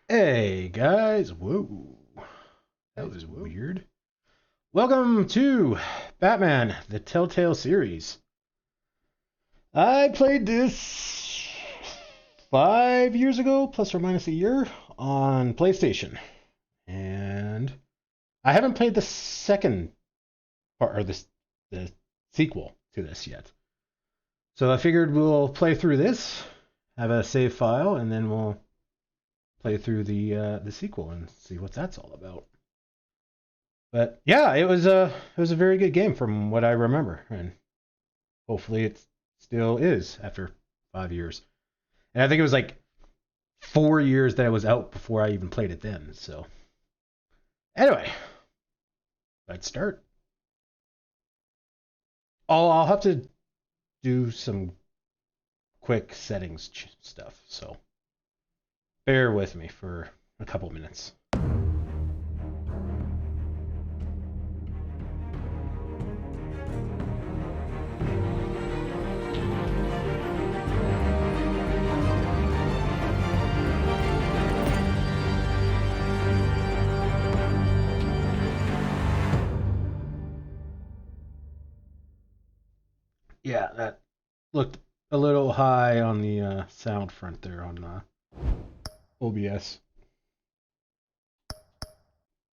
Hey guys, whoa, that was weird. Welcome to Batman, the Telltale series. I played this 5 years ago, plus or minus a year, on PlayStation. And I haven't played the second part, or the sequel to this yet. So I figured we'll play through this, have a save file, and then we'll play through the sequel and see what that's all about. But yeah, it was a very good game from what I remember, and hopefully it still is after 5 years. And I think it was like 4 years that it was out before I even played it then. So anyway, let's start. I'll have to do some quick settings stuff, so bear with me for a couple minutes. Yeah, that looked a little high on the sound front there on OBS.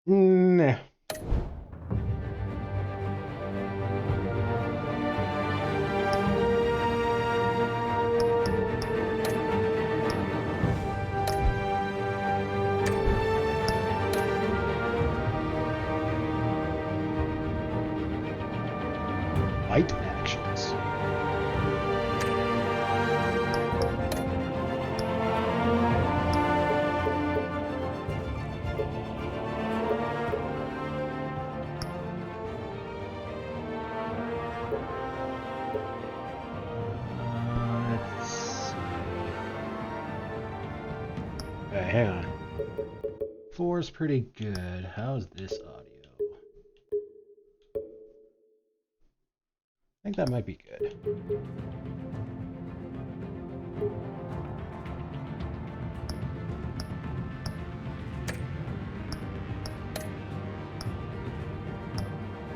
Nah. Light actions. Let's see. Okay, hang on. 4 is pretty good. How's this audio? I think that might be good.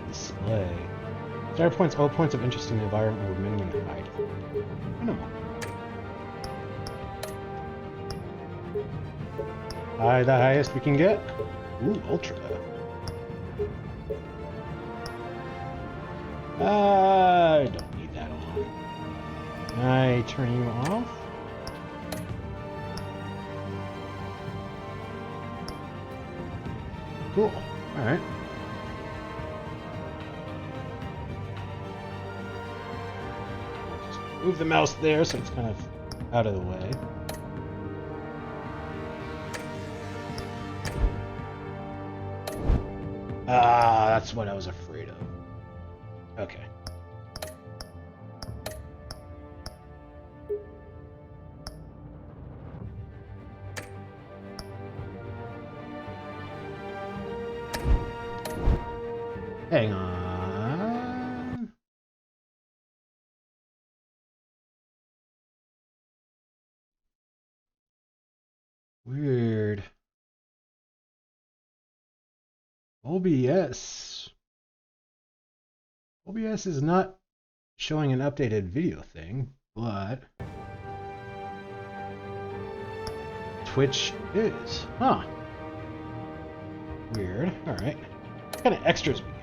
Display. Start points, all points of interest in the environment were minimum height. Minimum. The highest we can get. Ooh, ultra. I don't need that on. Can I turn you off? Cool. Alright. Just move the mouse there so it's kind of out of the way. That's what I was afraid of. Okay. Hang on. Weird. OBS. OBS is not showing an updated video thing, but Twitch is. Huh. Weird. Alright. What kind of extras we get?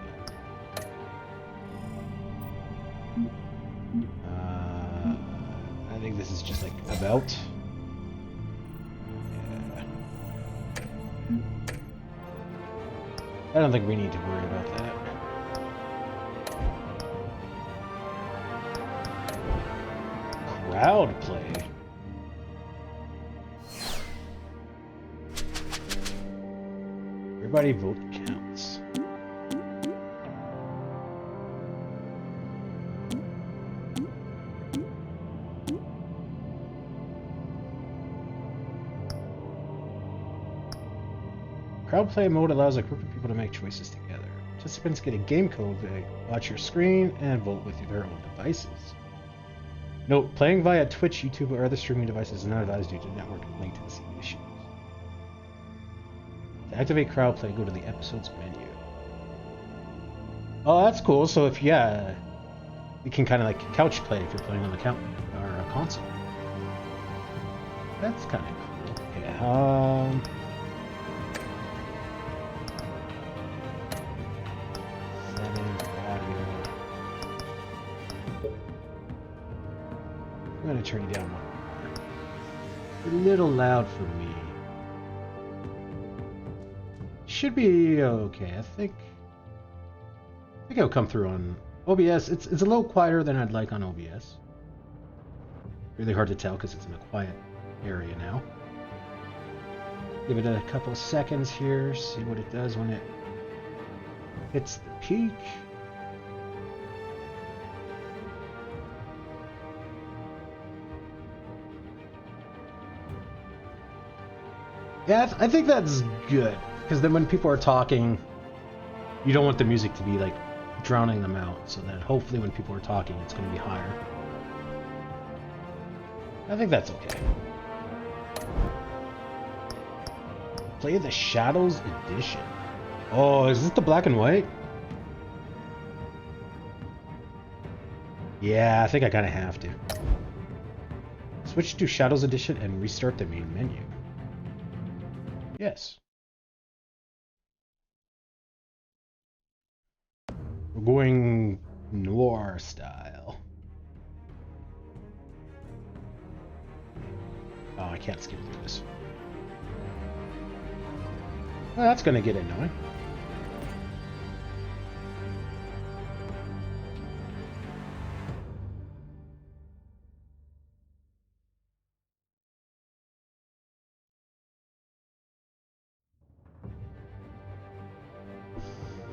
I think this is just like about. Yeah. I don't think we need to worry about that. Crowd play. Everybody vote counts. Crowd play mode allows a group of people to make choices together. Participants get a game code, they watch your screen, and vote with their own devices. Note, playing via Twitch, YouTube, or other streaming devices is not advised due to network latency issues. activate crowd play, go to the episode's menu. Oh, that's cool. So if, yeah, you can kind of like couch play if you're playing on the console. That's kind of cool. Okay, settings, audio. I'm gonna turn you down one more. A little loud for me. Should be okay. I think it'll come through on OBS. It's a little quieter than I'd like on OBS. Really hard to tell because it's in a quiet area now. Give it a couple seconds here, see what it does when it hits the peak. Yeah, I think that's good, because then when people are talking, you don't want the music to be like drowning them out, so that hopefully when people are talking it's going to be higher. I think that's okay. Play the Shadows Edition. Oh, is this the black and white? Yeah, I think I kind of have to. Switch to Shadows Edition and restart the main menu. Yes. We're going noir style. Oh, I can't skip through this. Well, that's going to get annoying.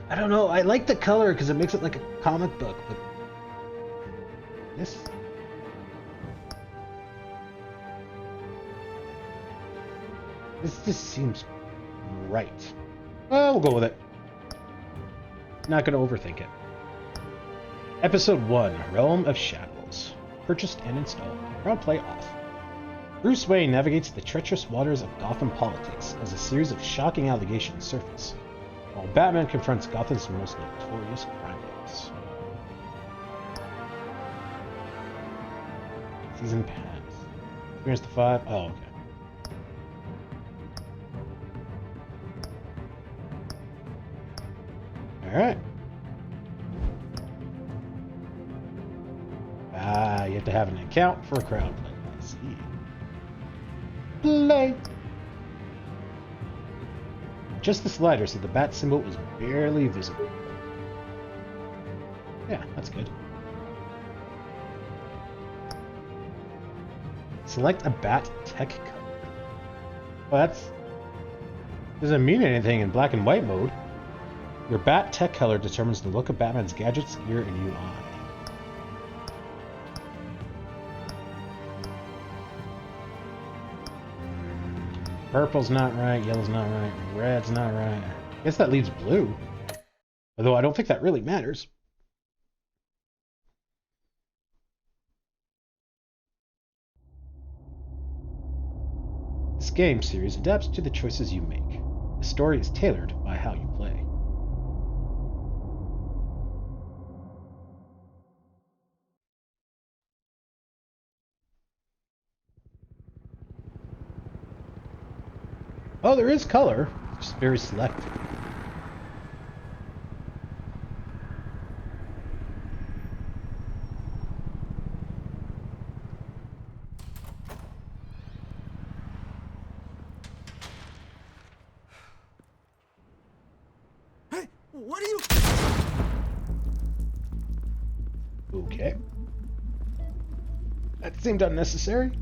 I don't know. I like the color because it makes it like a comic book, but this... This just seems right. Well, we'll go with it. Not going to overthink it. Episode 1, Realm of Shadows. Purchased and installed. Crowd play off. Bruce Wayne navigates the treacherous waters of Gotham politics as a series of shocking allegations surface, while Batman confronts Gotham's most notorious crime boss. Season pass. Experience the 5. Oh, okay. Alright. You have to have an account for a crowd play. Let's see. Play! Just the slider, so the bat symbol is barely visible. Yeah, that's good. Select a bat tech color. Well, that's... doesn't mean anything in black and white mode. Your bat tech color determines the look of Batman's gadgets, gear, and UI. Purple's not right, yellow's not right, red's not right. I guess that leaves blue. Although I don't think that really matters. This game series adapts to the choices you make. The story is tailored by how you play. Oh, there is color. Just very selective. Hey, what are you... Okay. That seemed unnecessary.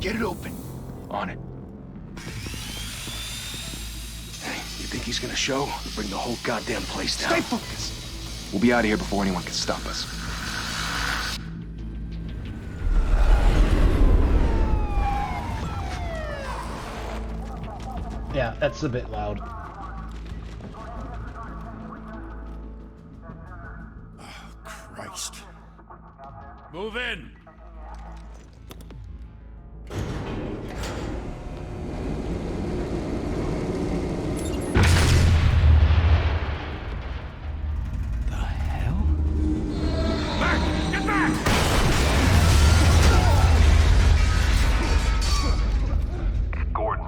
Get it open. On it. Hey, you think he's gonna show? Bring the whole goddamn place down. Stay focused. We'll be out of here before anyone can stop us. Yeah, that's a bit loud. Move in! The hell? Back! Get back! Gordon.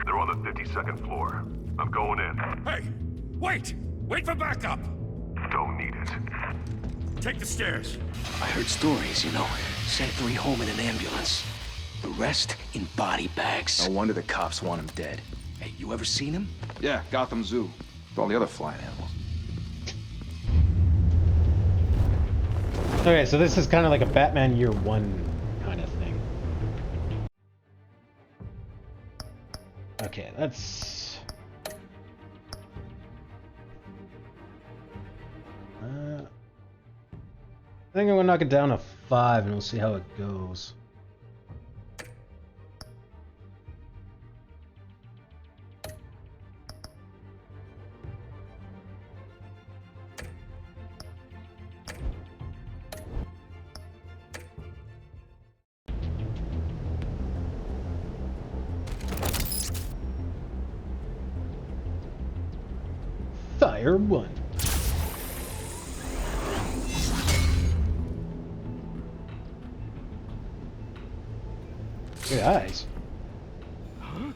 They're on the 52nd floor. I'm going in. Hey! Wait! Wait for backup! Don't need it. Take the stairs. I heard stories, you know. Sent 3 home in an ambulance. The rest in body bags. No wonder the cops want him dead. Hey, you ever seen him? Yeah, Gotham Zoo. With all the other flying animals. Okay, so this is kind of like a Batman Year One kind of thing. Okay, that's... I think I'm gonna knock it down to 5 and we'll see how it goes. Fire 1. Good eyes. Huh?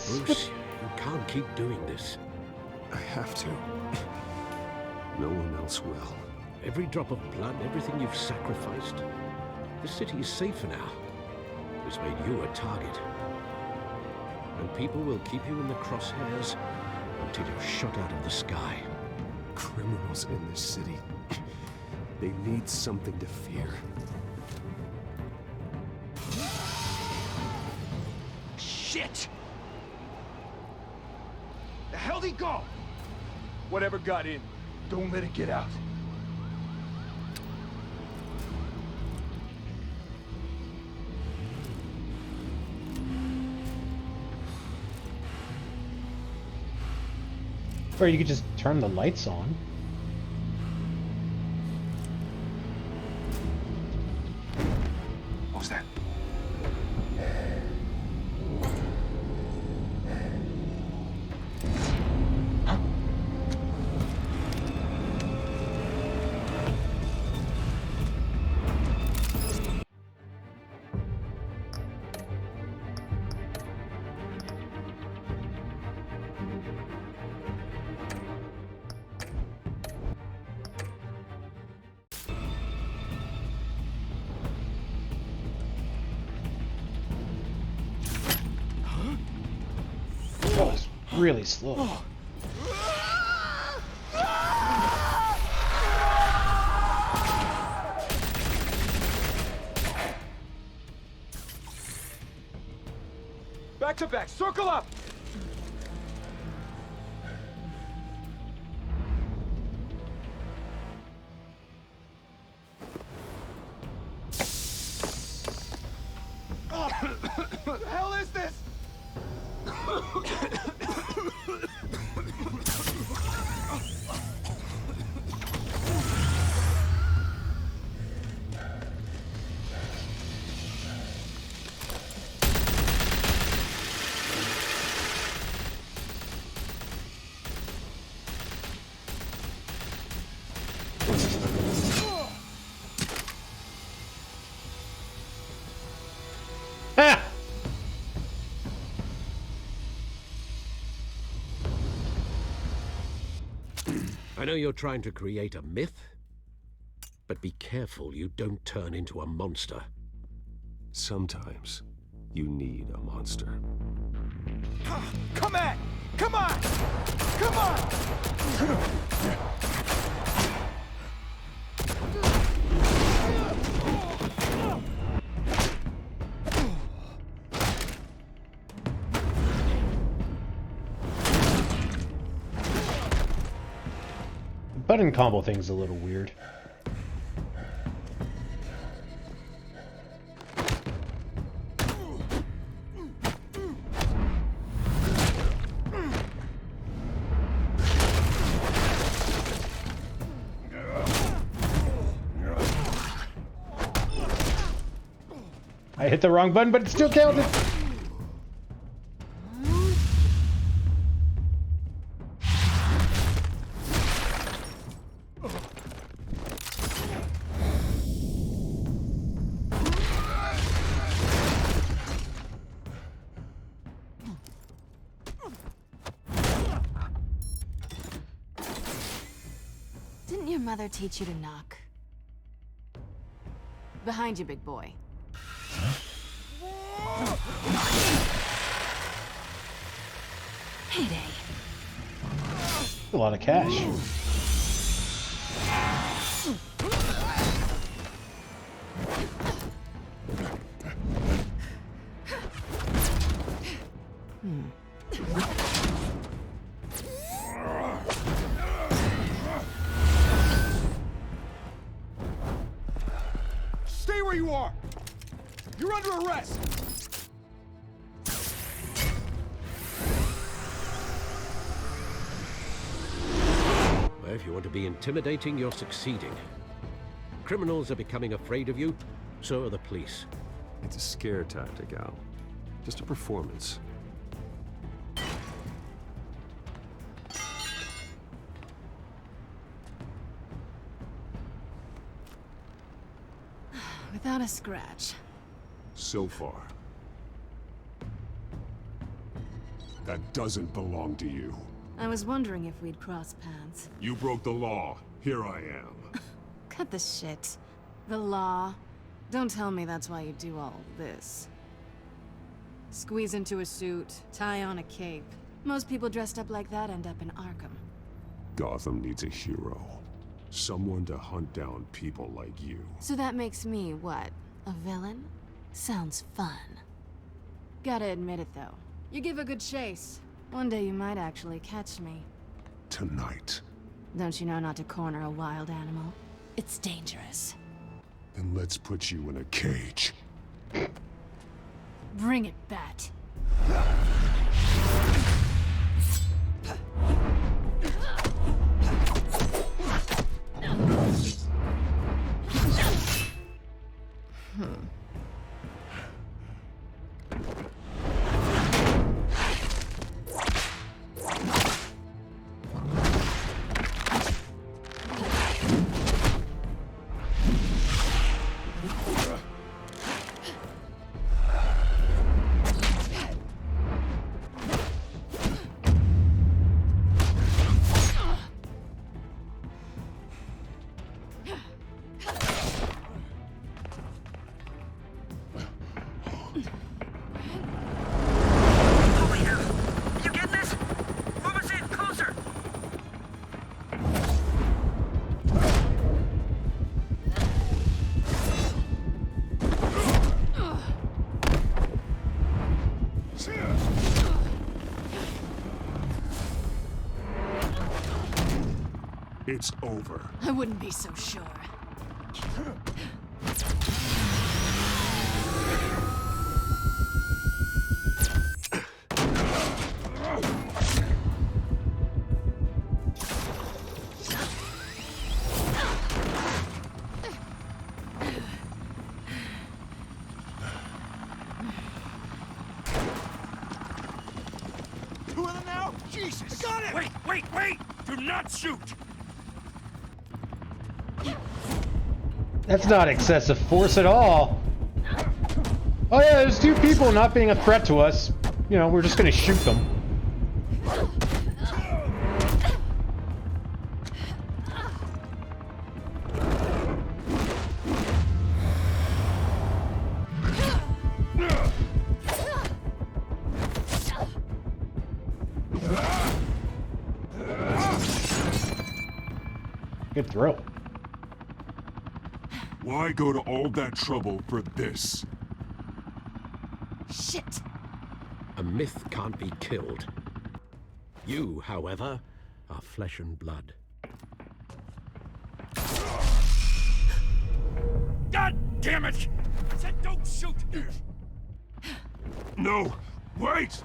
Bruce, you can't keep doing this. I have to. No one else will. Every drop of blood, everything you've sacrificed. This city is safer now. It's made you a target. And people will keep you in the crosshairs until you're shot out of the sky. Criminals in this city. They need something to fear. Shit! The hell'd he go? Whatever got in, don't let it get out. Or you could just turn the lights on. What was that? Oh, it's really slow. Back to back, circle up! What the hell is this? Ah! I know you're trying to create a myth, but be careful you don't turn into a monster. Sometimes you need a monster. Come at! Come on! Come on! button combo thing's a little weird. I hit the wrong button, but it still counted. Didn't your mother teach you to knock? Behind you, big boy. Heyday. A lot of cash. Stay where you are! You're under arrest! Well, if you want to be intimidating, you're succeeding. Criminals are becoming afraid of you, so are the police. It's a scare tactic, Al. Just a performance. Without a scratch. So far. That doesn't belong to you. I was wondering if we'd cross paths. You broke the law. Here I am. Cut the shit. The law. Don't tell me that's why you do all this. Squeeze into a suit, tie on a cape. Most people dressed up like that end up in Arkham. Gotham needs a hero. Someone to hunt down people like you. So that makes me, what, a villain? Sounds fun. Gotta admit it, though. You give a good chase. One day you might actually catch me. Tonight. Don't you know not to corner a wild animal? It's dangerous. Then let's put you in a cage. Bring it, Bat. It's over. I wouldn't be so sure. Two of them now? Jesus! I got it! Wait! Do not shoot! That's not excessive force at all. Oh yeah, there's two people not being a threat to us. You know, we're just gonna shoot them. Good throw. Why go to all that trouble for this? Shit! A myth can't be killed. You, however, are flesh and blood. Damn it! I said don't shoot! No! Wait!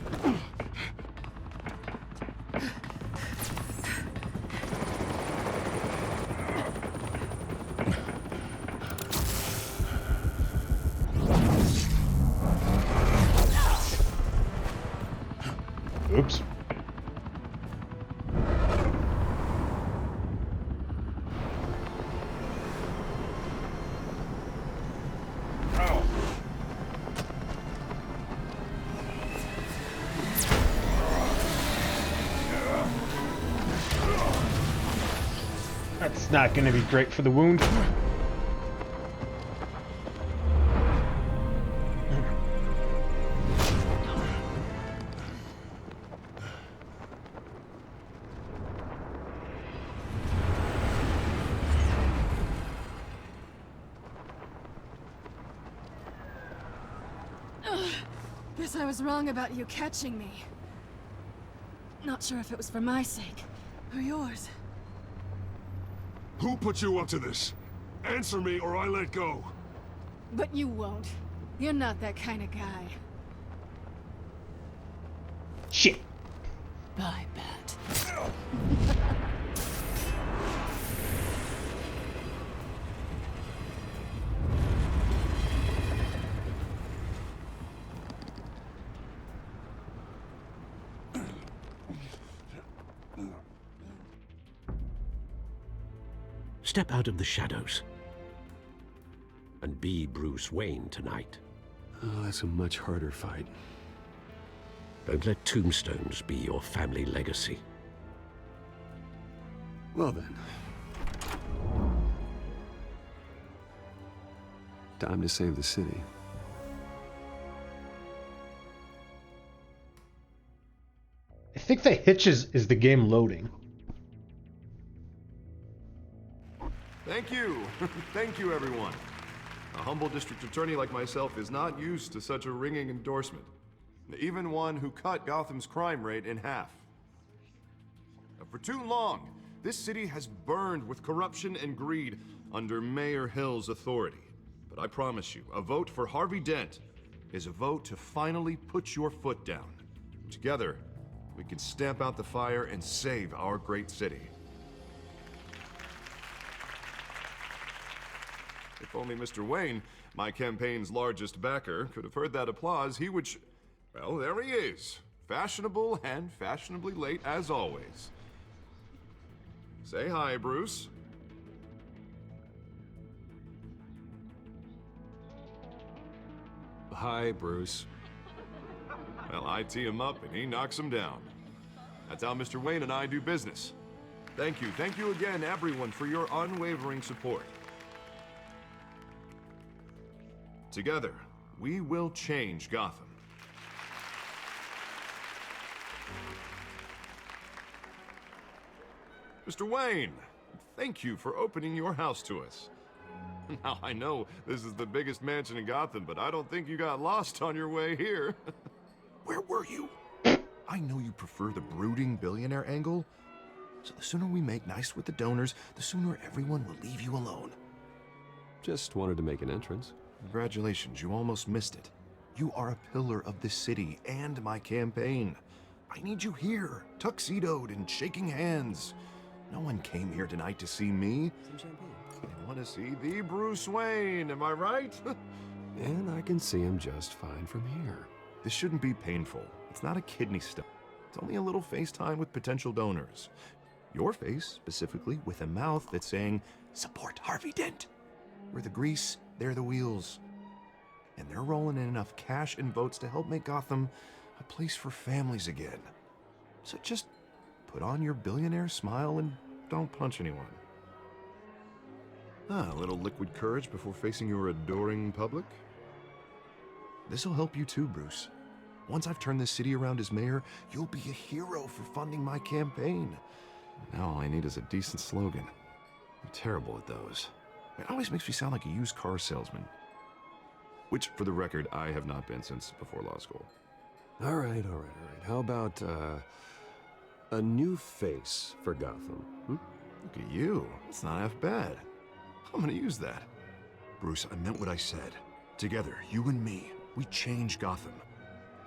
Oops. That's not going to be great for the wound. Guess I was wrong about you catching me. Not sure if it was for my sake or yours. Who put you up to this? Answer me or I let go. But you won't. You're not that kind of guy. Shit. Bye, Bat. Step out of the shadows and be Bruce Wayne tonight. Oh, that's a much harder fight. Don't let tombstones be your family legacy. Well then. Time to save the city. I think the hitch is the game loading. Thank you. Thank you, everyone. A humble district attorney like myself is not used to such a ringing endorsement. Even one who cut Gotham's crime rate in half. For too long, this city has burned with corruption and greed under Mayor Hill's authority. But I promise you, a vote for Harvey Dent is a vote to finally put your foot down. Together, we can stamp out the fire and save our great city. If only Mr. Wayne, my campaign's largest backer, could have heard that applause, he would well, there he is. Fashionable and fashionably late as always. Say hi, Bruce. Hi, Bruce. Well, I tee him up and he knocks him down. That's how Mr. Wayne and I do business. Thank you again, everyone, for your unwavering support. Together, we will change Gotham. Mr. Wayne, thank you for opening your house to us. Now, I know this is the biggest mansion in Gotham, but I don't think you got lost on your way here. Where were you? I know you prefer the brooding billionaire angle, so the sooner we make nice with the donors, the sooner everyone will leave you alone. Just wanted to make an entrance. Congratulations, you almost missed it. You are a pillar of this city and my campaign. I need you here, tuxedoed and shaking hands. No one came here tonight to see me. Some champagne. They want to see the Bruce Wayne, am I right? And I can see him just fine from here. This shouldn't be painful. It's not a kidney stone. It's only a little FaceTime with potential donors. Your face, specifically, with a mouth that's saying, support Harvey Dent. We're the grease, they're the wheels. And they're rolling in enough cash and votes to help make Gotham a place for families again. So just put on your billionaire smile and don't punch anyone. A little liquid courage before facing your adoring public. This'll help you too, Bruce. Once I've turned this city around as mayor, you'll be a hero for funding my campaign. Now all I need is a decent slogan. I'm terrible at those. It always makes me sound like a used car salesman. Which, for the record, I have not been since before law school. All right. How about, a new face for Gotham? Look at you. It's not half bad. I'm gonna use that. Bruce, I meant what I said. Together, you and me, we change Gotham.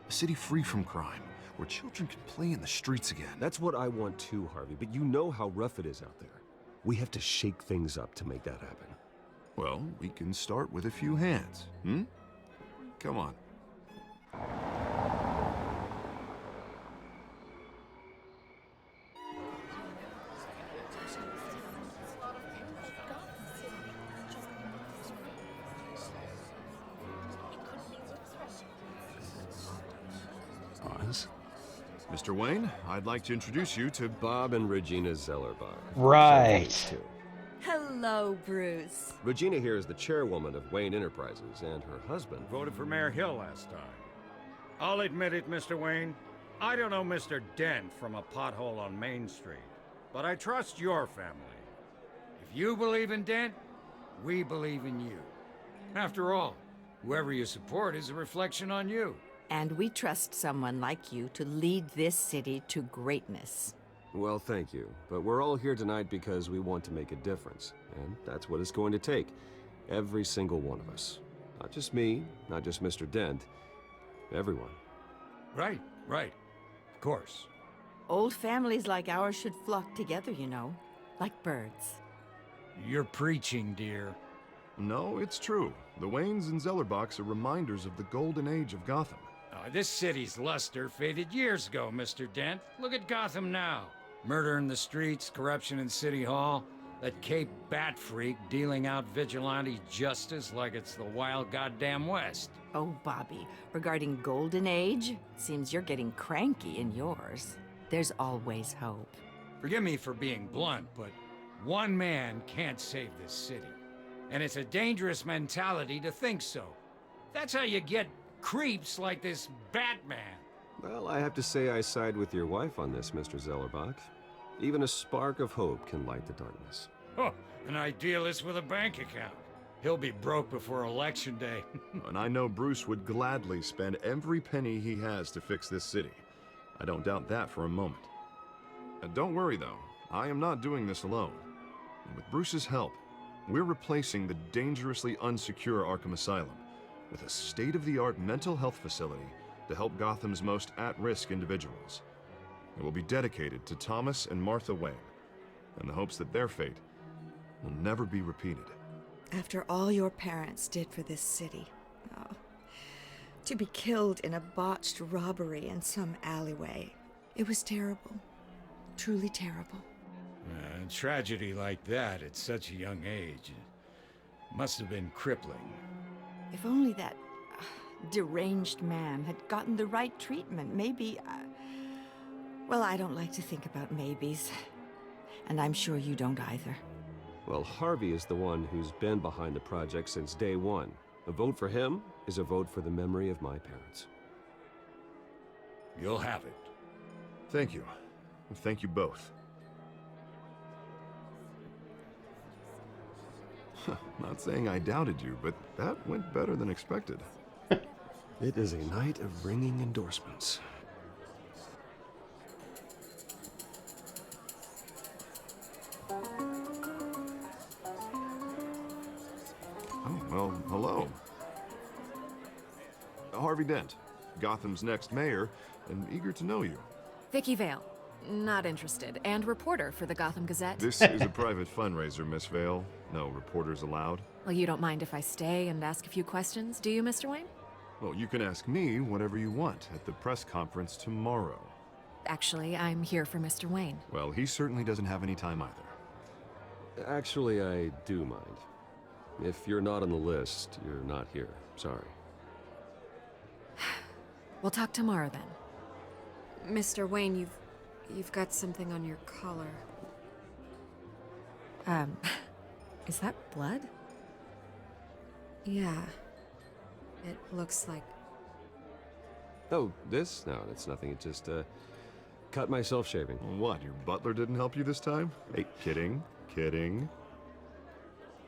A city free from crime, where children can play in the streets again. That's what I want too, Harvey, but you know how rough it is out there. We have to shake things up to make that happen. Well, we can start with a few hands, hmm? Come on. Mr. Wayne, I'd like to introduce you to Bob and Regina Zellerbach. Right. Hello, Bruce. Regina here is the chairwoman of Wayne Enterprises, and her husband Voted for Mayor Hill last time. I'll admit it, Mr. Wayne. I don't know Mr. Dent from a pothole on Main Street, but I trust your family. If you believe in Dent, we believe in you. After all, whoever you support is a reflection on you. And we trust someone like you to lead this city to greatness. Well, thank you. But we're all here tonight because we want to make a difference. And that's what it's going to take. Every single one of us. Not just me, not just Mr. Dent. Everyone. Right. Of course. Old families like ours should flock together, you know. Like birds. You're preaching, dear. No, it's true. The Waynes and Zellerbachs are reminders of the golden age of Gotham. This city's luster faded years ago, Mr. Dent. Look at Gotham now. Murder in the streets, corruption in City Hall, that Cape Bat freak dealing out vigilante justice like it's the wild goddamn West. Oh, Bobby, regarding Golden Age, seems you're getting cranky in yours. There's always hope. Forgive me for being blunt, but one man can't save this city. And it's a dangerous mentality to think so. That's how you get creeps like this Batman. Well, I have to say I side with your wife on this, Mr. Zellerbach. Even a spark of hope can light the darkness. Oh, an idealist with a bank account. He'll be broke before Election Day. And I know Bruce would gladly spend every penny he has to fix this city. I don't doubt that for a moment. Don't worry, though. I am not doing this alone. And with Bruce's help, we're replacing the dangerously unsecure Arkham Asylum with a state-of-the-art mental health facility to help Gotham's most at-risk individuals. It will be dedicated to Thomas and Martha Wayne, in the hopes that their fate will never be repeated. After all your parents did for this city, to be killed in a botched robbery in some alleyway, it was terrible. Truly terrible. A tragedy like that at such a young age must have been crippling. If only that deranged man had gotten the right treatment, maybe... well, I don't like to think about maybes. And I'm sure you don't either. Well, Harvey is the one who's been behind the project since day one. A vote for him is a vote for the memory of my parents. You'll have it. Thank you. Thank you both. Not saying I doubted you, but that went better than expected. It is a night of ringing endorsements. Oh, well, hello. Harvey Dent, Gotham's next mayor, and eager to know you. Vicky Vale. Not interested. And reporter for the Gotham Gazette. This is a private fundraiser, Miss Vale. No reporters allowed. Well, you don't mind if I stay and ask a few questions, do you, Mr. Wayne? Well, you can ask me whatever you want at the press conference tomorrow. Actually, I'm here for Mr. Wayne. Well, he certainly doesn't have any time either. Actually, I do mind. If you're not on the list, you're not here. Sorry. We'll talk tomorrow then. Mr. Wayne, you've got something on your collar. Is that blood? Yeah. It looks like... Oh, this? No, it's nothing. It just, cut myself shaving. What, your butler didn't help you this time? Hey, kidding.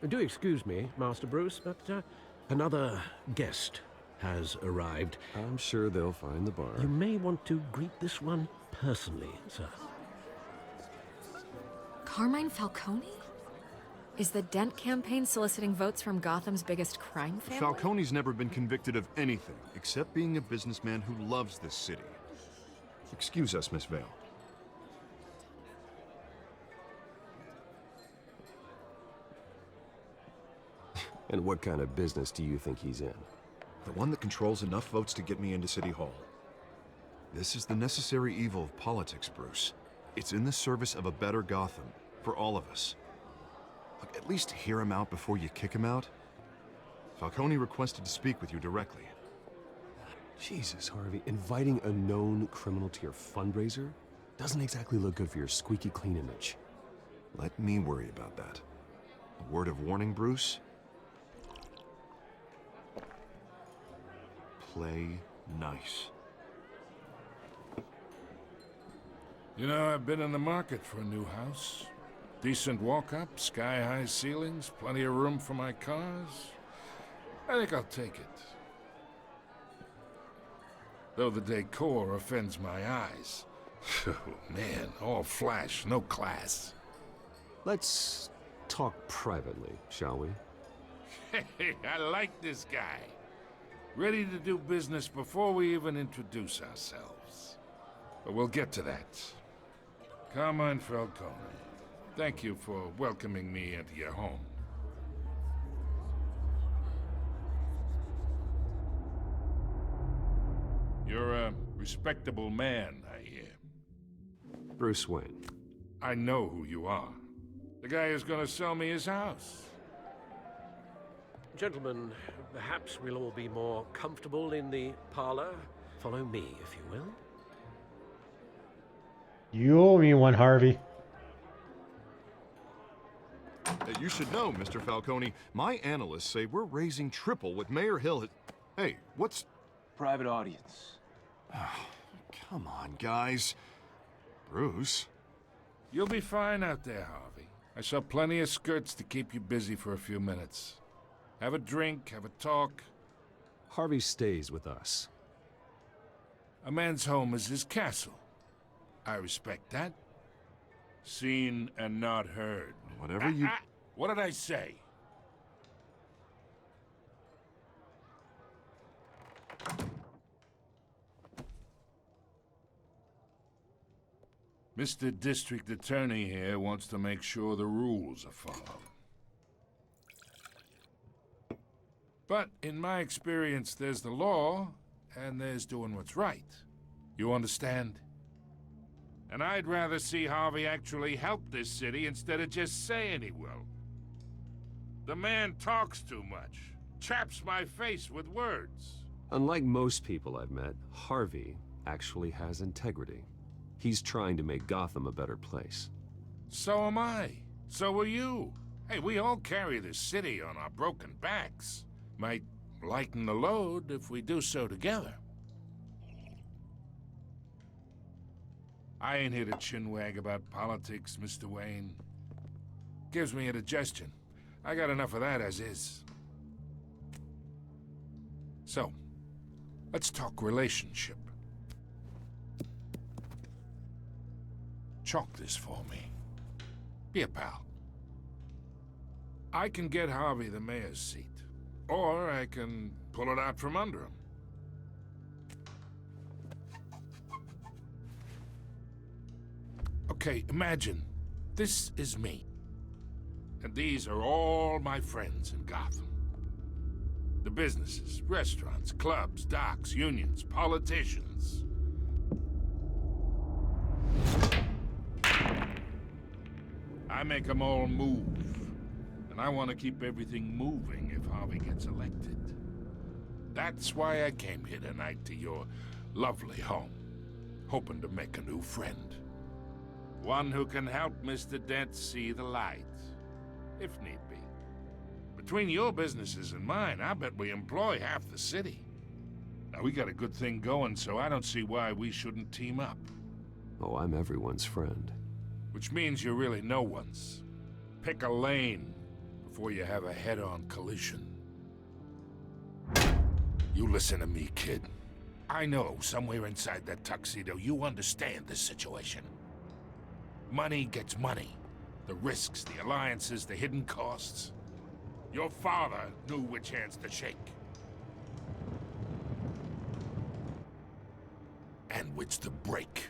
Do excuse me, Master Bruce, but another guest has arrived. I'm sure they'll find the bar. You may want to greet this one personally, sir. Carmine Falcone? Is the Dent campaign soliciting votes from Gotham's biggest crime family? Falcone's never been convicted of anything except being a businessman who loves this city. Excuse us, Miss Vale. And what kind of business do you think he's in? The one that controls enough votes to get me into City Hall. This is the necessary evil of politics, Bruce. It's in the service of a better Gotham, for all of us. Look, at least hear him out before you kick him out. Falcone requested to speak with you directly. Jesus, Harvey, inviting a known criminal to your fundraiser doesn't exactly look good for your squeaky clean image. Let me worry about that. A word of warning, Bruce? Play nice. You know, I've been in the market for a new house. Decent walk-up, sky-high ceilings, plenty of room for my cars. I think I'll take it. Though the decor offends my eyes. Oh, man, all flash, no class. Let's talk privately, shall we? Hey, I like this guy. Ready to do business before we even introduce ourselves. But we'll get to that. Carmine Falcone, thank you for welcoming me into your home. You're a respectable man, I hear. Bruce Wayne. I know who you are. The guy who's gonna sell me his house. Gentlemen, perhaps we'll all be more comfortable in the parlor. Follow me, if you will. You owe me one, Harvey. You should know, Mr. Falcone, my analysts say we're raising triple what Mayor Hill had... Hey, what's... Private audience. Come on, guys. Bruce? You'll be fine out there, Harvey. I saw plenty of skirts to keep you busy for a few minutes. Have a drink, have a talk. Harvey stays with us. A man's home is his castle. I respect that. Seen and not heard. Whatever you... What did I say? Mr. District Attorney here wants to make sure the rules are followed. But in my experience, there's the law, and there's doing what's right. You understand? And I'd rather see Harvey actually help this city instead of just saying he will. The man talks too much, chaps my face with words. Unlike most people I've met, Harvey actually has integrity. He's trying to make Gotham a better place. So am I. So are you. Hey, we all carry this city on our broken backs. Might lighten the load if we do so together. I ain't here to chinwag about politics, Mr. Wayne. Gives me indigestion. I got enough of that as is. So, let's talk relationship. Chalk this for me. Be a pal. I can get Harvey the mayor's seat. Or I can pull it out from under him. Okay, imagine, this is me. And these are all my friends in Gotham. The businesses, restaurants, clubs, docks, unions, politicians. I make them all move. And I want to keep everything moving if Harvey gets elected. That's why I came here tonight to your lovely home, hoping to make a new friend. One who can help Mr. Dent see the light, if need be. Between your businesses and mine, I bet we employ half the city. Now, we got a good thing going, so I don't see why we shouldn't team up. Oh, I'm everyone's friend. Which means you're really no one's. Pick a lane before you have a head-on collision. You listen to me, kid. I know somewhere inside that tuxedo you understand this situation. Money gets money. The risks, the alliances, the hidden costs. Your father knew which hands to shake. And which to break.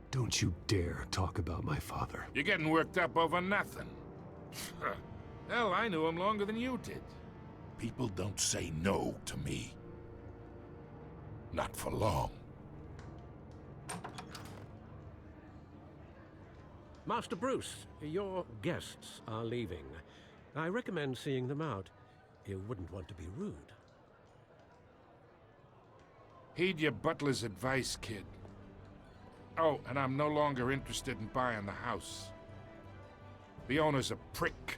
Don't you dare talk about my father. You're getting worked up over nothing. Hell, I knew him longer than you did. People don't say no to me. Not for long. Master Bruce, your guests are leaving. I recommend seeing them out. You wouldn't want to be rude. Heed your butler's advice, kid. Oh, and I'm no longer interested in buying the house. The owner's a prick.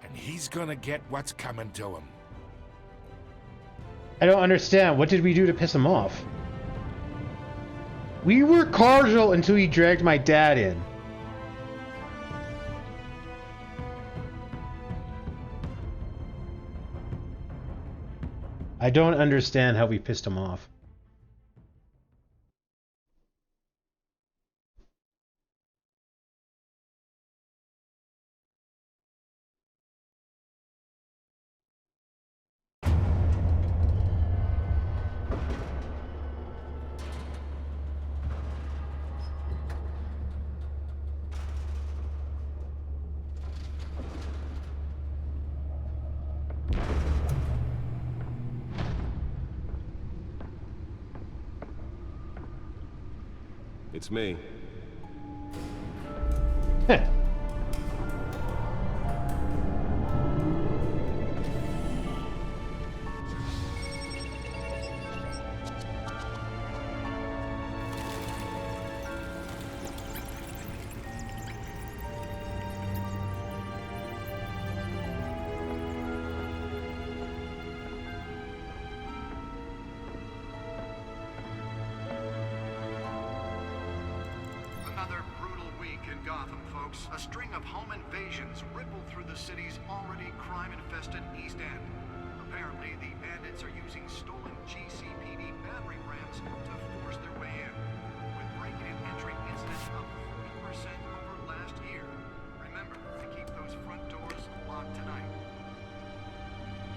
And he's gonna get what's coming to him. I don't understand. What did we do to piss him off? We were cordial until he dragged my dad in. I don't understand how we pissed him off. It's me. Another brutal week in Gotham, folks. A string of home invasions rippled through the city's already crime-infested East End. Apparently, the bandits are using stolen GCPD battering rams to force their way in, with break-in and entry incidents up 40% over last year. Remember to keep those front doors locked tonight.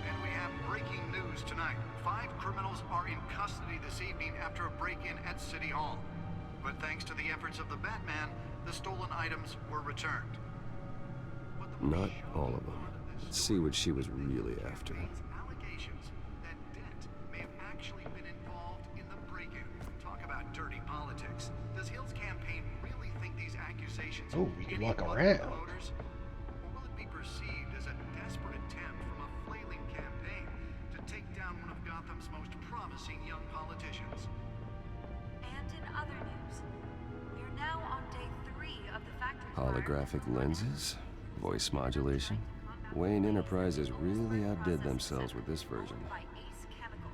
And we have breaking news tonight. 5 criminals are in custody this evening after a break-in at City Hall. But thanks to the efforts of the Batman, the stolen items were returned. Not all of them. Let's see what she was really after. Allegations that Dent may have actually been involved in the break-in. Talk about dirty politics. Does Hill's campaign really think these accusations we can walk around. Voters? Or will it be perceived as a desperate attempt from a flailing campaign to take down one of Gotham's most promising young politicians? And in other news, we're now on day 3 of the factory. Holographic lenses? Voice modulation? Wayne Enterprises really outdid themselves with this version. By Ace Chemical.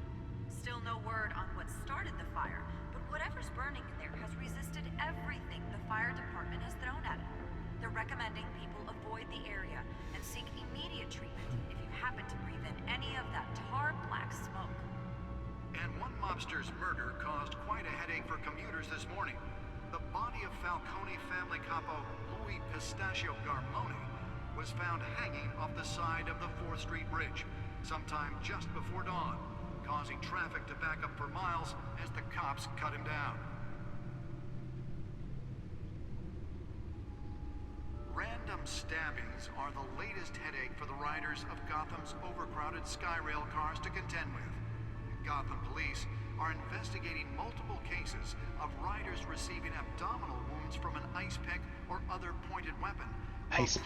Still no word on what started the fire, but whatever's burning in there has resisted everything the fire department has thrown at it. They're recommending people avoid the area and seek immediate treatment if you happen to breathe in any of that tar black smoke. And one mobster's murder caused quite a headache for commuters this morning. The body of Falcone family capo Louis Pistachio Garmone was found hanging off the side of the 4th Street Bridge sometime just before dawn, causing traffic to back up for miles as the cops cut him down. Random stabbings are the latest headache for the riders of Gotham's overcrowded Skyrail cars to contend with. Gotham police are investigating multiple cases of riders receiving abdominal wounds from an ice pick or other pointed weapon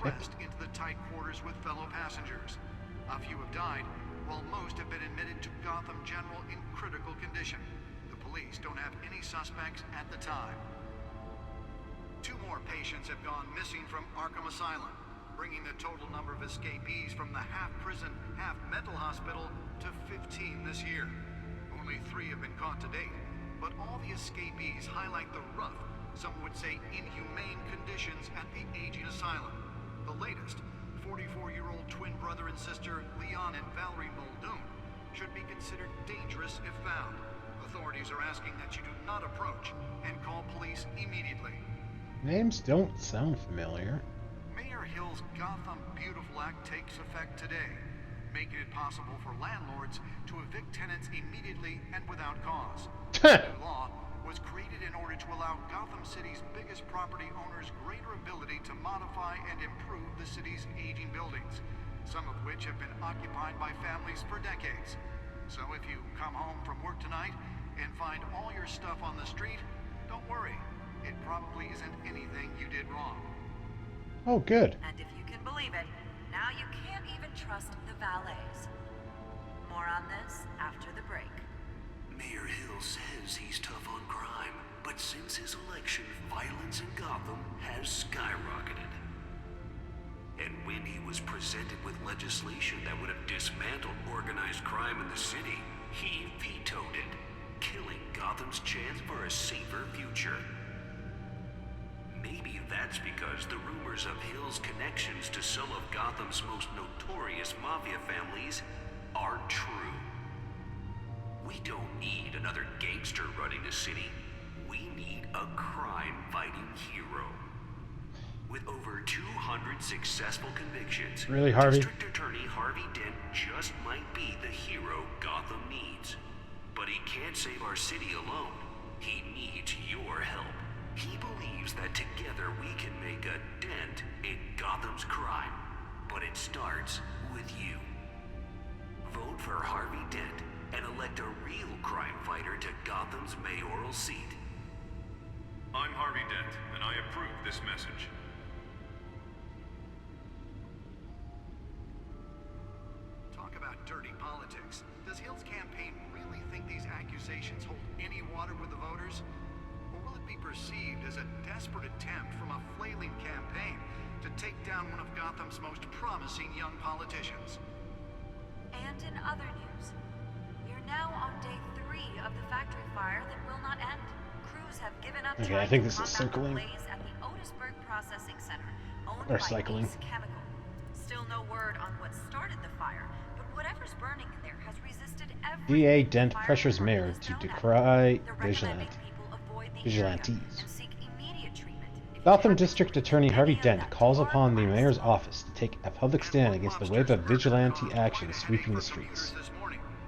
pressed into the tight quarters with fellow passengers. A few have died, while most have been admitted to Gotham General in critical condition. The police don't have any suspects at the time. 2 more patients have gone missing from Arkham Asylum, bringing the total number of escapees from the half-prison, half-mental hospital to 15 this year. Only 3 have been caught to date, but all the escapees highlight the rough, some would say inhumane conditions at the aging asylum. The latest, 44-year-old twin brother and sister Leon and Valerie Muldoon, should be considered dangerous if found. Authorities are asking that you do not approach and call police immediately. Names don't sound familiar. Mayor Hill's Gotham Beautiful Act takes effect today, making it possible for landlords to evict tenants immediately and without cause. The new law was created in order to allow Gotham City's biggest property owners greater ability to modify and improve the city's aging buildings, some of which have been occupied by families for decades. So if you come home from work tonight and find all your stuff on the street, don't worry. It probably isn't anything you did wrong. Oh, good. And if you can believe it, now you can't even trust the valets. More on this after the break. Mayor Hill says he's tough on crime, but since his election, violence in Gotham has skyrocketed. And when he was presented with legislation that would have dismantled organized crime in the city, he vetoed it, killing Gotham's chance for a safer future. Maybe that's because the rumors of Hill's connections to some of Gotham's most notorious mafia families aren't true. We don't need another gangster running the city. We need a crime-fighting hero. With over 200 successful convictions, really, Harvey? District Attorney Harvey Dent just might be the hero Gotham needs. But he can't save our city alone. He needs your help. He believes that together we can make a dent in Gotham's crime. But it starts with you. Vote for Harvey Dent and elect a real crime fighter to Gotham's mayoral seat. I'm Harvey Dent, and I approve this message. Talk about dirty politics. Does Hill's campaign really think these accusations hold any water with the voters? Or will it be perceived as a desperate attempt from a flailing campaign to take down one of Gotham's most promising young politicians? And in other news, we're now on day 3 of the factory fire that will not end. Crews have given up Okay, I think this is circling. at the Otisburg Processing Center, owned Or by cycling. Ace Chemical. Still no word on what started the fire, but whatever's burning in there has resisted every DA Dent pressures mayor to decry vigilantes. Gotham District Attorney Harvey Dent calls upon the mayor's office to take a public stand against the wave of vigilante action sweeping the streets.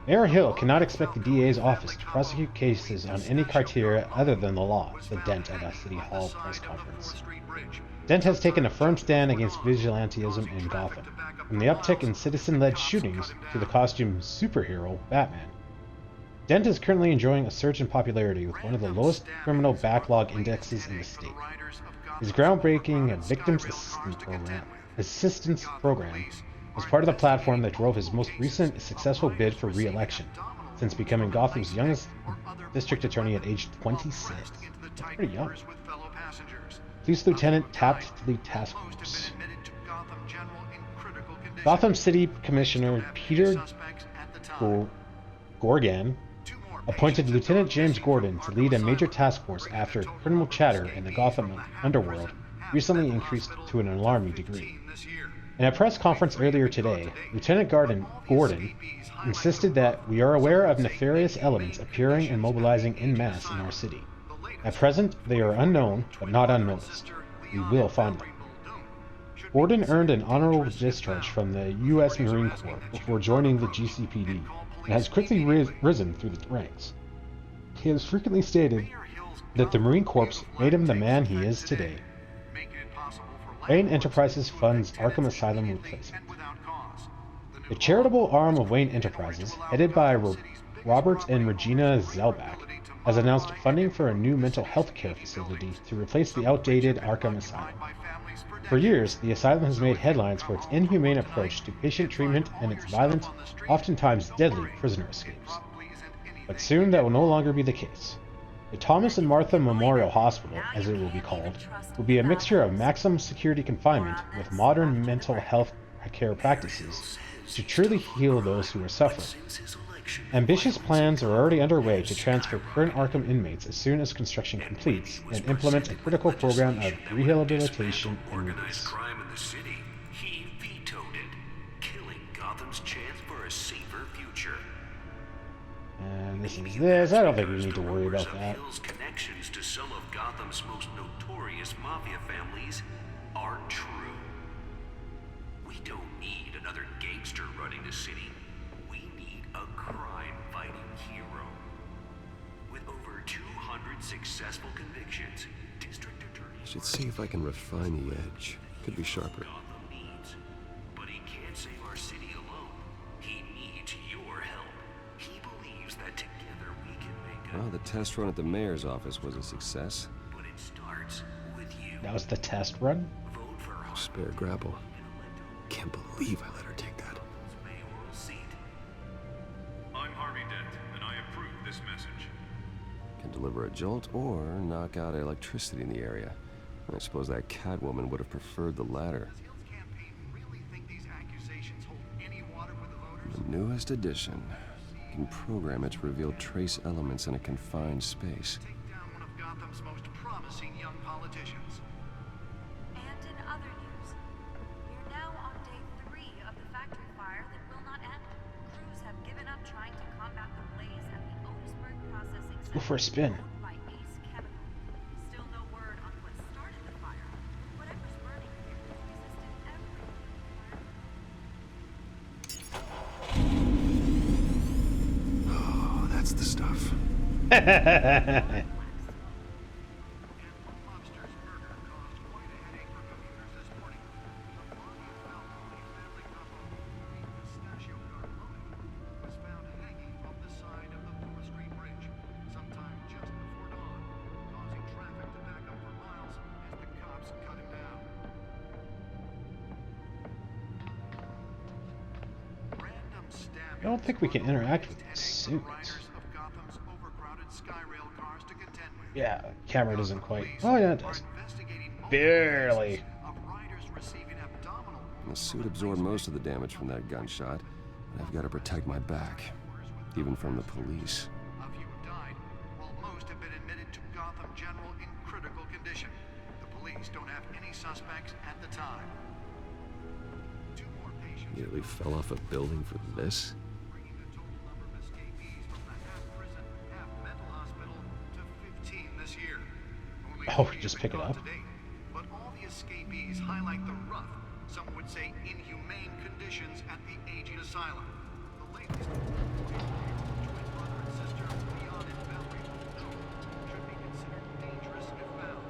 Mayor Hill cannot expect the DA's office to prosecute cases on any criteria other than the law, said Dent at a City Hall press conference. Dent has taken a firm stand against vigilantism in Gotham, from the uptick in citizen-led shootings to the costume superhero Batman. Dent is currently enjoying a surge in popularity with one of the lowest criminal backlog indexes in the state. His groundbreaking Victims Assistance Program was part of the platform that drove his most recent successful bid for re-election, since becoming Gotham's youngest district attorney at age 26. That's pretty young. Police Lieutenant tapped to lead task force. Gotham City Commissioner Peter Gorgan appointed Lieutenant James Gordon to lead a major task force after criminal chatter in the Gotham underworld recently increased to an alarming degree. In a press conference earlier today, Lieutenant Gordon insisted that we are aware of nefarious elements appearing and mobilizing en masse in our city. At present, they are unknown, but not unnoticed. We will find them. Gordon earned an honorable discharge from the U.S. Marine Corps before joining the GCPD, and has quickly risen through the ranks. He has frequently stated that the Marine Corps made him the man he is today. Wayne Enterprises funds Arkham Asylum replacement. The charitable arm of Wayne Enterprises, headed by Robert and Regina Zellbach, has announced funding for a new mental health care facility to replace the outdated Arkham Asylum. For years, the asylum has made headlines for its inhumane approach to patient treatment and its violent, oftentimes deadly, prisoner escapes. But soon that will no longer be the case. The Thomas and Martha Memorial Hospital, as it will be called, will be a mixture of maximum security confinement with modern mental health care practices to truly heal those who are suffering. Ambitious plans are already underway to transfer current Arkham inmates as soon as construction completes and implement a critical program of rehabilitation and release. Crime in the city, he vetoed it, killing Gotham's chance for a safer future. And this is this. I don't think we need to worry about that. connections to some of Gotham's most notorious mafia families are true. We don't need another gangster running the city. We need a crime-fighting hero. With over 200 successful convictions, District Attorney... I should see if I can refine the edge. Could be sharper. Gotham needs. But he can't save our city alone. He needs your help. He believes that together we can make a... Well, the test run at the mayor's office was a success. But it starts with you. That was the test run? Vote for Harvey. Spare grapple. Can't believe I let her take that. Mayoral seat. I'm Harvey Dent, and I approve this message. Can deliver a jolt or knock out electricity in the area. I suppose that Catwoman would have preferred the latter. Does Hill's campaign really think these accusations hold any water with the voters? The newest edition. You can program it to reveal trace elements in a confined space. Take down one of Gotham's most promising young politicians. And in other news, we're now on day 3 of the factory fire that will not end. Crews have given up trying to combat the blaze at the Otisburg processing center. Go for a spin. Owned by Ace Chemical. Still no word on what started the fire. Whatever's burning here resisted every Oh, that's the stuff. Lobster's murder caused quite a headache for commuters this morning. The body of Falcone's family couple, the Pistachio Garfoni, was found hanging off the side of the Puma Street Bridge sometime just before dawn, causing traffic to back up for miles as the cops cut him down. Random stabbings I don't think we can interact with the headache for suits. riders of Gotham's overcrowded Skyrail cars to contend with. Yeah, camera doesn't quite. Oh, yeah, it does. Barely. The suit absorbed most of the damage from that gunshot, and I've got to protect my back, even from the police. A few have died, while most have been admitted to Gotham General in critical condition. The police don't have any suspects at the time. 2 more patients Nearly fell off a building for this? bringing the total number of escapees from the half-prison, half-mental hospital to 15 this year. Only Oh, 3 just have pick it been up. caught to date, but all the escapees highlight the rough, some would say inhumane conditions at the aging asylum. The latest, twin brother and sister, Leon and Valerie Holcomb, should be considered dangerous if found.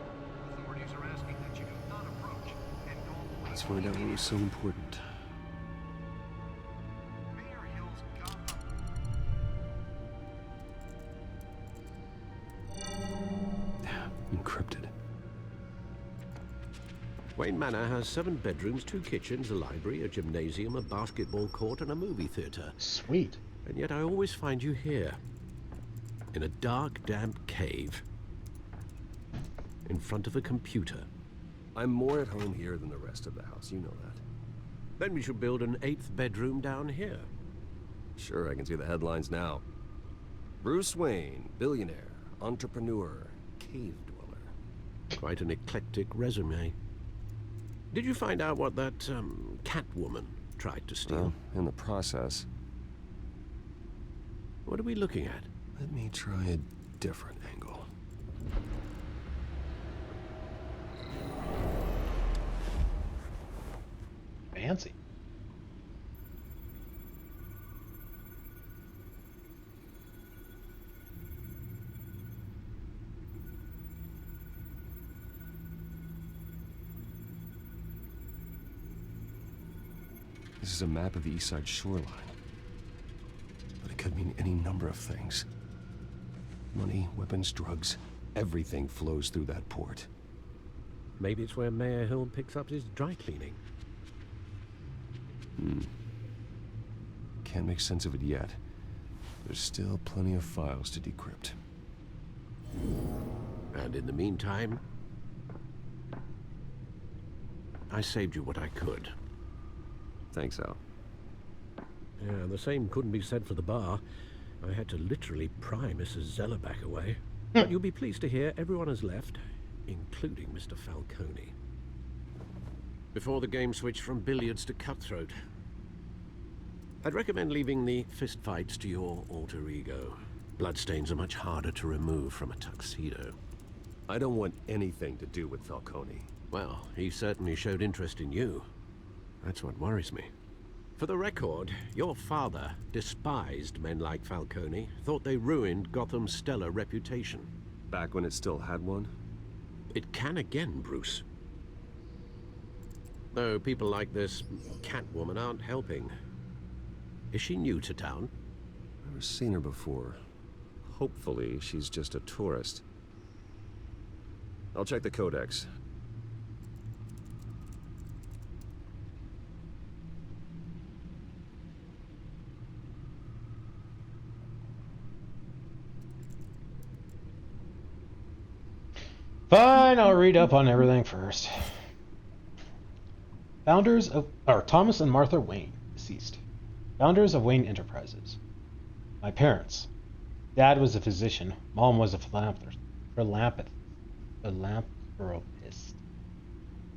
Authorities are asking that you do not approach and call police. Let's find out what was so important. Mayor Hill's Gotham. Encrypted. Wayne Manor has 7 bedrooms, 2 kitchens, a library, a gymnasium, a basketball court, and a movie theater. Sweet. And yet I always find you here. In a dark, damp cave. In front of a computer. I'm more at home here than the rest of the house, you know that. Then we should build an 8th bedroom down here. Sure, I can see the headlines now. Bruce Wayne, billionaire, entrepreneur, cave dweller. Quite an eclectic resume. Did you find out what that, Catwoman tried to steal? Well, in the process. What are we looking at? Let me try a different angle. Fancy. This is a map of the East Side shoreline. But it could mean any number of things. Money, weapons, drugs, everything flows through that port. Maybe it's where Mayor Hill picks up his dry cleaning. Can't make sense of it yet. There's still plenty of files to decrypt. And in the meantime, I saved you what I could. Thanks, Al. Yeah, the same couldn't be said for the bar. I had to literally pry Mrs. Zellerback away. But you'll be pleased to hear everyone has left, including Mr. Falcone. Before the game switched from billiards to cutthroat. I'd recommend leaving the fistfights to your alter ego. Bloodstains are much harder to remove from a tuxedo. I don't want anything to do with Falcone. Well, he certainly showed interest in you. That's what worries me. For the record, your father despised men like Falcone, thought they ruined Gotham's stellar reputation. Back when it still had one? It can again, Bruce. Though people like this Catwoman aren't helping. Is she new to town? Never seen her before. Hopefully, she's just a tourist. I'll check the codex. Fine, I'll read up on everything first. Thomas and Martha Wayne, deceased. Founders of Wayne Enterprises. My parents. Dad was a physician. Mom was a philanthropist.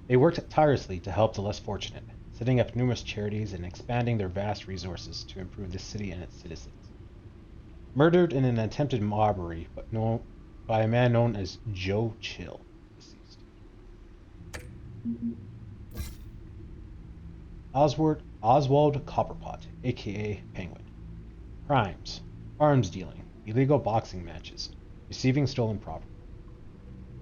They worked tirelessly to help the less fortunate, setting up numerous charities and expanding their vast resources to improve the city and its citizens. Murdered in an attempted robbery, by a man known as Joe Chill, deceased. Oswald Copperpot, aka Penguin. Crimes: arms dealing, illegal boxing matches, receiving stolen property.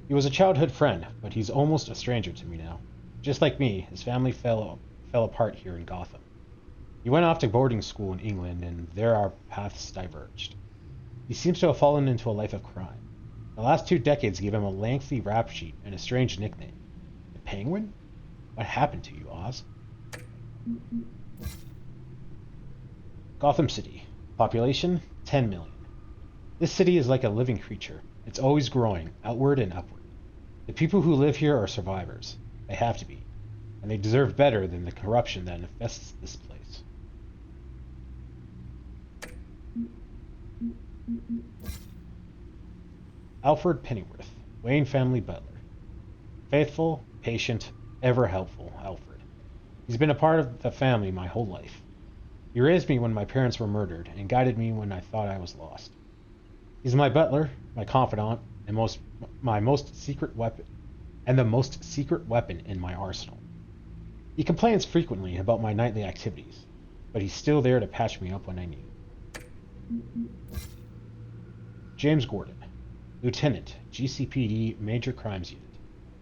He was a childhood friend, but he's almost a stranger to me now. Just like me, his family fell apart here in Gotham. He went off to boarding school in England, and there our paths diverged. He seems to have fallen into a life of crime. The last 2 decades gave him a lengthy rap sheet and a strange nickname. The Penguin? What happened to you, Oz? Gotham City. Population, 10 million. This city is like a living creature. It's always growing, outward and upward. The people who live here are survivors. They have to be. And they deserve better than the corruption that infests this place. Alfred Pennyworth, Wayne family butler. Faithful, patient, ever helpful Alfred. He's been a part of the family my whole life. He raised me when my parents were murdered and guided me when I thought I was lost. He's my butler, my confidant, and my most secret weapon, and the most secret weapon in my arsenal. He complains frequently about my nightly activities, but he's still there to patch me up when I need it. James Gordon, Lieutenant, GCPD Major Crimes Unit.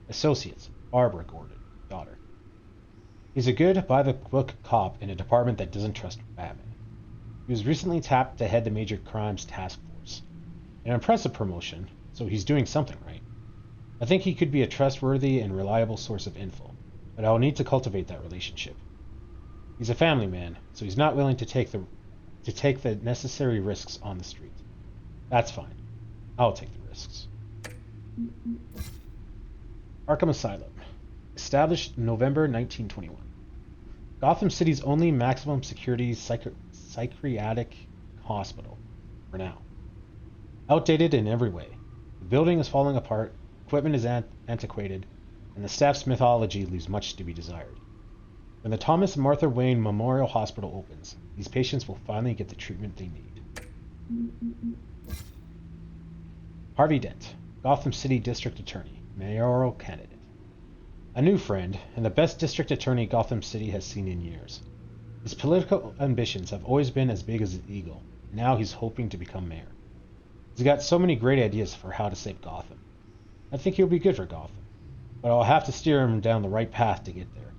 Associates, Barbara Gordon, daughter. He's a good, by-the-book cop in a department that doesn't trust Batman. He was recently tapped to head the Major Crimes Task Force. An impressive promotion, so he's doing something right. I think he could be a trustworthy and reliable source of info, but I'll need to cultivate that relationship. He's a family man, so he's not willing to take the necessary risks on the street. That's fine. I'll take the risks. Arkham Asylum. Established November 1921. Gotham City's only maximum security psychiatric hospital, for now. Outdated in every way. The building is falling apart, equipment is antiquated, and the staff's mythology leaves much to be desired. When the Thomas and Martha Wayne Memorial Hospital opens, these patients will finally get the treatment they need. Harvey Dent, Gotham City District Attorney, mayoral candidate. A new friend, and the best district attorney Gotham City has seen in years. His political ambitions have always been as big as an eagle, and now he's hoping to become mayor. He's got so many great ideas for how to save Gotham. I think he'll be good for Gotham, but I'll have to steer him down the right path to get there.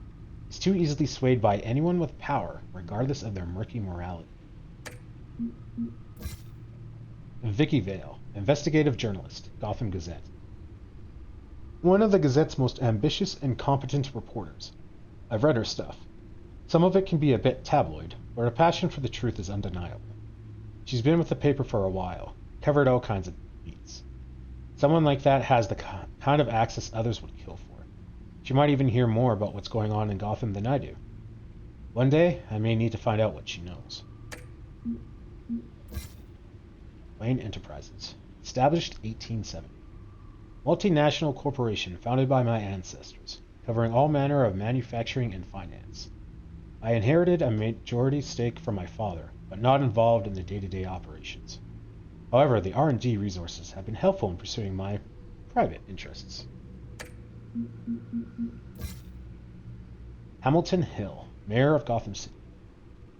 He's too easily swayed by anyone with power, regardless of their murky morality. Vicky Vale, investigative journalist, Gotham Gazette. One of the Gazette's most ambitious and competent reporters. I've read her stuff. Some of it can be a bit tabloid, but her passion for the truth is undeniable. She's been with the paper for a while, covered all kinds of beats. Someone like that has the kind of access others would kill for. She might even hear more about what's going on in Gotham than I do. One day, I may need to find out what she knows. Wayne Enterprises. Established 1870. Multinational corporation founded by my ancestors, covering all manner of manufacturing and finance. I inherited a majority stake from my father, but not involved in the day-to-day operations. However, the R&D resources have been helpful in pursuing my private interests. Hamilton Hill, Mayor of Gotham City.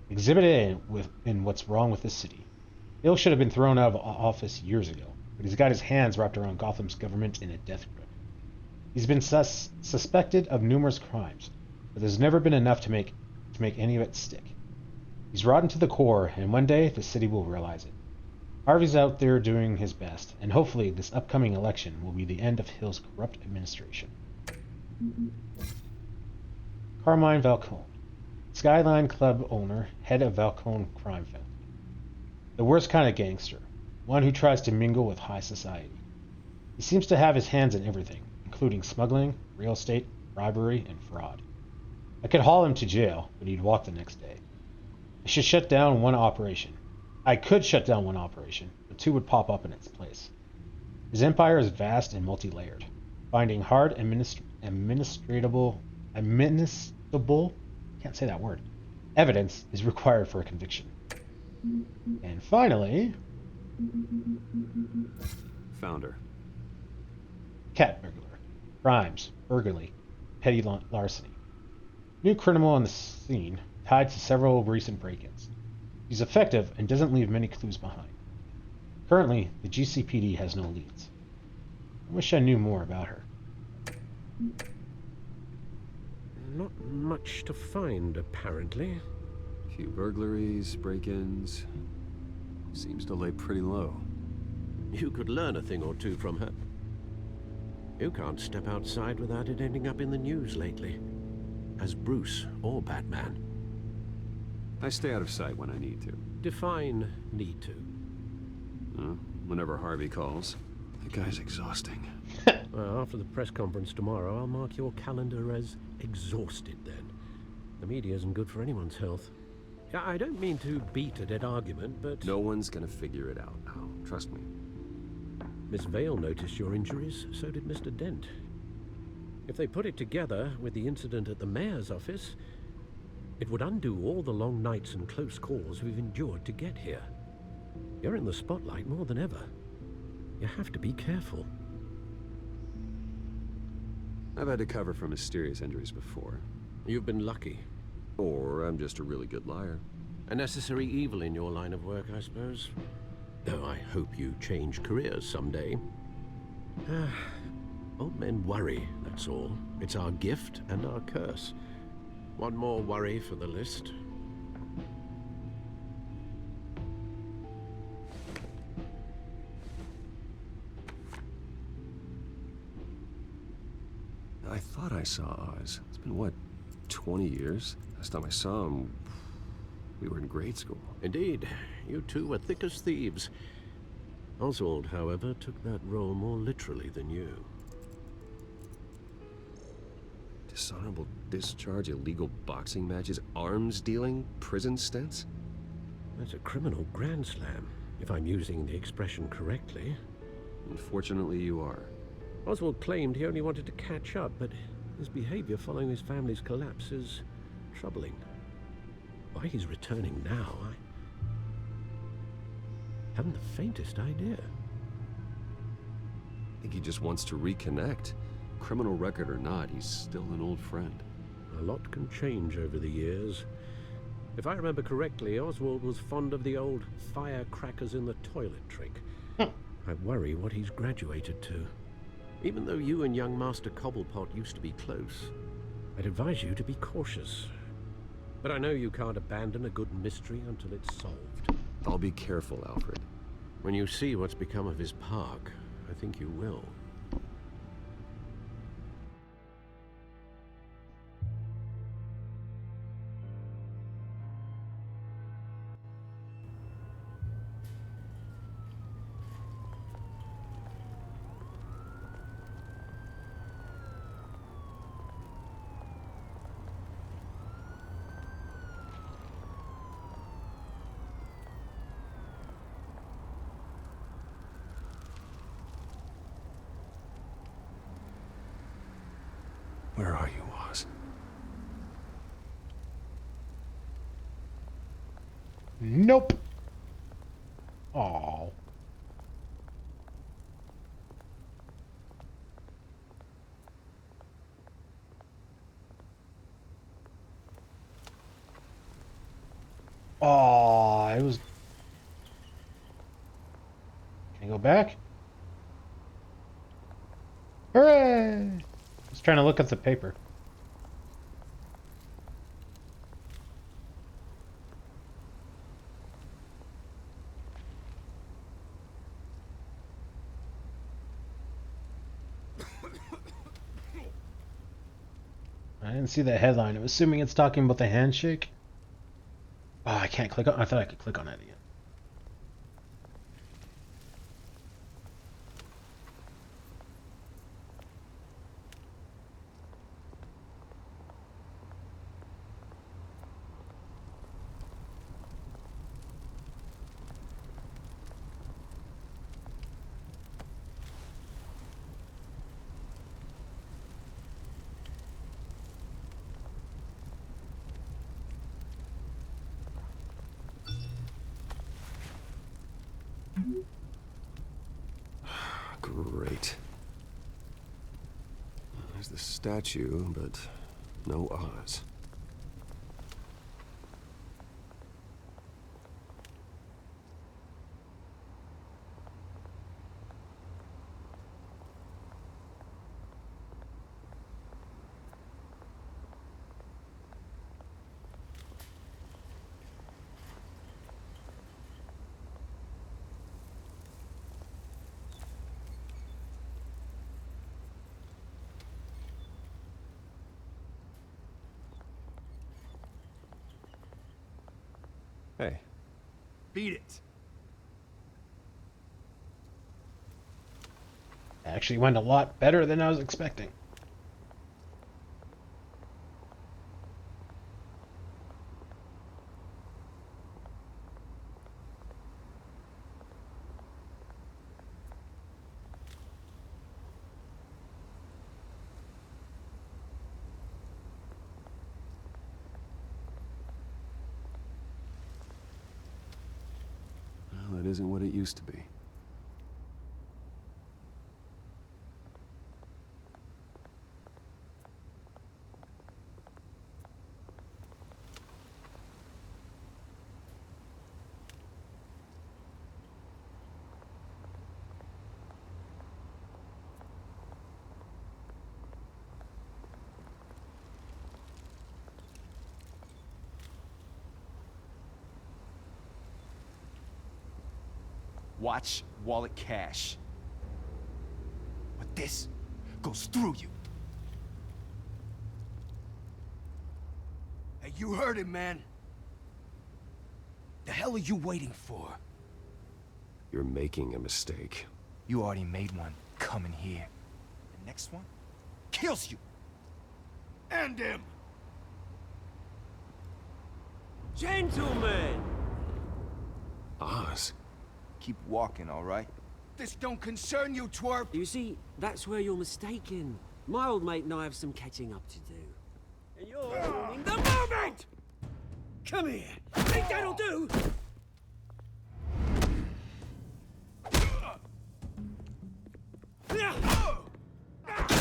Exhibit A in what's wrong with this city. Hill should have been thrown out of office years ago, but he's got his hands wrapped around Gotham's government in a death grip. He's been suspected of numerous crimes, but there's never been enough to make any of it stick. He's rotten to the core, and one day the city will realize it. Harvey's out there doing his best, and hopefully this upcoming election will be the end of Hill's corrupt administration. Carmine Falcone, Skyline Club owner, head of Falcone crime family. The worst kind of gangster, one who tries to mingle with high society. He seems to have his hands in everything, including smuggling, real estate, bribery, and fraud. I could haul him to jail, but he'd walk the next day. I could shut down one operation, but two would pop up in its place. His empire is vast and multi-layered. Finding hard administrable, can't say that word, evidence is required for a conviction. And finally, Founder. Cat burglar. Crimes, burglary, petty larceny. New criminal on the scene, tied to several recent break-ins. He's effective and doesn't leave many clues behind. Currently, the GCPD has no leads. I wish I knew more about her. Not much to find, apparently. Few burglaries, break-ins. Seems to lay pretty low. You could learn a thing or two from her. You can't step outside without it ending up in the news lately. As Bruce or Batman. I stay out of sight when I need to. Define need to. Whenever Harvey calls. That guy's exhausting. Well, after the press conference tomorrow, I'll mark your calendar as exhausted then. The media isn't good for anyone's health. I don't mean to beat a dead argument, but... No one's gonna figure it out now. Trust me. Miss Vale noticed your injuries, so did Mr. Dent. If they put it together with the incident at the mayor's office, it would undo all the long nights and close calls we've endured to get here. You're in the spotlight more than ever. You have to be careful. I've had to cover for mysterious injuries before. You've been lucky. Or I'm just a really good liar. A necessary evil in your line of work, I suppose. Though I hope you change careers someday. Old men worry, that's all. It's our gift and our curse. One more worry for the list. I thought I saw Oz. It's been, what, 20 years? Last time I saw him, we were in grade school. Indeed. You two were thick as thieves. Oswald, however, took that role more literally than you. Dishonorable discharge, illegal boxing matches, arms dealing, prison stints? That's a criminal grand slam, if I'm using the expression correctly. Unfortunately, you are. Oswald claimed he only wanted to catch up, but his behavior following his family's collapse is troubling. Why he's returning now, I haven't the faintest idea. I think he just wants to reconnect. Criminal record or not, he's still an old friend. A lot can change over the years. If I remember correctly, Oswald was fond of the old firecrackers in the toilet trick. I worry what he's graduated to. Even though you and young Master Cobblepot used to be close, I'd advise you to be cautious. But I know you can't abandon a good mystery until it's solved. I'll be careful, Alfred. When you see what's become of his park, I think you will. Where are you, Oz? Nope. Oh. Oh, I was... Can I go back? Hooray! I was trying to look at the paper. I didn't see the headline. I'm assuming it's talking about the handshake. Oh, I can't click on. I thought I could click on it again. Great. There's the statue, but no Oz. Hey. Beat it. Actually went a lot better than I was expecting. Well, it isn't what it used to be. Watch wallet cash. But this goes through you. Hey, you heard it, man. The hell are you waiting for? You're making a mistake. You already made one coming here. The next one kills you. And him. Gentlemen! Oz. Keep walking, all right? This don't concern you, twerp. You see, that's where you're mistaken. My old mate and I have some catching up to do. And you're ruining the moment! Come here. Think that'll do?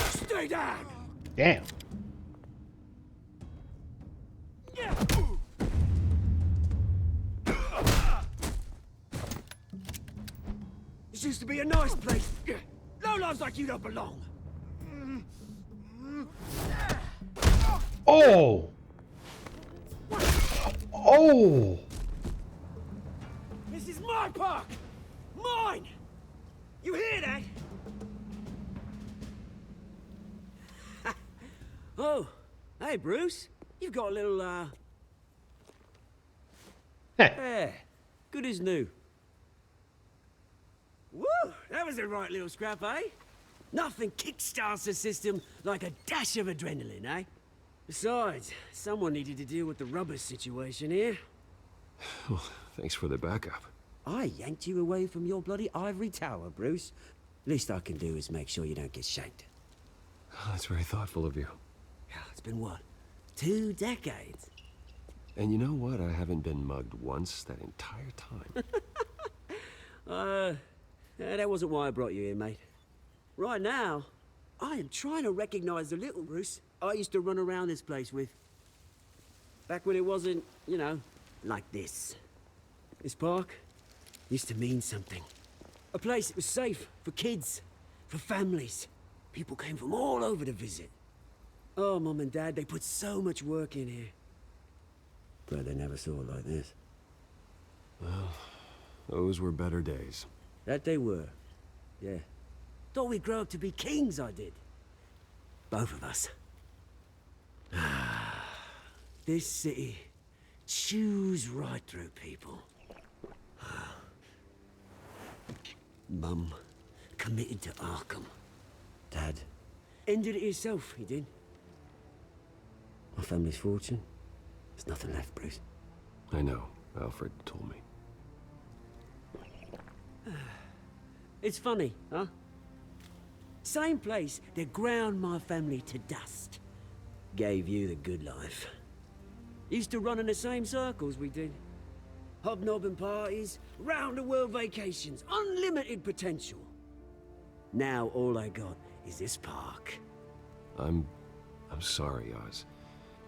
Stay down! Damn. This used to be a nice place. Lowlifes like you don't belong. Oh! Oh! This is my park! Mine! You hear that? Oh, hey Bruce. You've got a little, Yeah, good as new. Woo! That was a right little scrap, eh? Nothing kickstarts the system like a dash of adrenaline, eh? Besides, someone needed to deal with the rubber situation here. Well, thanks for the backup. I yanked you away from your bloody ivory tower, Bruce. Least I can do is make sure you don't get shanked. Oh, that's very thoughtful of you. Yeah, it's been what? 2 decades? And you know what? I haven't been mugged once that entire time. That wasn't why I brought you here, mate. Right now, I am trying to recognize the little Bruce I used to run around this place with. Back when it wasn't, you know, like this. This park used to mean something. A place that was safe for kids, for families. People came from all over to visit. Oh, Mum and Dad, they put so much work in here. Glad they never saw it like this. Well, those were better days. That they were. Yeah. Thought we'd grow up to be kings, I did. Both of us. This city chews right through people. Mum committed to Arkham. Dad ended it himself, he did. My family's fortune, there's nothing left, Bruce. I know. Alfred told me. It's funny, huh? Same place that ground my family to dust. Gave you the good life. Used to run in the same circles we did. Hobnobbing parties, round-the-world vacations, unlimited potential. Now all I got is this park. I'm sorry, Oz.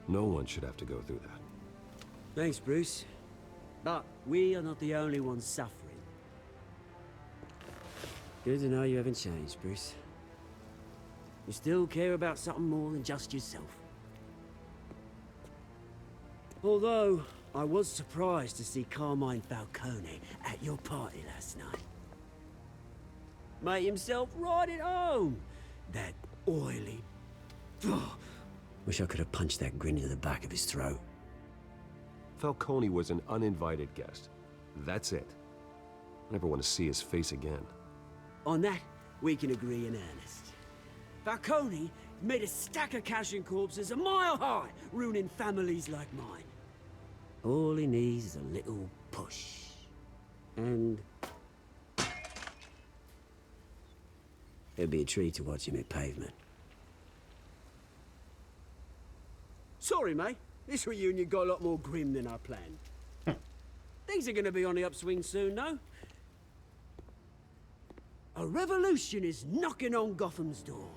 No one should have to go through that. Thanks, Bruce. But we are not the only ones suffering. Good to know you haven't changed, Bruce. You still care about something more than just yourself. Although, I was surprised to see Carmine Falcone at your party last night. Made himself right at home. That oily... Wish I could have punched that grin into the back of his throat. Falcone was an uninvited guest. That's it. I never want to see his face again. On that, we can agree in earnest. Falcone made a stack of cash and corpses a mile high, ruining families like mine. All he needs is a little push. And... it'd be a treat to watch him hit pavement. Sorry, mate. This reunion got a lot more grim than I planned. Things are gonna be on the upswing soon, though. A revolution is knocking on Gotham's door.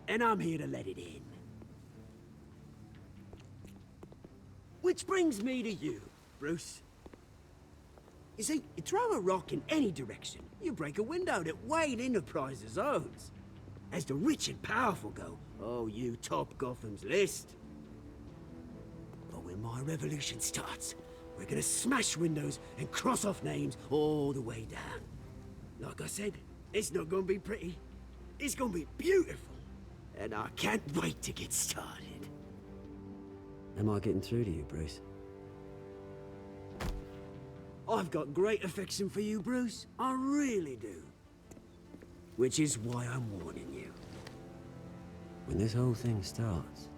And I'm here to let it in. Which brings me to you, Bruce. You see, you throw a rock in any direction, you break a window that Wayne Enterprises owns. As the rich and powerful go, oh, you top Gotham's list. But when my revolution starts, we're gonna smash windows and cross off names all the way down. Like I said, it's not gonna be pretty. It's gonna be beautiful. And I can't wait to get started. Am I getting through to you, Bruce? I've got great affection for you, Bruce. I really do. Which is why I'm warning you. When this whole thing starts,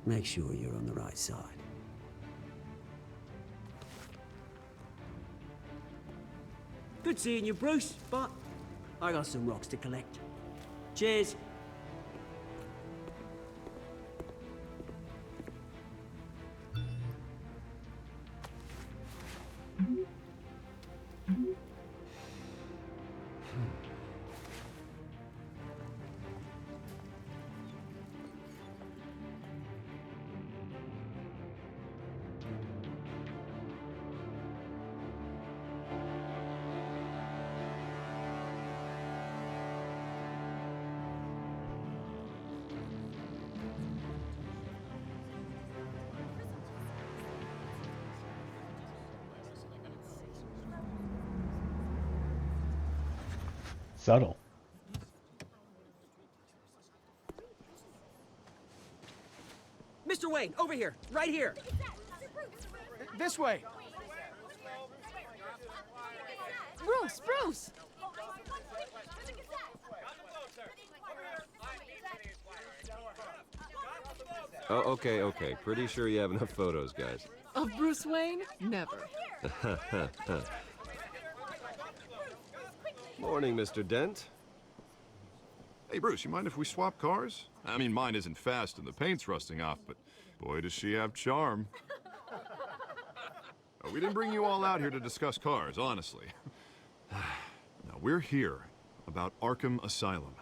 make sure you're on the right side. Good seeing you, Bruce, but I got some rocks to collect. Cheers. Subtle. Mr. Wayne, over here, right here. This way. Bruce, Bruce! Oh, okay. Pretty sure you have enough photos, guys. Of Bruce Wayne? Never. Morning, Mr. Dent. Hey, Bruce, you mind if we swap cars? I mean, mine isn't fast and the paint's rusting off, but boy, does she have charm. Oh, we didn't bring you all out here to discuss cars, honestly. Now, we're here about Arkham Asylum.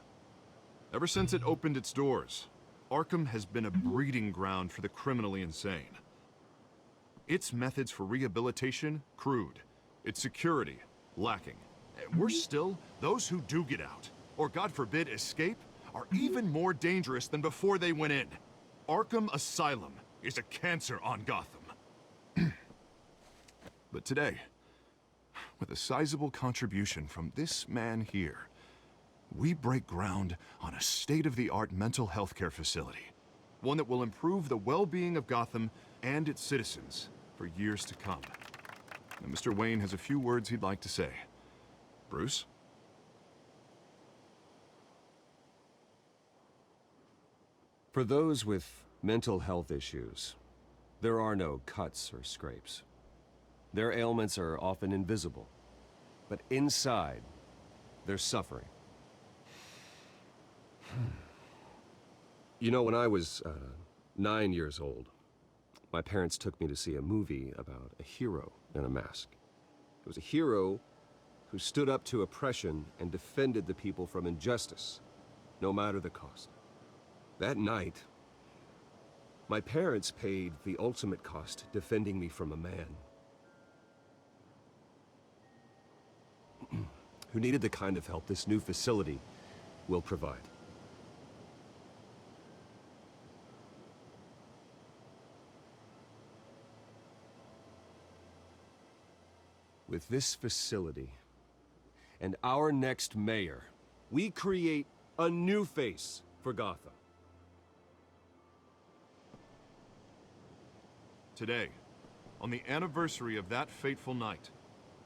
Ever since it opened its doors, Arkham has been a breeding ground for the criminally insane. Its methods for rehabilitation, crude. Its security, lacking. And worse still, those who do get out, or God forbid escape, are even more dangerous than before they went in. Arkham Asylum is a cancer on Gotham. But today, with a sizable contribution from this man here, we break ground on a state-of-the-art mental health care facility. One that will improve the well-being of Gotham and its citizens for years to come. And Mr. Wayne has a few words he'd like to say. Bruce? For those with mental health issues, there are no cuts or scrapes. Their ailments are often invisible, but inside, they're suffering. You know, when I was 9 years old, my parents took me to see a movie about a hero in a mask. It was a hero who stood up to oppression and defended the people from injustice, no matter the cost. That night, my parents paid the ultimate cost defending me from a man who needed the kind of help this new facility will provide. With this facility and our next mayor, we create a new face for Gotham. Today, on the anniversary of that fateful night,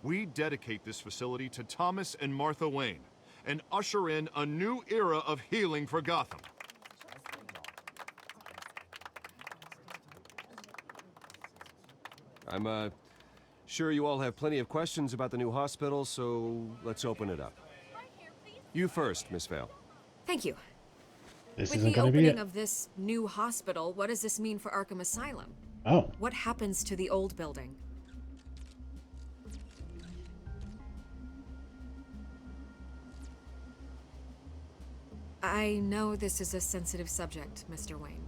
we dedicate this facility to Thomas and Martha Wayne and usher in a new era of healing for Gotham. I'm sure you all have plenty of questions about the new hospital, so let's open it up. You first, Miss Vale. Thank you. This With isn't the going to be opening it. of this new hospital, what does this mean for Arkham Asylum? Oh. What happens to the old building? I know this is a sensitive subject, Mr. Wayne.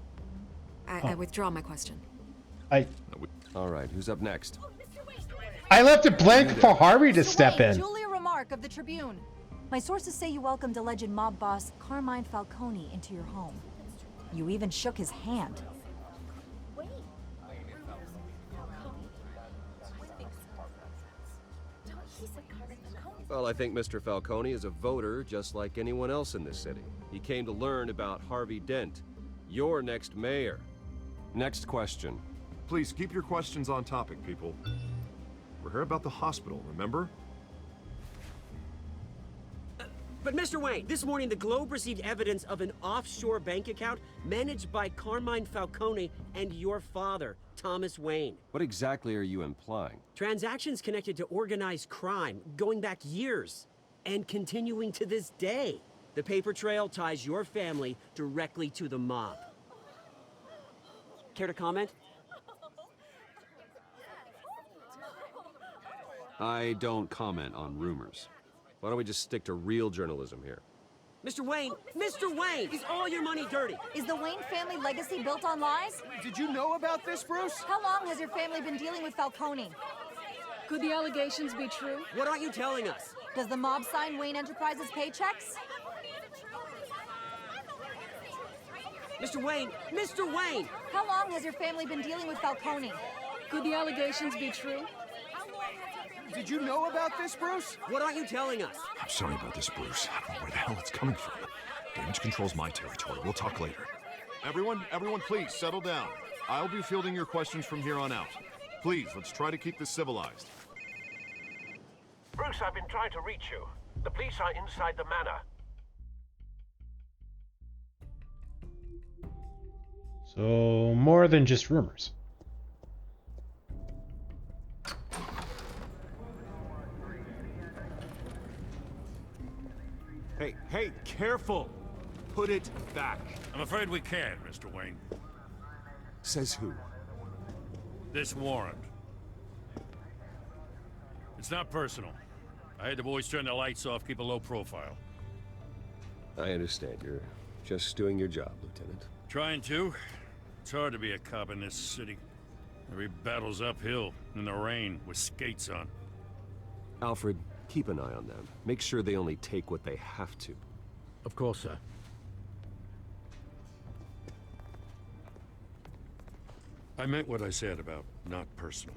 I withdraw my question. All right, who's up next? I left it blank for Harvey to step in. Julia Remark of the Tribune. My sources say you welcomed alleged mob boss Carmine Falcone into your home. You even shook his hand. Well, I think Mr. Falcone is a voter just like anyone else in this city. He came to learn about Harvey Dent, your next mayor. Next question. Please keep your questions on topic, people. We're here about the hospital, remember? But Mr. Wayne, this morning the Globe received evidence of an offshore bank account managed by Carmine Falcone and your father, Thomas Wayne. What exactly are you implying? Transactions connected to organized crime going back years and continuing to this day. The paper trail ties your family directly to the mob. Care to comment? I don't comment on rumors. Why don't we just stick to real journalism here? Mr. Wayne! Mr. Wayne! Is all your money dirty? Is the Wayne family legacy built on lies? Did you know about this, Bruce? How long has your family been dealing with Falcone? Could the allegations be true? What aren't you telling us? Does the mob sign Wayne Enterprises paychecks? Mr. Wayne! Mr. Wayne! How long has your family been dealing with Falcone? Could the allegations be true? Did you know about this, Bruce? What aren't you telling us? I'm sorry about this, Bruce. I don't know where the hell it's coming from. Damage control's my territory. We'll talk later. Everyone, please settle down. I'll be fielding your questions from here on out. Please, let's try to keep this civilized. Bruce, I've been trying to reach you. The police are inside the manor. So, more than just rumors. Hey, careful! Put it back. I'm afraid we can't, Mr. Wayne. Says who? This warrant. It's not personal. I had the boys turn the lights off, keep a low profile. I understand. You're just doing your job, Lieutenant. Trying to. It's hard to be a cop in this city. Every battle's uphill, in the rain, with skates on. Alfred, keep an eye on them. Make sure they only take what they have to. Of course, sir. I meant what I said about not personal.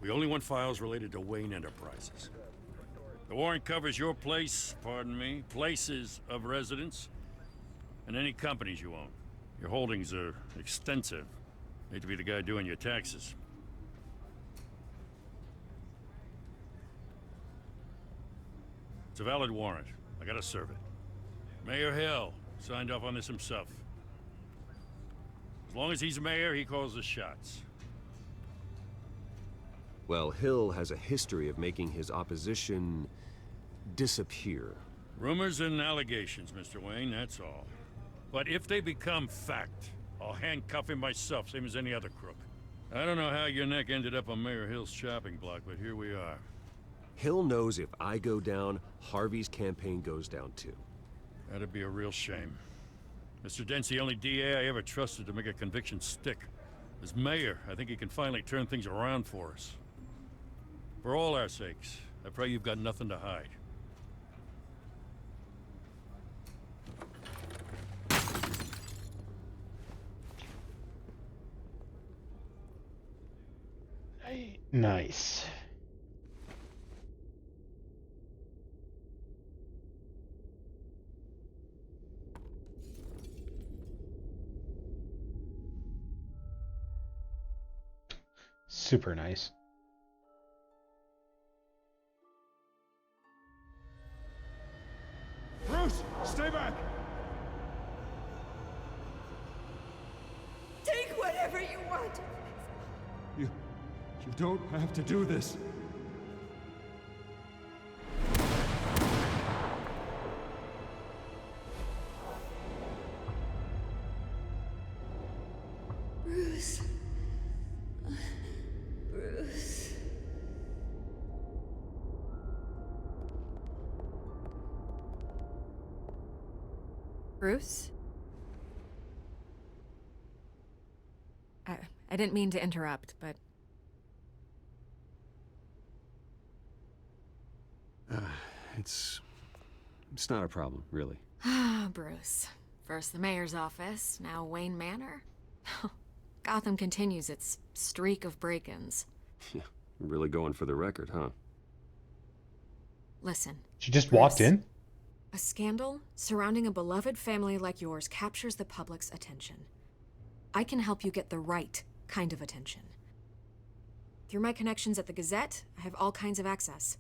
We only want files related to Wayne Enterprises. The warrant covers your place, pardon me, places of residence, and any companies you own. Your holdings are extensive. Hate to be the guy doing your taxes. It's a valid warrant. I gotta serve it. Mayor Hill signed off on this himself. As long as he's mayor, he calls the shots. Well, Hill has a history of making his opposition disappear. Rumors and allegations, Mr. Wayne, that's all. But if they become fact, I'll handcuff him myself, same as any other crook. I don't know how your neck ended up on Mayor Hill's chopping block, but here we are. Hill knows if I go down, Harvey's campaign goes down too. That'd be a real shame. Mr. Dent's the only DA I ever trusted to make a conviction stick. As mayor, I think he can finally turn things around for us. For all our sakes, I pray you've got nothing to hide. Nice. Super nice. Bruce, stay back! Take whatever you want. You don't have to do this. Bruce. Bruce. Bruce? I didn't mean to interrupt, but... It's not a problem, really. Ah, Bruce. First the mayor's office, now Wayne Manor. Gotham continues its streak of break-ins. Yeah, really going for the record, huh? Listen. She just Bruce, walked in? A scandal surrounding a beloved family like yours captures the public's attention. I can help you get the right kind of attention. Through my connections at the Gazette, I have all kinds of access.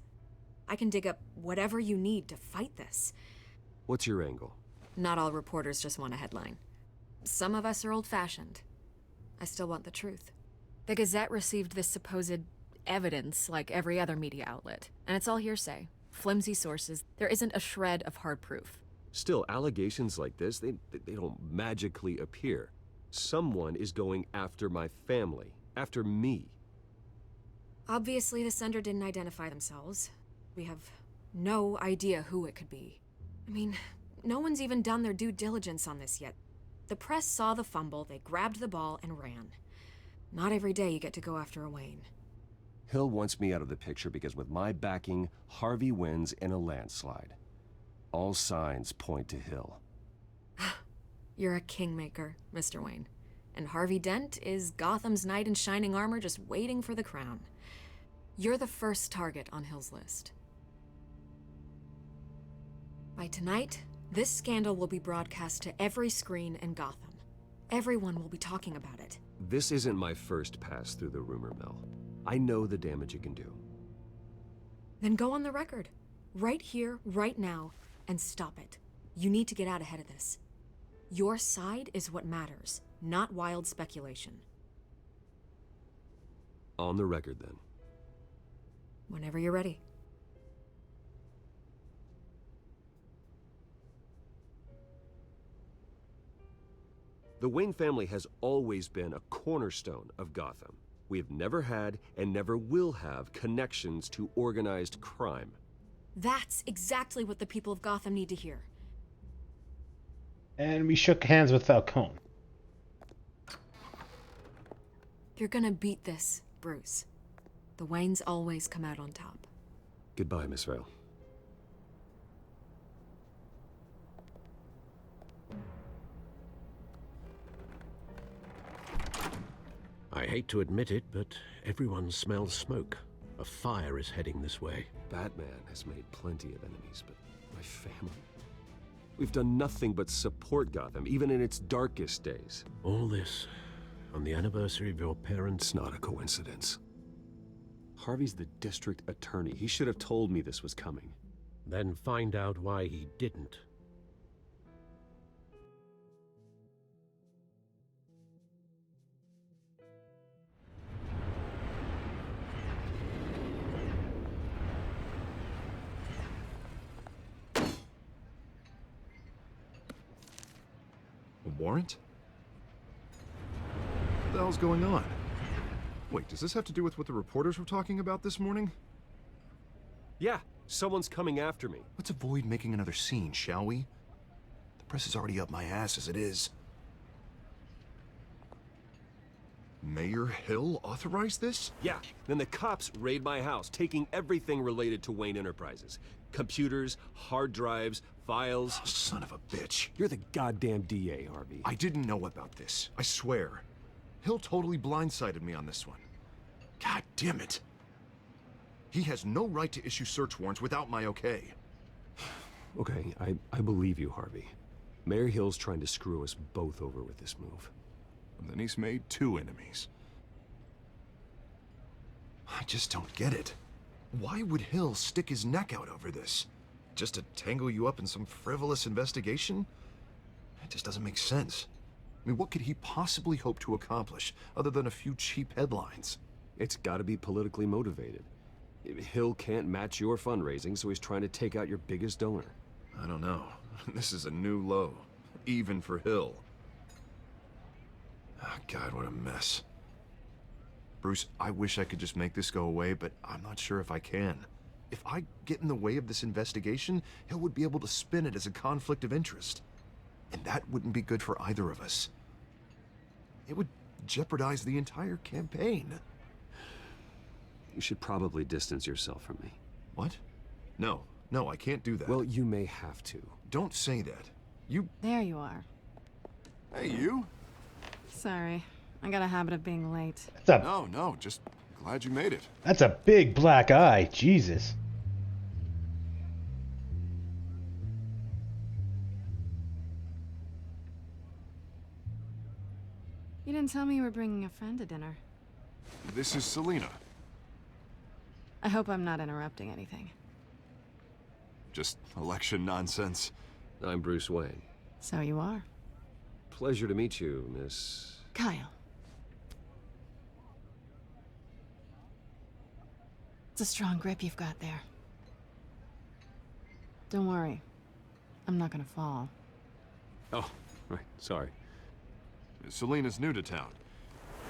I can dig up whatever you need to fight this. What's your angle? Not all reporters just want a headline. Some of us are old-fashioned. I still want the truth. The Gazette received this supposed evidence like every other media outlet, and it's all hearsay. Flimsy sources. There isn't a shred of hard proof. Still, allegations like this, they don't magically appear. Someone is going after my family, after me. Obviously, the sender didn't identify themselves. We have no idea who it could be. I mean, no one's even done their due diligence on this yet. The press saw the fumble, they grabbed the ball and ran. Not every day you get to go after a Wayne. Hill wants me out of the picture because with my backing, Harvey wins in a landslide. All signs point to Hill. You're a kingmaker, Mr. Wayne. And Harvey Dent is Gotham's knight in shining armor just waiting for the crown. You're the first target on Hill's list. By tonight, this scandal will be broadcast to every screen in Gotham. Everyone will be talking about it. This isn't my first pass through the rumor mill. I know the damage it can do. Then go on the record. Right here, right now, and stop it. You need to get out ahead of this. Your side is what matters, not wild speculation. On the record, then. Whenever you're ready. The Wayne family has always been a cornerstone of Gotham. We have never had and never will have connections to organized crime. That's exactly what the people of Gotham need to hear. And we shook hands with Falcone. You're gonna beat this, Bruce. The Waynes always come out on top. Goodbye, Miss Vale. I hate to admit it, but everyone smells smoke. A fire is heading this way. Batman has made plenty of enemies, but my family... We've done nothing but support Gotham, even in its darkest days. All this on the anniversary of your parents'... It's not a coincidence. Harvey's the district attorney. He should have told me this was coming. Then find out why he didn't. A warrant? What the hell's going on? Wait, does this have to do with what the reporters were talking about this morning? Yeah, someone's coming after me. Let's avoid making another scene, shall we? The press is already up my ass as it is. Mayor Hill authorized this? Yeah, then the cops raid my house, taking everything related to Wayne Enterprises. Computers, hard drives, files. Oh, son of a bitch. You're the goddamn DA, Harvey. I didn't know about this. I swear. Hill totally blindsided me on this one. God damn it. He has no right to issue search warrants without my okay. Okay, I believe you, Harvey. Mayor Hill's trying to screw us both over with this move. And then he's made 2 enemies. I just don't get it. Why would Hill stick his neck out over this? Just to tangle you up in some frivolous investigation? It just doesn't make sense. I mean, what could he possibly hope to accomplish other than a few cheap headlines? It's gotta be politically motivated. Hill can't match your fundraising, so he's trying to take out your biggest donor. I don't know. This is a new low. Even for Hill. Oh, God, what a mess. Bruce, I wish I could just make this go away, but I'm not sure if I can. If I get in the way of this investigation, Hill would be able to spin it as a conflict of interest. And that wouldn't be good for either of us. It would jeopardize the entire campaign. You should probably distance yourself from me. What? No, I can't do that. Well, you may have to. Don't say that. You... There you are. Hey, you? Sorry. I got a habit of being late. No, just glad you made it. That's a big black eye. Jesus. You didn't tell me you were bringing a friend to dinner. This is Selina. I hope I'm not interrupting anything. Just election nonsense. I'm Bruce Wayne. So you are. Pleasure to meet you, Miss... Kyle. It's a strong grip you've got there. Don't worry. I'm not gonna fall. Oh, right. Sorry. Selina's new to town.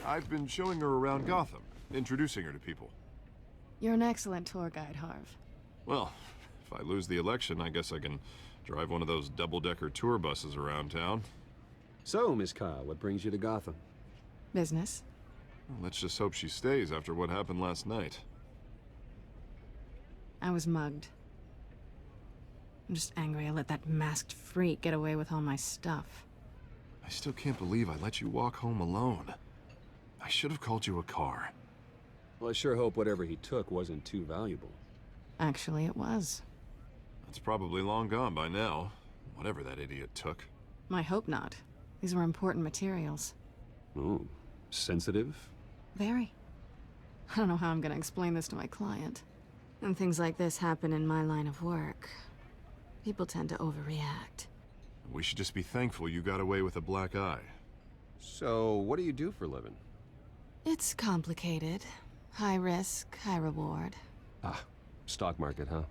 I've been showing her around Gotham, introducing her to people. You're an excellent tour guide, Harv. Well, if I lose the election, I guess I can drive one of those double-decker tour buses around town. So, Miss Kyle, what brings you to Gotham? Business. Well, let's just hope she stays after what happened last night. I was mugged. I'm just angry I let that masked freak get away with all my stuff. I still can't believe I let you walk home alone. I should have called you a car. Well, I sure hope whatever he took wasn't too valuable. Actually, it was. It's probably long gone by now, whatever that idiot took. I hope not. These were important materials. Ooh, sensitive? Very. I don't know how I'm gonna explain this to my client. And things like this happen in my line of work. People tend to overreact. We should just be thankful you got away with a black eye. So, what do you do for a living? It's complicated. High risk, high reward. Ah, stock market, huh?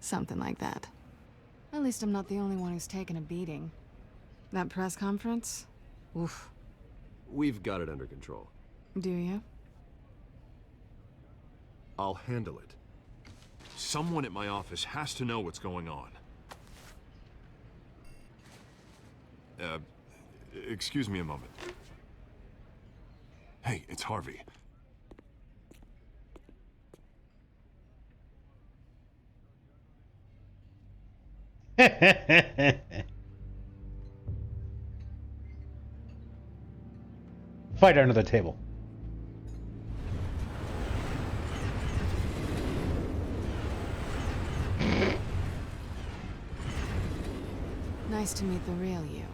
Something like that. At least I'm not the only one who's taken a beating. That press conference? Oof. We've got it under control. Do you? I'll handle it. Someone at my office has to know what's going on. Excuse me a moment. Hey, it's Harvey. Fight under the table. Nice to meet the real you.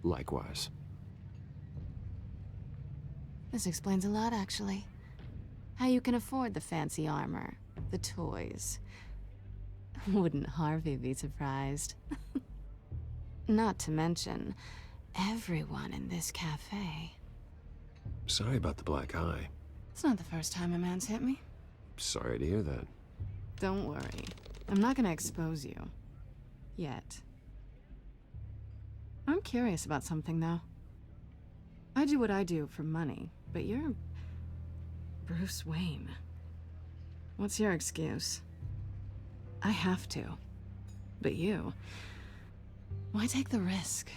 Likewise. This explains a lot, actually. How you can afford the fancy armor, the toys. Wouldn't Harvey be surprised? Not to mention, everyone in this cafe. Sorry about the black eye. It's not the first time a man's hit me. Sorry to hear that. Don't worry. I'm not gonna expose you. Yet. I'm curious about something, though. I do what I do for money, but you're... Bruce Wayne. What's your excuse? I have to. But you... Why take the risk?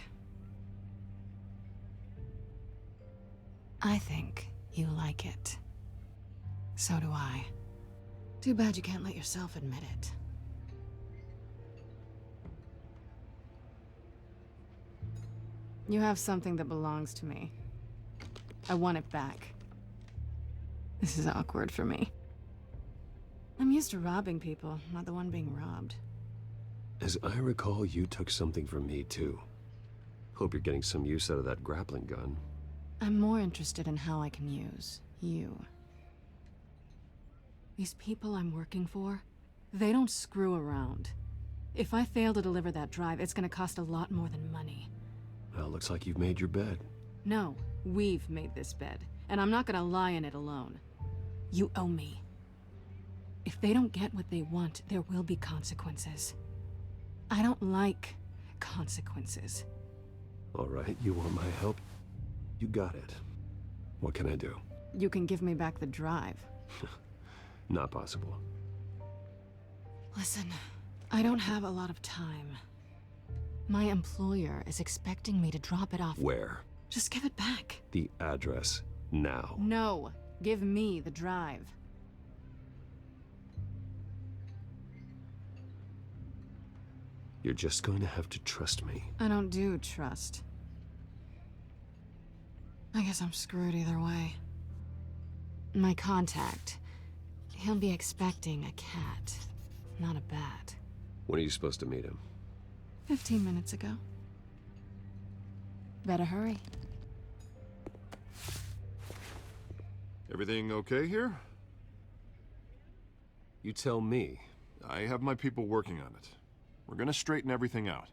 I think you like it. So do I. Too bad you can't let yourself admit it. You have something that belongs to me. I want it back. This is awkward for me. I'm used to robbing people, not the one being robbed. As I recall, you took something from me, too. Hope you're getting some use out of that grappling gun. I'm more interested in how I can use you. These people I'm working for, they don't screw around. If I fail to deliver that drive, it's gonna cost a lot more than money. Well, looks like you've made your bed. No, we've made this bed, and I'm not gonna lie in it alone. You owe me. If they don't get what they want, there will be consequences. I don't like consequences. All right, you want my help? You got it. What can I do? You can give me back the drive. Not possible. Listen, I don't have a lot of time. My employer is expecting me to drop it off. Where? Just give it back. The address, now. No, give me the drive. You're just going to have to trust me. I don't do trust. I guess I'm screwed either way. My contact, he'll be expecting a cat, not a bat. When are you supposed to meet him? 15 minutes ago. Better hurry. Everything okay here? You tell me. I have my people working on it. We're gonna straighten everything out.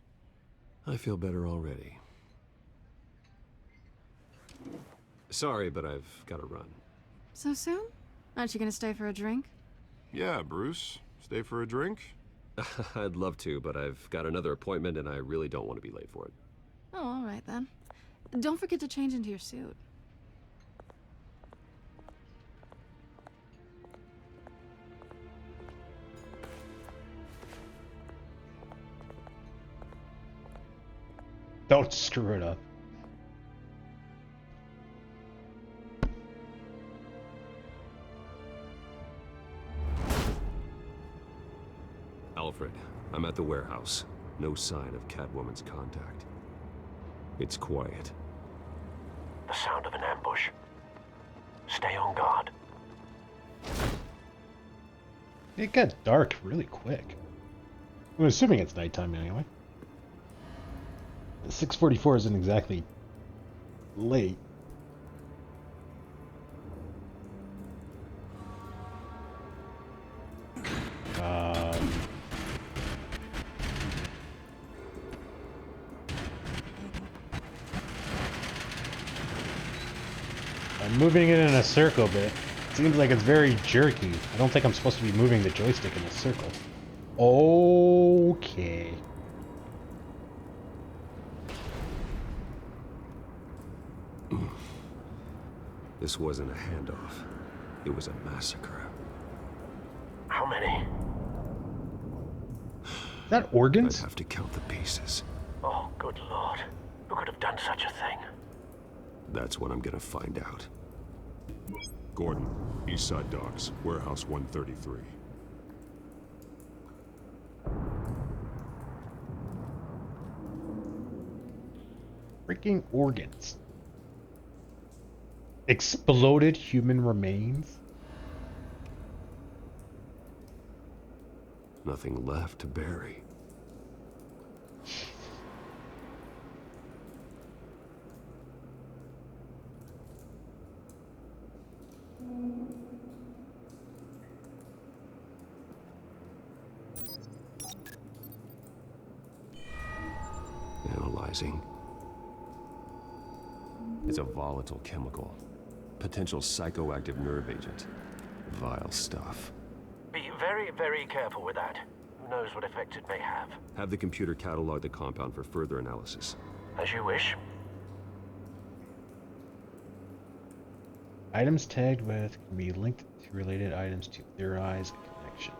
I feel better already. Sorry, but I've got to run. So soon? Aren't you gonna stay for a drink? Yeah, Bruce. Stay for a drink? I'd love to, but I've got another appointment and I really don't want to be late for it. Oh, all right then. Don't forget to change into your suit. Don't screw it up. Alfred, I'm at the warehouse. No sign of Catwoman's contact. It's quiet. The sound of an ambush. Stay on guard. It got dark really quick. I'm assuming it's nighttime anyway. 6:44 isn't exactly late. I'm moving it in a circle, but it seems like it's very jerky. I don't think I'm supposed to be moving the joystick in a circle. Okay. This wasn't a handoff. It was a massacre. How many? Is that organs? I'd have to count the pieces. Oh, good lord. Who could have done such a thing? That's what I'm gonna find out. Gordon, Eastside Docks, Warehouse 133. Freaking organs. Exploded human remains. Nothing left to bury. Analyzing. It's a volatile chemical. Potential psychoactive nerve agent. Vile stuff. Be very, very careful with that. Who knows what effect it may have? Have the computer catalog the compound for further analysis. As you wish. Items tagged with can be linked to related items to theorize a connection.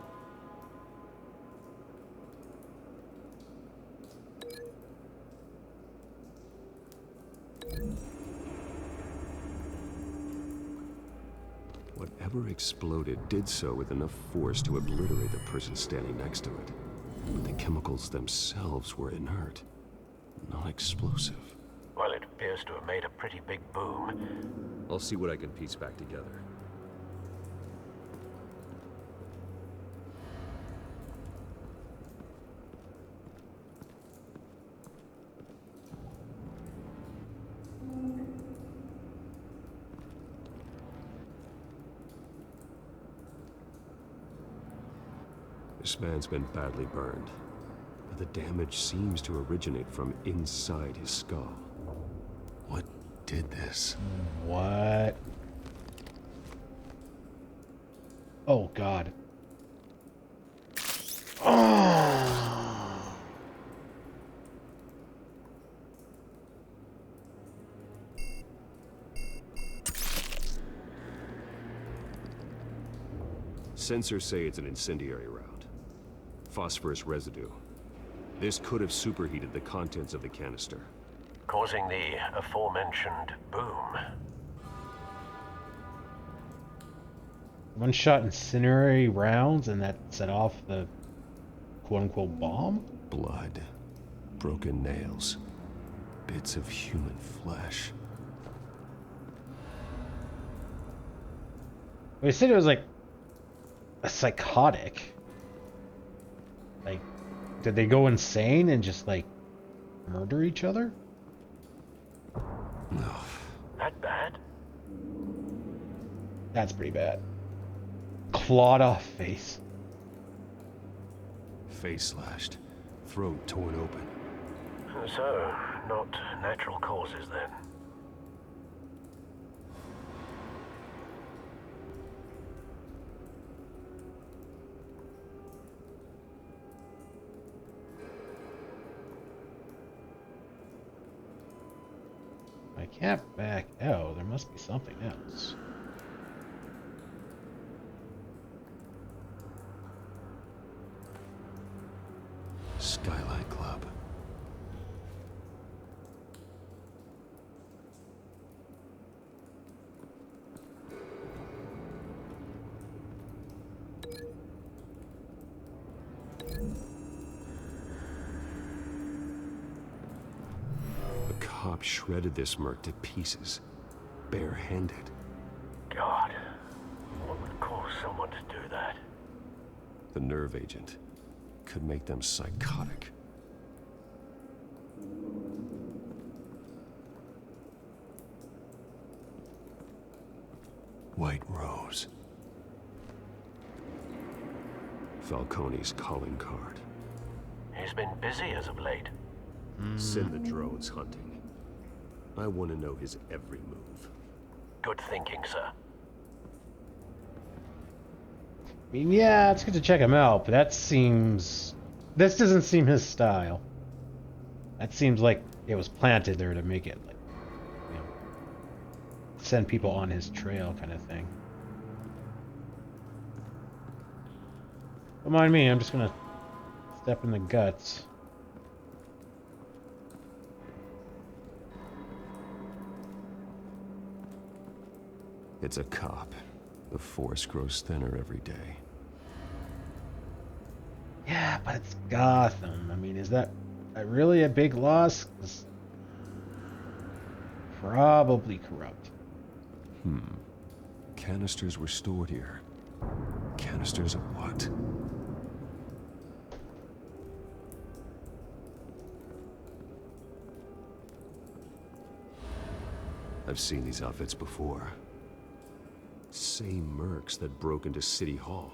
Whatever exploded did so with enough force to obliterate the person standing next to it. But the chemicals themselves were inert, not explosive. Well, it appears to have made a pretty big boom. I'll see what I can piece back together. This man's been badly burned, but the damage seems to originate from inside his skull. What did this? What? Oh, God. Oh. Sensors say it's an incendiary round. Phosphorus residue. This could have superheated the contents of the canister, causing the aforementioned boom. One-shot incendiary rounds and that set off the quote-unquote bomb? Blood, broken nails, bits of human flesh. They said it was like a psychotic. Like, did they go insane and just like murder each other? No. That bad? That's pretty bad. Clawed off face. Face slashed, throat torn open. So, not natural causes then. I can't back out. There must be something else. Skyline Club. The cop shredded this merc to pieces, bare-handed. God, what would cause someone to do that? The nerve agent could make them psychotic. White Rose. Falcone's calling card. He's been busy as of late. Send the drones hunting. I want to know his every move. Good thinking, sir. I mean, yeah, it's good to check him out, but this doesn't seem his style. That seems like it was planted there to make it, like, you know, send people on his trail kind of thing. Don't mind me, I'm just gonna step in the guts. It's a cop. The force grows thinner every day. Yeah, but it's Gotham. I mean, is that really a big loss? It's probably corrupt. Canisters were stored here. Canisters of what? I've seen these outfits before. Same mercs that broke into City Hall.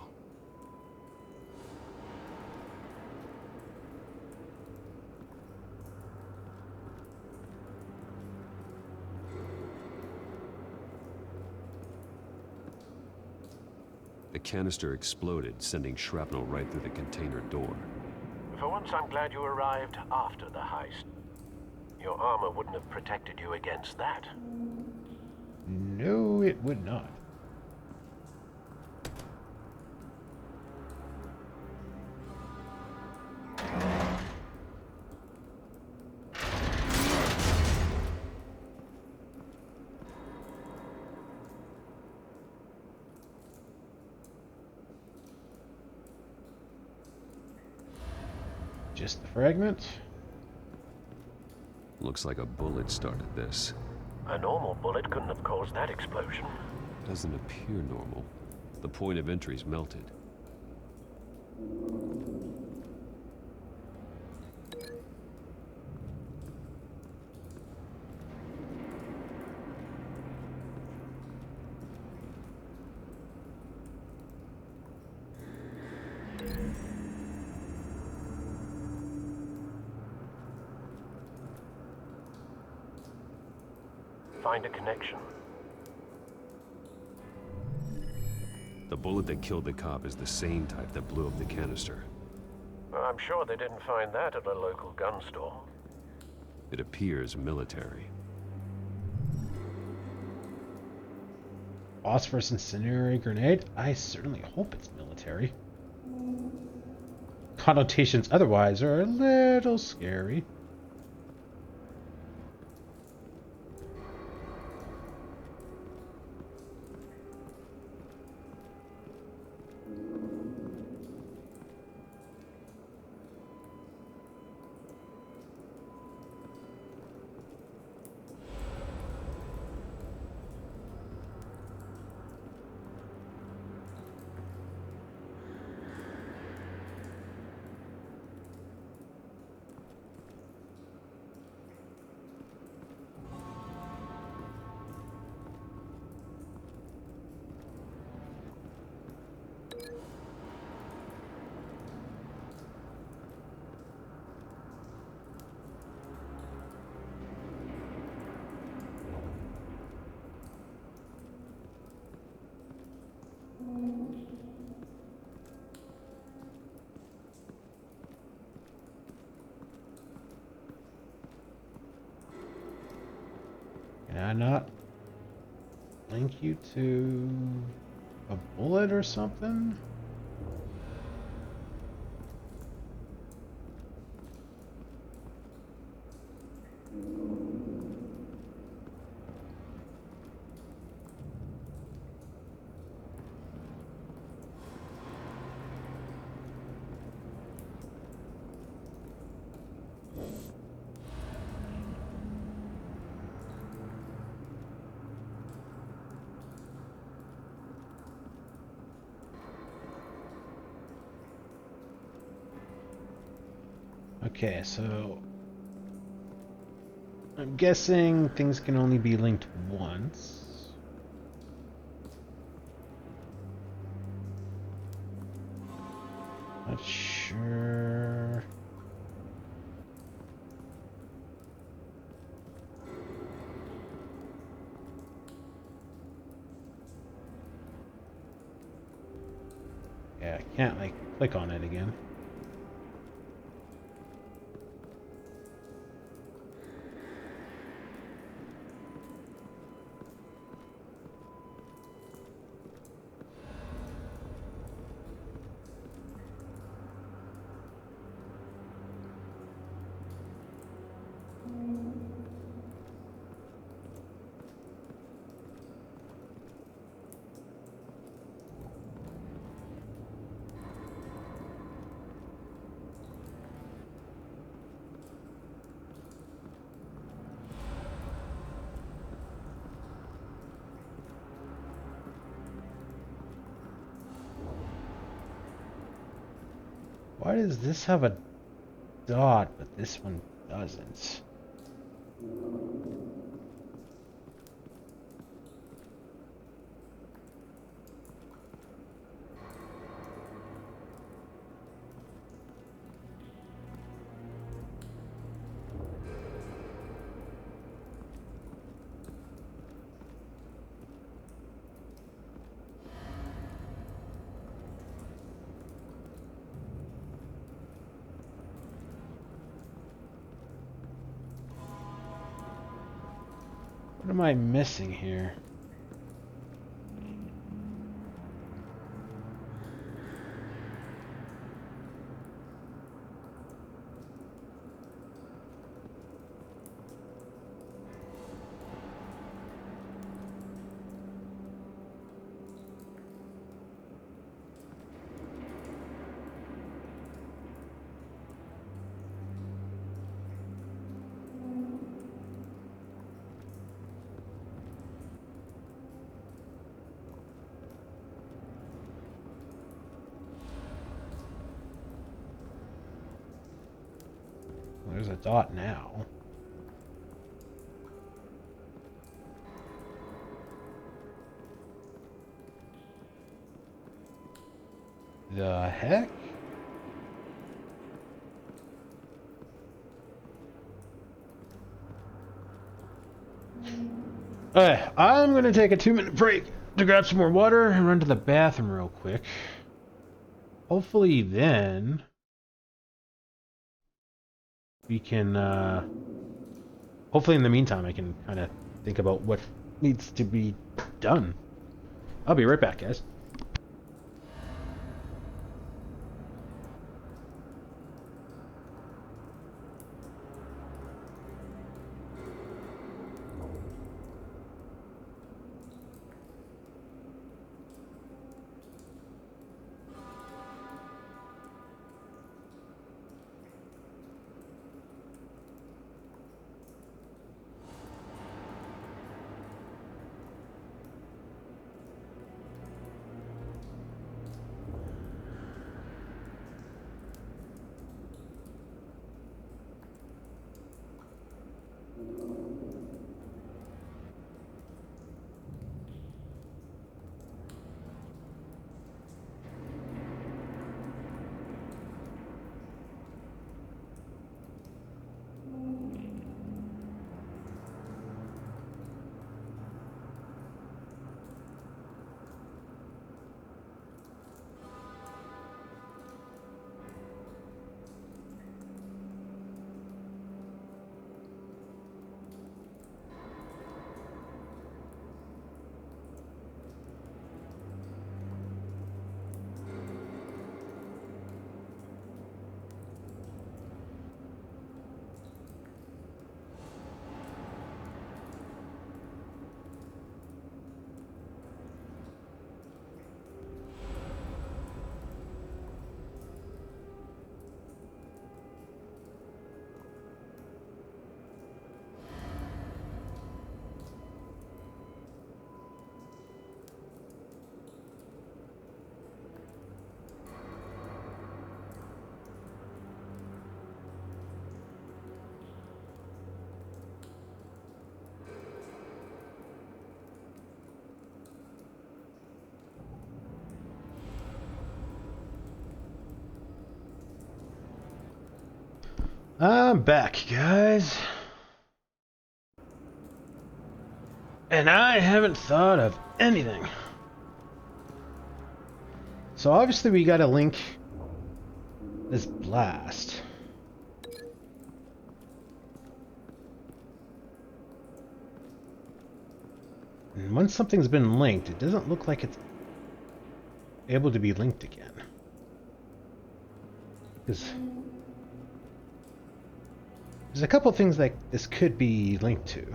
The canister exploded, sending shrapnel right through the container door. For once, I'm glad you arrived after the heist. Your armor wouldn't have protected you against that. No, it would not. Just the fragment. Looks like a bullet started this. A normal bullet couldn't have caused that explosion. Doesn't appear normal. The point of entry's melted. Find a connection. The bullet that killed the cop is the same type that blew up the canister. I'm sure they didn't find that at a local gun store. It appears military. Phosphorus incendiary grenade? I certainly hope it's military. Connotations otherwise are a little scary. Can I not link you to a bullet or something? Okay, so I'm guessing things can only be linked once. Not sure. Yeah, I can't like click on it again. Why does this have a dot, but this one doesn't? What am I missing here? There's a dot now. The heck? Alright, I'm gonna take a 2-minute break to grab some more water and run to the bathroom real quick. Hopefully then we can, hopefully in the meantime I can kind of think about what needs to be done. I'll be right back, guys. I'm back, guys. And I haven't thought of anything. So obviously we gotta link this blast. And once something's been linked, it doesn't look like it's able to be linked again. Because there's a couple things that this could be linked to.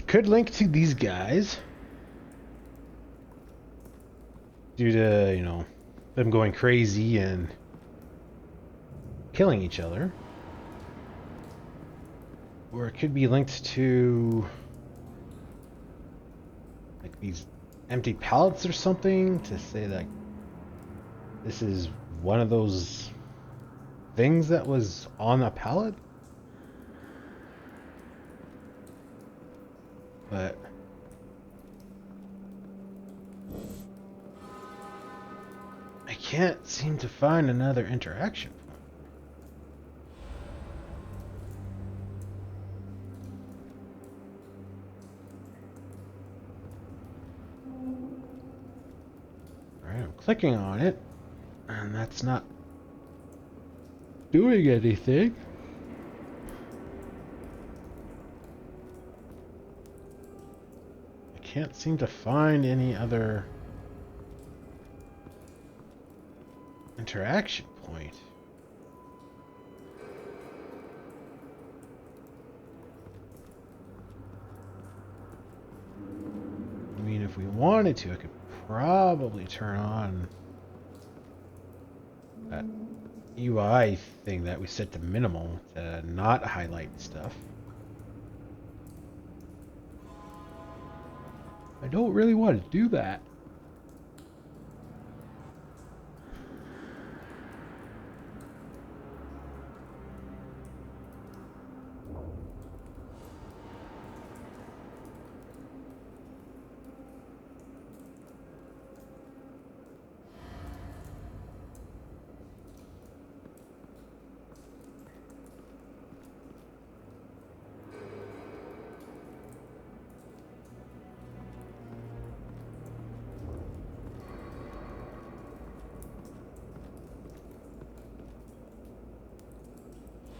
Could link to these guys due to, you know, them going crazy and killing each other. Or it could be linked to like these empty pallets or something to say that this is one of those things that was on a pallet. But I can't seem to find another interaction. Alright, I'm clicking on it, and that's not doing anything. I can't seem to find any other interaction point. I mean, if we wanted to, I could probably turn on that UI thing that we set to minimal to not highlight stuff. I don't really want to do that.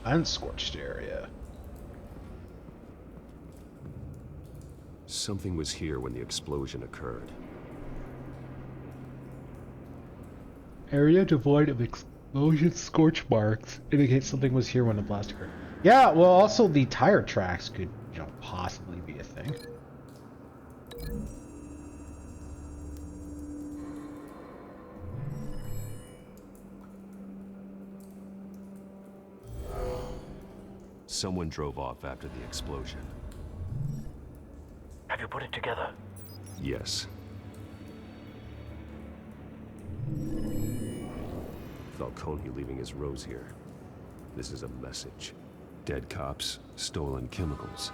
Unscorched area. Something was here when the explosion occurred. Area devoid of explosion scorch marks indicates something was here when the blast occurred. Yeah, well, also the tire tracks could, you know, possibly be a thing. Someone drove off after the explosion. Have you put it together? Yes. Falcone leaving his rose here. This is a message. Dead cops, stolen chemicals.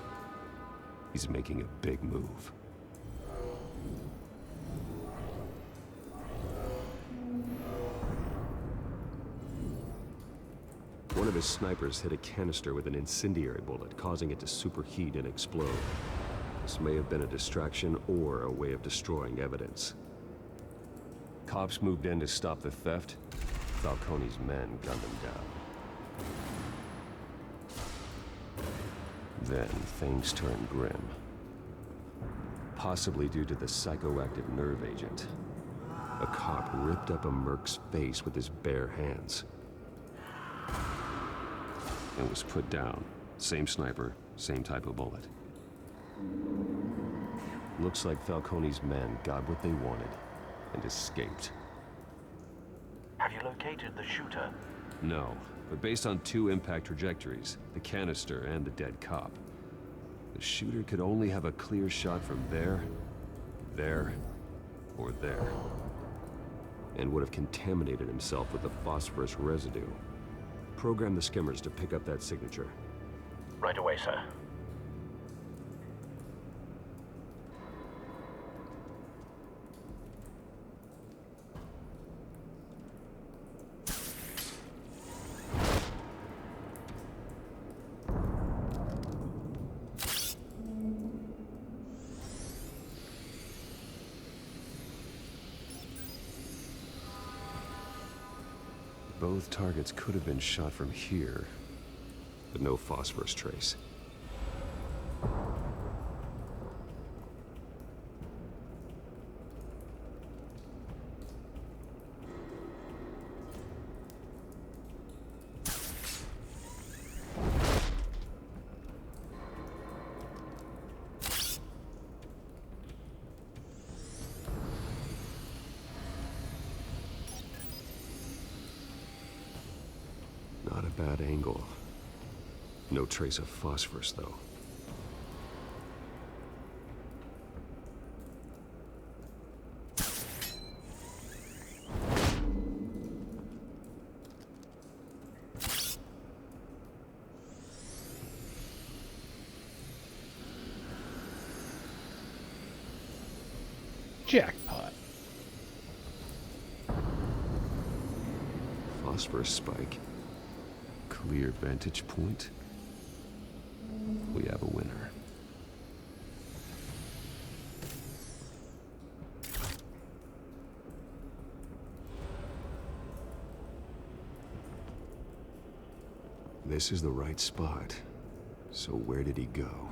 He's making a big move. One of his snipers hit a canister with an incendiary bullet, causing it to superheat and explode. This may have been a distraction or a way of destroying evidence. Cops moved in to stop the theft. Falcone's men gunned them down. Then things turned grim. Possibly due to the psychoactive nerve agent. A cop ripped up a merc's face with his bare hands. And was put down. Same sniper, same type of bullet. Looks like Falcone's men got what they wanted and escaped. Have you located the shooter? No, but based on two impact trajectories, the canister and the dead cop, the shooter could only have a clear shot from there, or there, and would have contaminated himself with the phosphorus residue. Program the skimmers to pick up that signature. Right away, sir. Both targets could have been shot from here, but no phosphorus trace. Not a bad angle. No trace of phosphorus, though. Jackpot. Phosphorus spike. Clear vantage point. We have a winner. This is the right spot. So where did he go?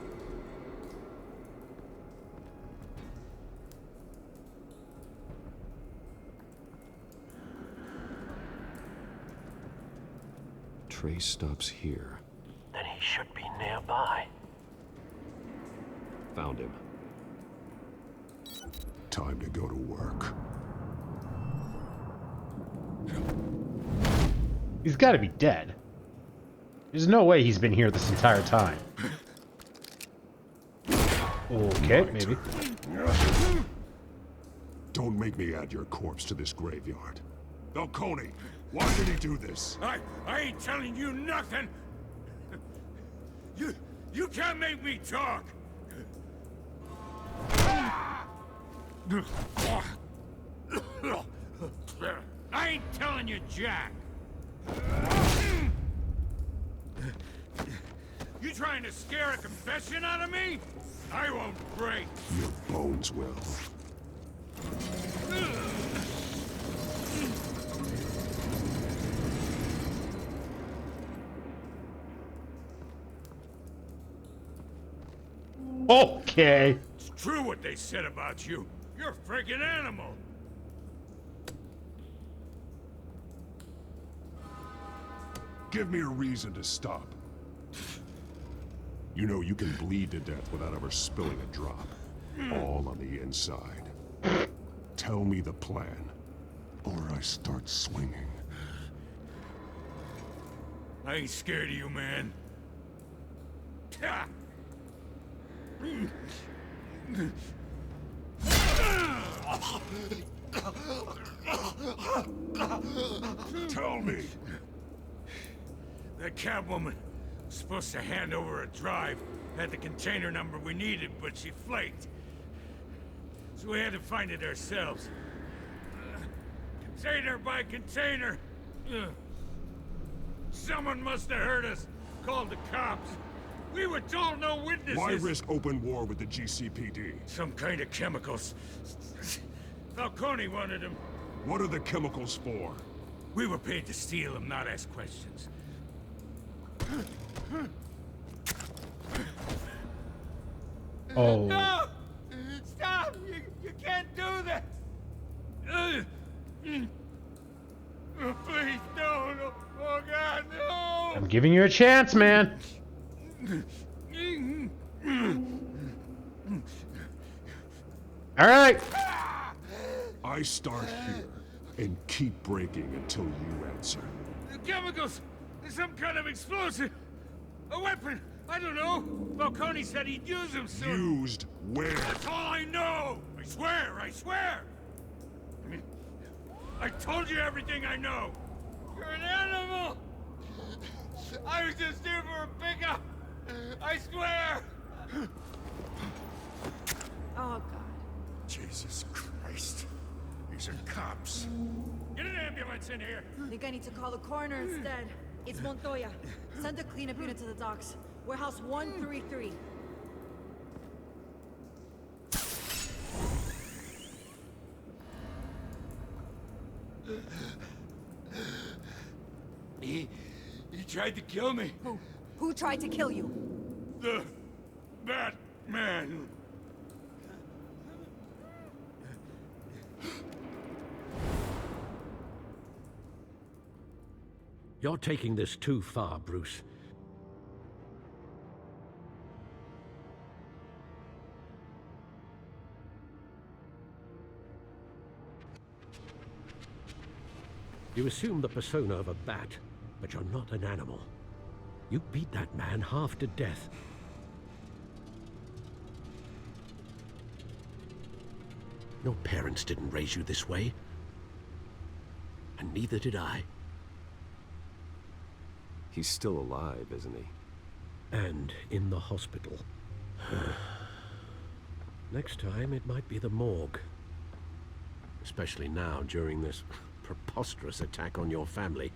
Trace stops here. Then he should be nearby. Found him. Time to go to work. He's got to be dead. There's no way he's been here this entire time. Okay, Right. maybe. Don't make me add your corpse to this graveyard. Falcone, why did he do this? I ain't telling you nothing. You can't make me talk. I ain't telling you, Jack. You trying to scare a confession out of me? I won't break. Your bones will. Okay. It's true what they said about you. You're a freaking animal. Give me a reason to stop. You know you can bleed to death without ever spilling a drop. All on the inside. Tell me the plan, or I start swinging. I ain't scared of you, man. Ha! Tell me. That Catwoman was supposed to hand over a drive, had the container number we needed, but she flaked. So we had to find it ourselves. Container by container. Someone must have heard us, called the cops. We were told no witnesses. Why risk open war with the GCPD? Some kind of chemicals. Falcone wanted them. What are the chemicals for? We were paid to steal them, not ask questions. Oh. No! Stop! You can't do that! Oh, please, no! Oh, God, no! I'm giving you a chance, man. All right. I start here and keep breaking until you answer. The chemicals! Some kind of explosive! A weapon! I don't know! Falcone said he'd use them soon! Used where? That's all I know! I swear! I swear! I told you everything I know! You're an animal! I was just here for a pickup! I swear! Oh, God. Jesus Christ. These are cops. Get an ambulance in here! I think I need to call the coroner instead. It's Montoya. Send a cleanup unit to the docks. Warehouse 133. He tried to kill me. Who tried to kill you? The Batman. You're taking this too far, Bruce. You assume the persona of a bat, but you're not an animal. You beat that man half to death. Your parents didn't raise you this way. And neither did I. He's still alive, isn't he? And in the hospital. Next time, it might be the morgue. especially now during this preposterous attack on your family.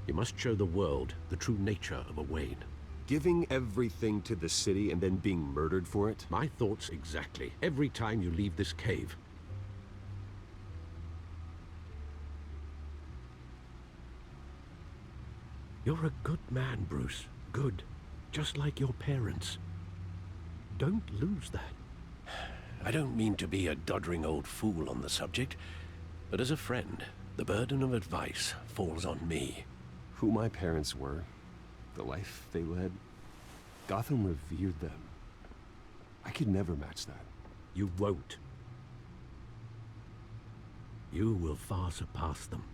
You must show the world the true nature of a Wayne. Giving everything to the city and then being murdered for it? My thoughts exactly. Every time you leave this cave. You're a good man, Bruce. Good. Just like your parents. Don't lose that. I don't mean to be a doddering old fool on the subject, but as a friend, the burden of advice falls on me. Who my parents were, the life they led, Gotham revered them. I could never match that. You won't. You will far surpass them.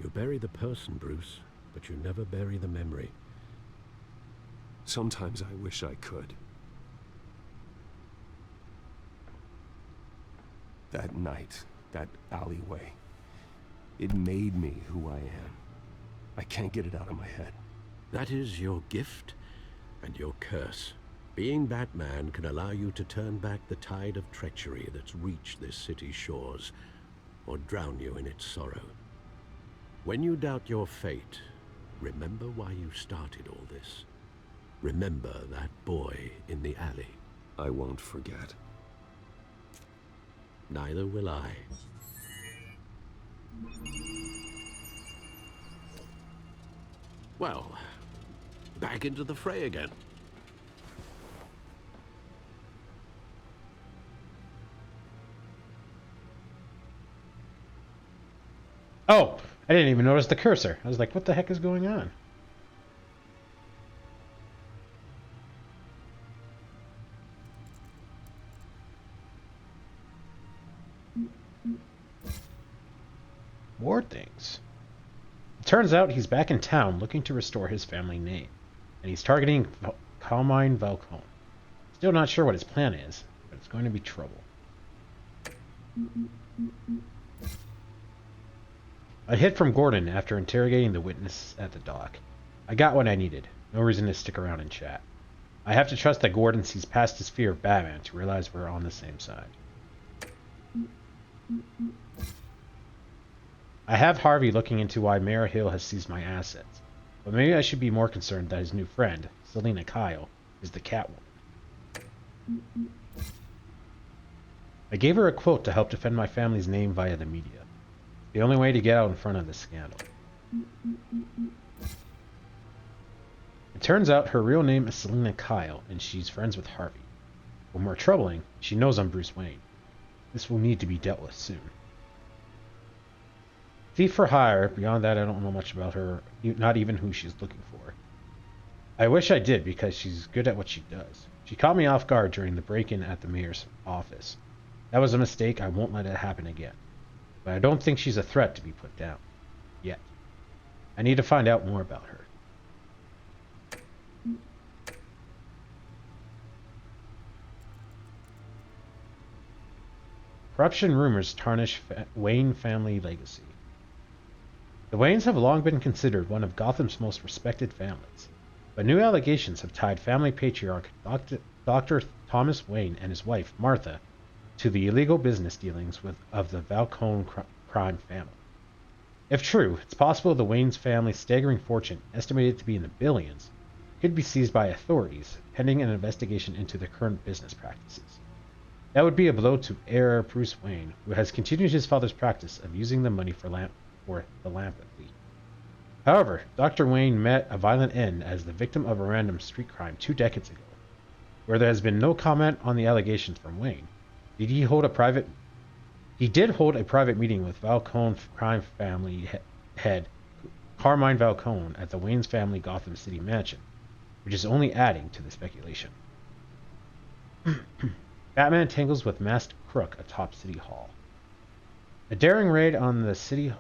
You bury the person, Bruce, but you never bury the memory. Sometimes I wish I could. That night, that alleyway, it made me who I am. I can't get it out of my head. That is your gift and your curse. Being Batman can allow you to turn back the tide of treachery that's reached this city's shores, or drown you in its sorrow. When you doubt your fate, remember why you started all this. Remember that boy in the alley. I won't forget. Neither will I. Well, back into the fray again. Oh, I didn't even notice the cursor. I was like, what the heck is going on? More things. It turns out he's back in town looking to restore his family name, and he's targeting Carmine Falcone. Still not sure what his plan is, but it's going to be trouble. A hit from Gordon after interrogating the witness at the dock. I got what I needed. No reason to stick around and chat. I have to trust that Gordon sees past his fear of Batman to realize we're on the same side. I have Harvey looking into why Mayor Hill has seized my assets, but maybe I should be more concerned that his new friend, Selina Kyle, is the Catwoman. I gave her a quote to help defend my family's name via the media. The only way to get out in front of this scandal. It turns out her real name is Selina Kyle, and she's friends with Harvey. But more troubling, she knows I'm Bruce Wayne. This will need to be dealt with soon. Thief for hire, beyond that I don't know much about her, not even who she's looking for. I wish I did, because she's good at what she does. She caught me off guard during the break-in at the mayor's office. That was a mistake. I won't let it happen again. But I don't think she's a threat to be put down. Yet. I need to find out more about her. Corruption rumors tarnish Wayne family legacy. The Waynes have long been considered one of Gotham's most respected families, but new allegations have tied family patriarch Dr. Thomas Wayne and his wife, Martha, to the illegal business dealings of the Falcone crime family. If true, it's possible the Waynes family's staggering fortune, estimated to be in the billions, could be seized by authorities, pending an investigation into their current business practices. That would be a blow to heir Bruce Wayne, who has continued his father's practice of using the money for the Lambeth League. However, Dr. Wayne met a violent end as the victim of a random street crime 2 decades ago. Where there has been no comment on the allegations from Wayne, he did hold a private meeting with Falcone crime family head Carmine Falcone at the Waynes family Gotham City mansion, which is only adding to the speculation. Batman tangles with masked crook atop City Hall. A daring raid on the City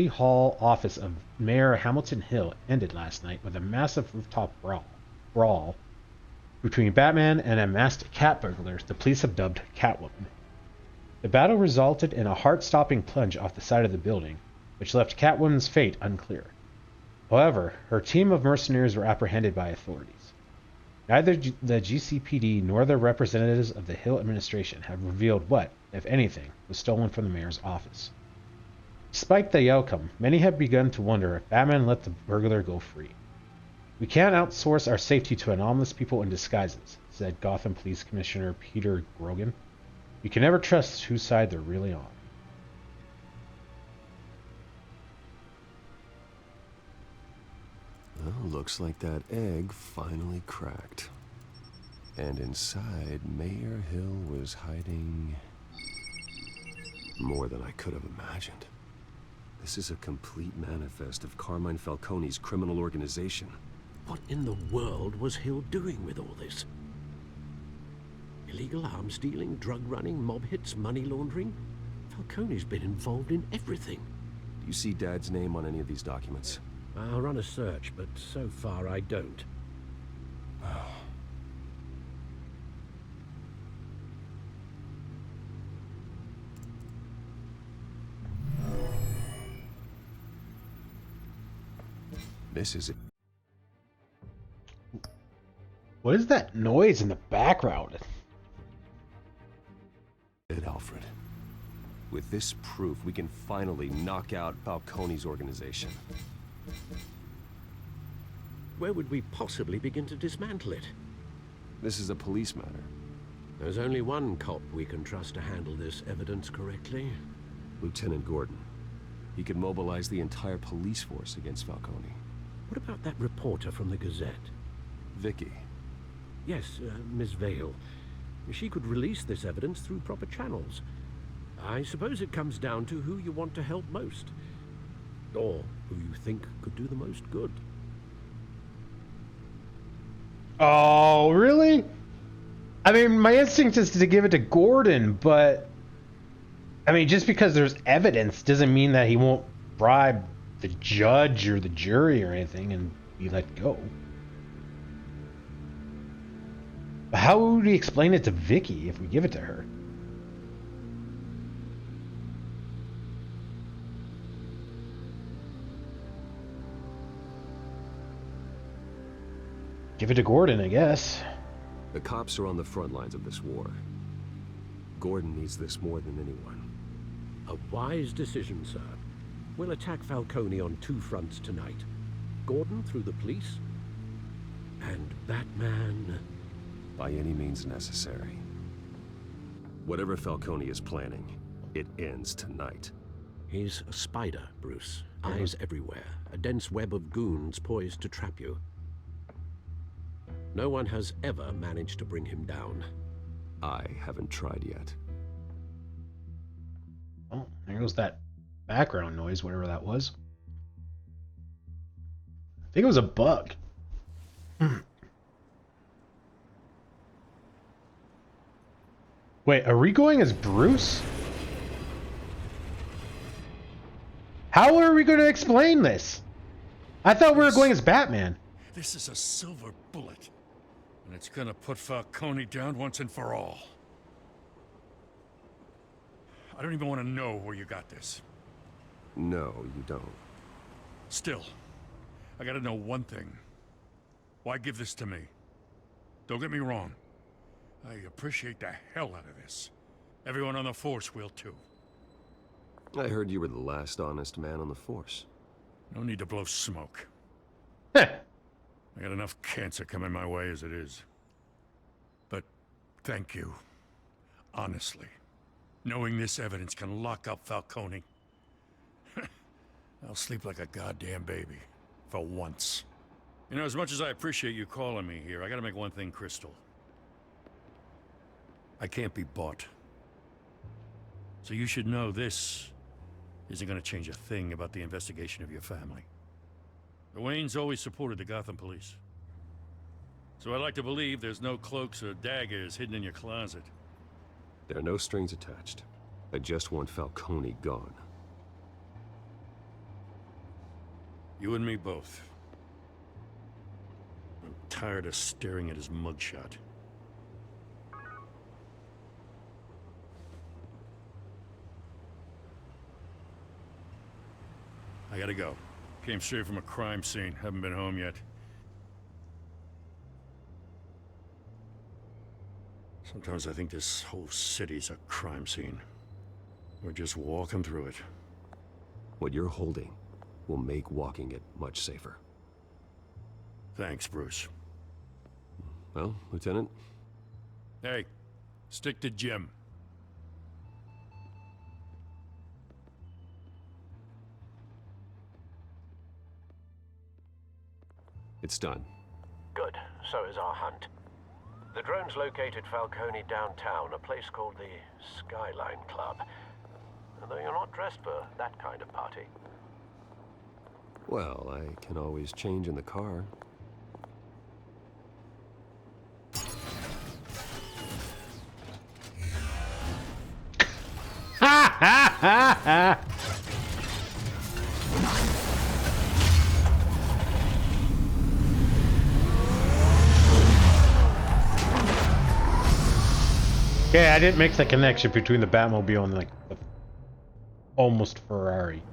Hall office of Mayor Hamilton Hill ended last night with a massive rooftop brawl between Batman and a masked cat burglar the police have dubbed Catwoman. The battle resulted in a heart-stopping plunge off the side of the building, which left Catwoman's fate unclear. However, her team of mercenaries were apprehended by authorities. Neither the GCPD nor the representatives of the Hill administration have revealed what, if anything, was stolen from the mayor's office. Despite the outcome, many have begun to wonder if Batman let the burglar go free. We can't outsource our safety to anomalous people in disguises, said Gotham Police Commissioner Peter Grogan. You can never trust whose side they're really on. Well, looks like that egg finally cracked. And inside, Mayor Hill was hiding more than I could have imagined. This is a complete manifest of Carmine Falcone's criminal organization. What in the world was Hill doing with all this? Illegal arms dealing, drug running, mob hits, money laundering? Falcone's been involved in everything. Do you see Dad's name on any of these documents? I'll run a search, but so far I don't. This is it. What is that noise in the background? Alfred. With this proof, we can finally knock out Falcone's organization. Where would we possibly begin to dismantle it? This is a police matter. There's only one cop we can trust to handle this evidence correctly. Lieutenant Gordon. He could mobilize the entire police force against Falcone. What about that reporter from the Gazette? Vicky. Yes, Miss Vale. She could release this evidence through proper channels. I suppose it comes down to who you want to help most. Or who you think could do the most good. Oh, really? I mean, my instinct is to give it to Gordon, but... I mean, just because there's evidence doesn't mean that he won't bribe the judge or the jury or anything and be let go. But how would we explain it to Vicky if we give it to her? Give it to Gordon, I guess. The cops are on the front lines of this war. Gordon needs this more than anyone. A wise decision, sir. We'll attack Falcone on two fronts tonight. Gordon through the police, and Batman... by any means necessary. Whatever Falcone is planning, it ends tonight. He's a spider, Bruce. Eyes everywhere. A dense web of goons poised to trap you. No one has ever managed to bring him down. I haven't tried yet. Oh, there goes that background noise, whatever that was. I think it was a bug. Wait, are we going as Bruce? How are we going to explain this? I thought we were going as Batman. This is a silver bullet, and it's gonna put Falcone down once and for all. I don't even want to know where you got this. No, you don't. Still, I gotta know one thing. Why give this to me? Don't get me wrong. I appreciate the hell out of this. Everyone on the force will too. I heard you were the last honest man on the force. No need to blow smoke. I got enough cancer coming my way as it is. But thank you. Honestly. Knowing this evidence can lock up Falcone. I'll sleep like a goddamn baby. For once. You know, as much as I appreciate you calling me here, I gotta make one thing crystal. I can't be bought. So you should know this isn't gonna change a thing about the investigation of your family. The Waynes always supported the Gotham police. So I'd like to believe there's no cloaks or daggers hidden in your closet. There are no strings attached. I just want Falcone gone. You and me both. I'm tired of staring at his mugshot. I gotta go. Came straight from a crime scene. Haven't been home yet. Sometimes I think this whole city's a crime scene. We're just walking through it. What you're holding will make walking it much safer. Thanks, Bruce. Well, Lieutenant? Hey, stick to Jim. It's done. Good. So is our hunt. The drones located Falcone downtown, a place called the Skyline Club. Though you're not dressed for that kind of party. Well, I can always change in the car. Ha ha ha ha! Okay, I didn't make the connection between the Batmobile and like the almost Ferrari.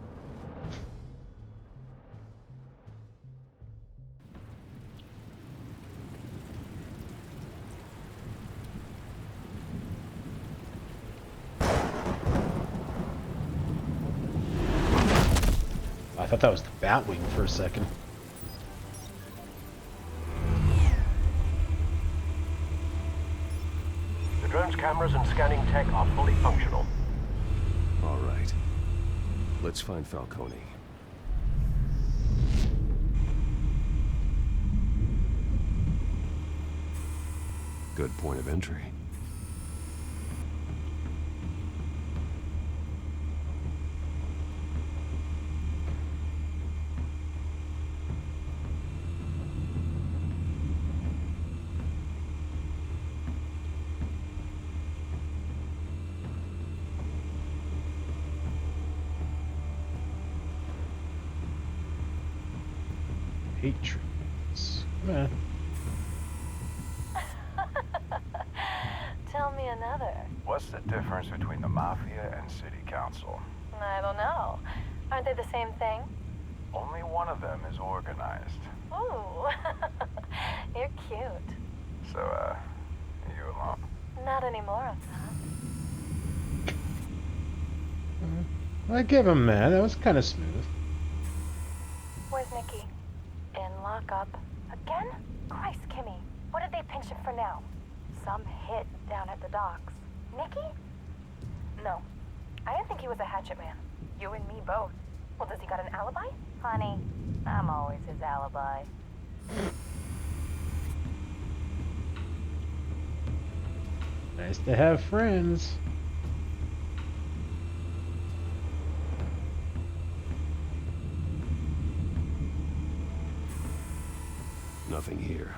I thought that was the Batwing for a second. The drone's cameras and scanning tech are fully functional. All right. Let's find Falcone. Good point of entry. Patriots. Come on. Tell me another. What's the difference between the Mafia and City Council? I don't know. Aren't they the same thing? Only one of them is organized. Ooh. You're cute. So, you alone? Not anymore, I give him that. That was kind of smooth. Where's Nikki? In lockup. Again? Christ, Kimmy. What did they pinch him for now? Some hit down at the docks. Nikki? No. I didn't think he was a hatchet man. You and me both. Well, does he got an alibi? Honey, I'm always his alibi. Nice to have friends. Nothing here.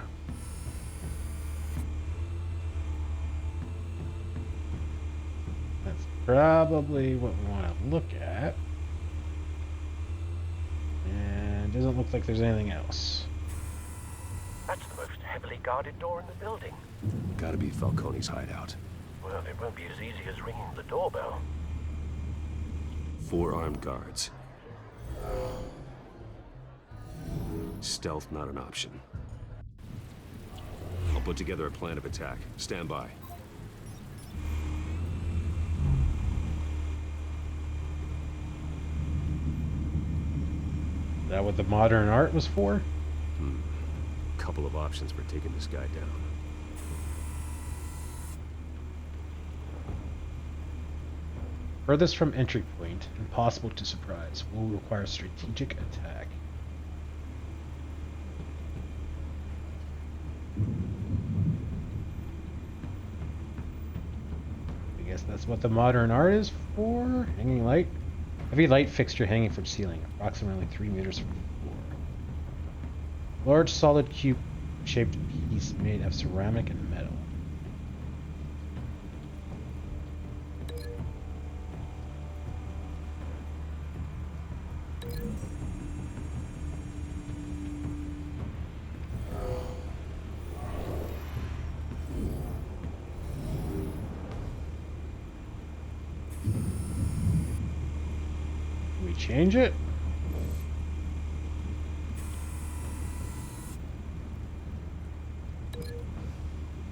That's probably what we want to look at. And doesn't look like there's anything else. That's the most heavily guarded door in the building. Gotta be Falcone's hideout. Well, it won't be as easy as ringing the doorbell. 4 armed guards. Stealth not an option. I'll put together a plan of attack. Stand by. Is that what the modern art was for? Couple of options for taking this guy down. Furthest from entry point, impossible to surprise, will require strategic attack. I guess that's what the modern art is for. Hanging light. Heavy light fixture hanging from ceiling, approximately 3 meters from floor. Large solid cube-shaped piece made of ceramic and metal. Change it?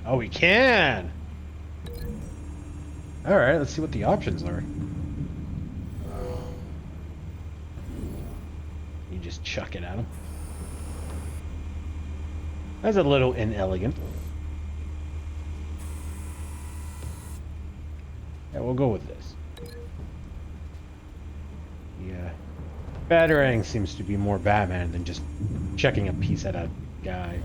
Oh, we can! Alright, let's see what the options are. You just chuck it at him. That's a little inelegant. Yeah, we'll go with this. Yeah. Batarang seems to be more Batman than just chucking a piece at a guy.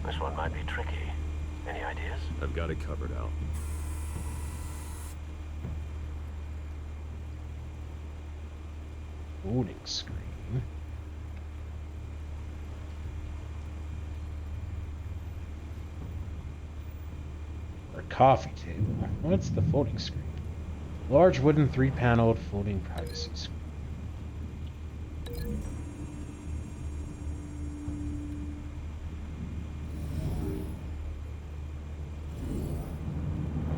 This one might be tricky. Any ideas? I've got it covered, Al. Loading screen. Or coffee table. What's the folding screen? Large wooden 3-paneled folding privacy screen.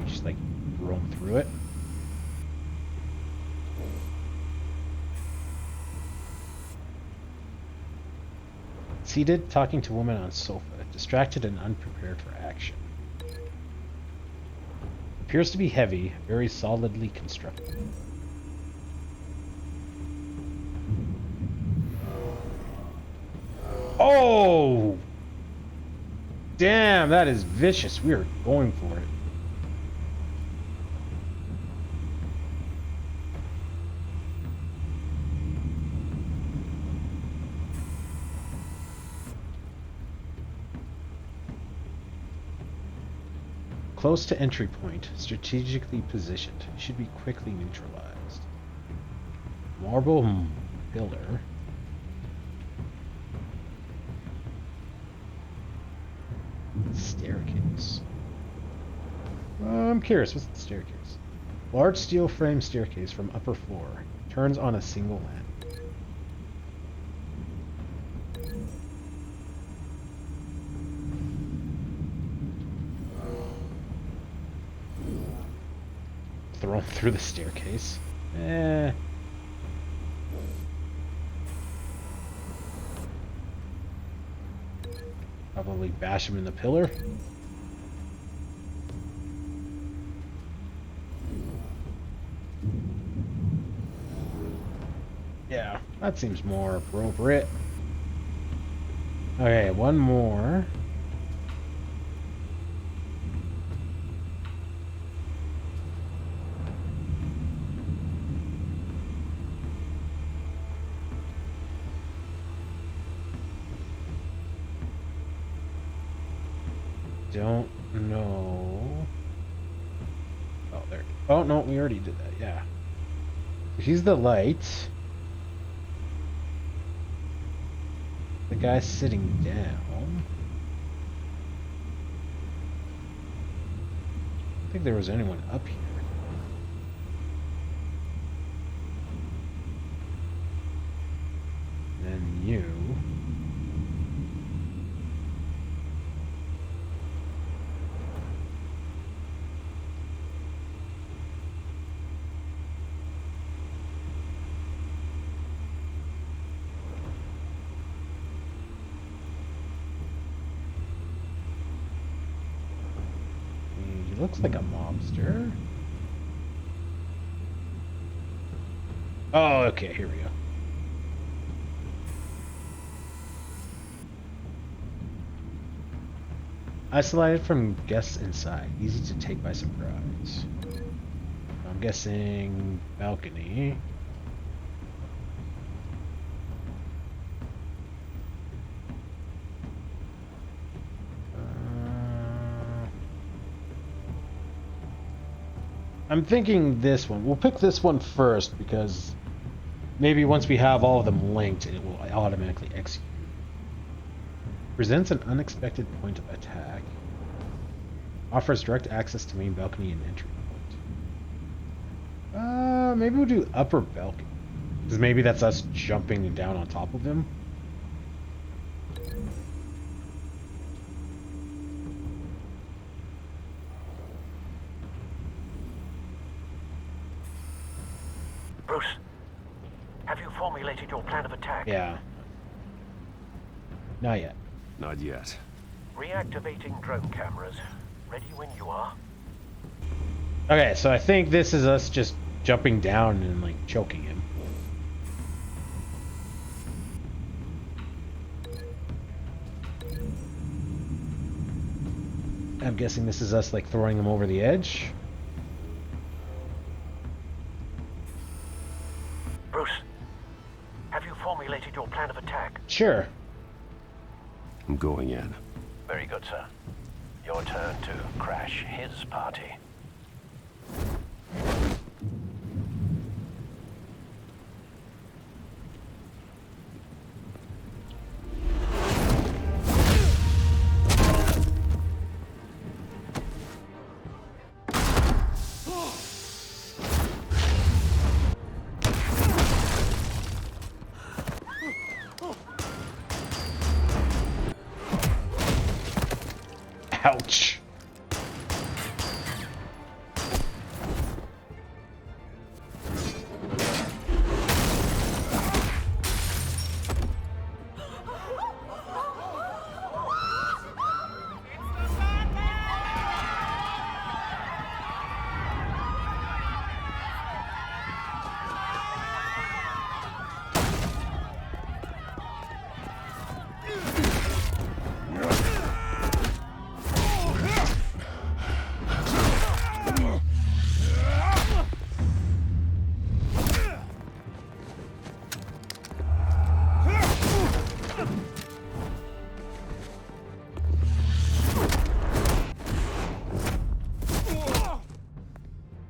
Just like roam through it. Seated, talking to woman on sofa, distracted and unprepared for action. Appears to be heavy, very solidly constructed. Oh! Damn, that is vicious. We are going for it. Close to entry point, strategically positioned, should be quickly neutralized. Marble pillar. Staircase. I'm curious, what's the staircase? Large steel frame staircase from upper floor. Turns on a single end. Thrown through the staircase. Probably bash him in the pillar. Yeah, that seems more appropriate. Okay, one more. Don't know. Oh, there. Oh, no, we already did that, yeah. He's the light. The guy's sitting down. I don't think there was anyone up here. Then you. Looks like a mobster. Oh, okay, here we go. Isolated from guests inside. Easy to take by surprise. I'm guessing balcony. I'm thinking this one. We'll pick this one first because maybe once we have all of them linked, it will automatically execute. Presents an unexpected point of attack. Offers direct access to main balcony and entry point. Maybe we'll do upper balcony. Because maybe that's us jumping down on top of him. Bruce, have you formulated your plan of attack? Yeah. Not yet. Not yet. Reactivating drone cameras. Ready when you are. Okay, so I think this is us just jumping down and like choking him. I'm guessing this is us like throwing him over the edge. Bruce, have you formulated your plan of attack? Sure. I'm going in. Very good, sir. Your turn to crash his party. Ouch.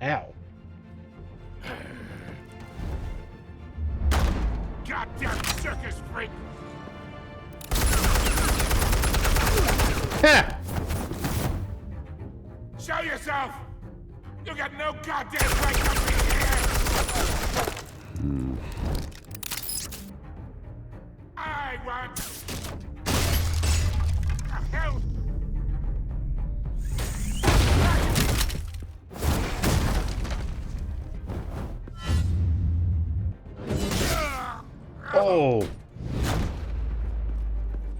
Ow. Goddamn circus freak! Ha! Show yourself! You got no goddamn right to be here! I want... The hell? Oh.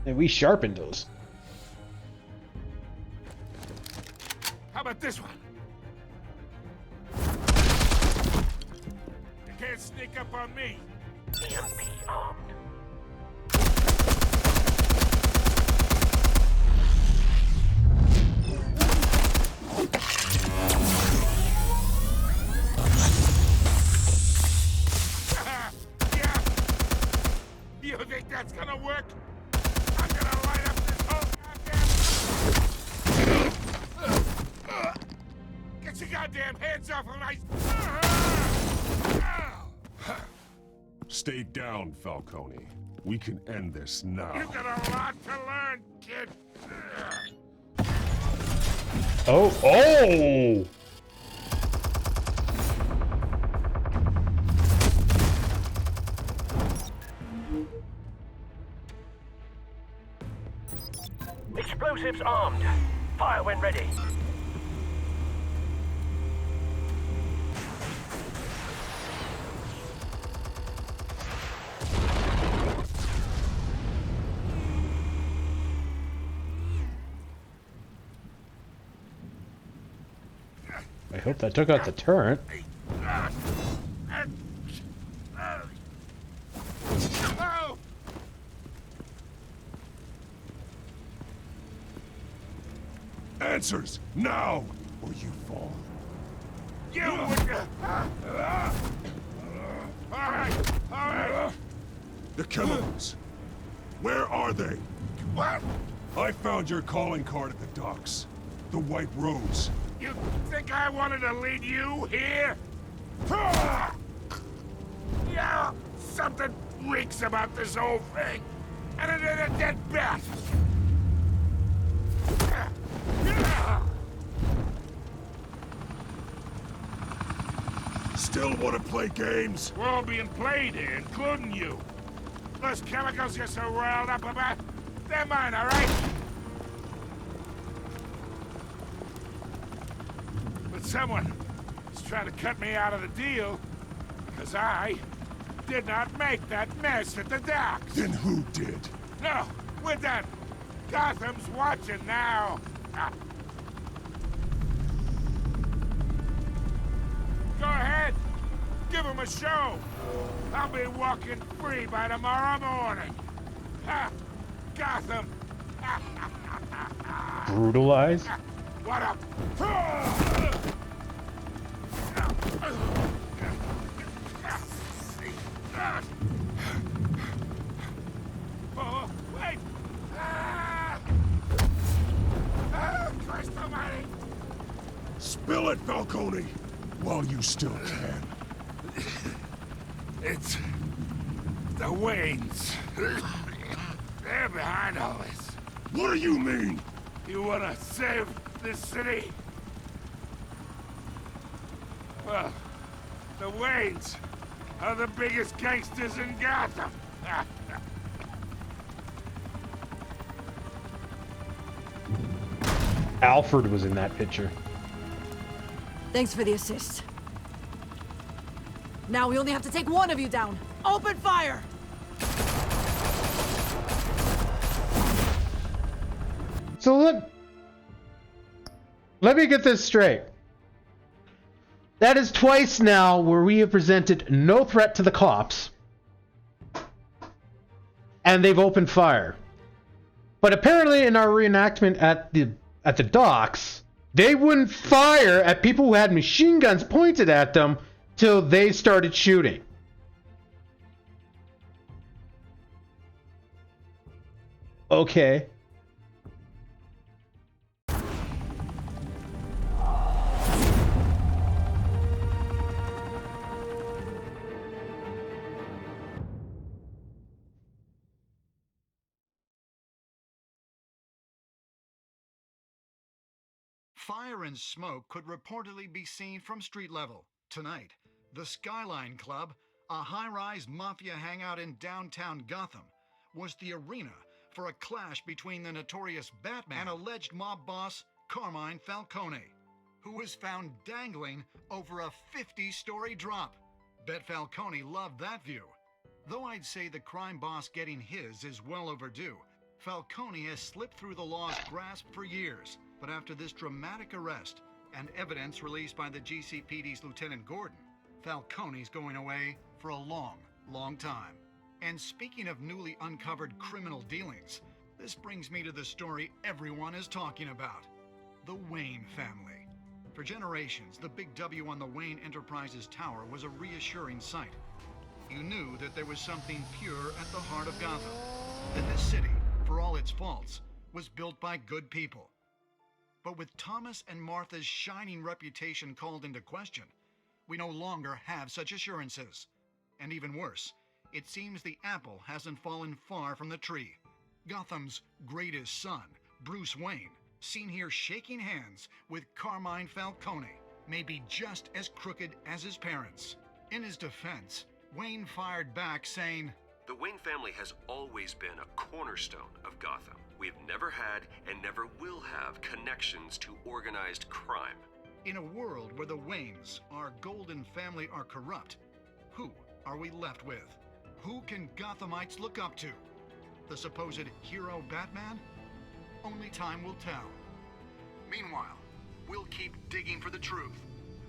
And we sharpened those. How about this one? You can't sneak up on me. EMP armed. You think that's gonna work? I'm gonna light up this whole goddamn... Get your goddamn hands off of my... Stay down, Falcone. We can end this now. You got a lot to learn, kid. Oh, oh! Explosives armed. Fire when ready. I hope that took out the turret. Answers, now, or you fall. You would... All right. The chemicals. Where are they? What? I found your calling card at the docks. The White Rose. You think I wanted to lead you here? Yeah, something reeks about this whole thing. And it ain't a dead bat. Still want to play games? We're all being played here, including you. Those chemicals you're so riled up about, they're mine, all right? But someone is trying to cut me out of the deal because because I did not make that mess at the docks. Then who did? No, we're done. Gotham's watching now. Go ahead. Give him a show. I'll be walking free by tomorrow morning. Gotham. Brutalize? What up? Oh, wait! Christ almighty! Spill it, Falcone, while you still can. It's the Waynes. They're behind all this. What do you mean? You wanna save this city? Well, the Waynes are the biggest gangsters in Gotham. Alfred was in that picture. Thanks for the assist. Now we only have to take one of you down. Open fire! So let me get this straight. That is twice now where we have presented no threat to the cops, and they've opened fire. But apparently in our reenactment at the docks, they wouldn't fire at people who had machine guns pointed at them till they started shooting. Okay. Fire and smoke could reportedly be seen from street level. Tonight, the Skyline Club, a high-rise mafia hangout in downtown Gotham, was the arena for a clash between the notorious Batman and alleged mob boss Carmine Falcone, who was found dangling over a 50-story drop. Bet Falcone loved that view. Though I'd say the crime boss getting his is well overdue, Falcone has slipped through the law's grasp for years. But after this dramatic arrest and evidence released by the GCPD's Lieutenant Gordon, Falcone's going away for a long, long time. And speaking of newly uncovered criminal dealings, this brings me to the story everyone is talking about: the Wayne family. For generations, the big W on the Wayne Enterprises tower was a reassuring sight. You knew that there was something pure at the heart of Gotham, that this city, for all its faults, was built by good people. But with Thomas and Martha's shining reputation called into question, we no longer have such assurances. And even worse, it seems the apple hasn't fallen far from the tree. Gotham's greatest son, Bruce Wayne, seen here shaking hands with Carmine Falcone, may be just as crooked as his parents. In his defense, Wayne fired back saying, "The Wayne family has always been a cornerstone of Gotham. We've never had and never will have connections to organized crime." In a world where the Waynes, our golden family, are corrupt, who are we left with? Who can Gothamites look up to? The supposed hero Batman? Only time will tell. Meanwhile, we'll keep digging for the truth.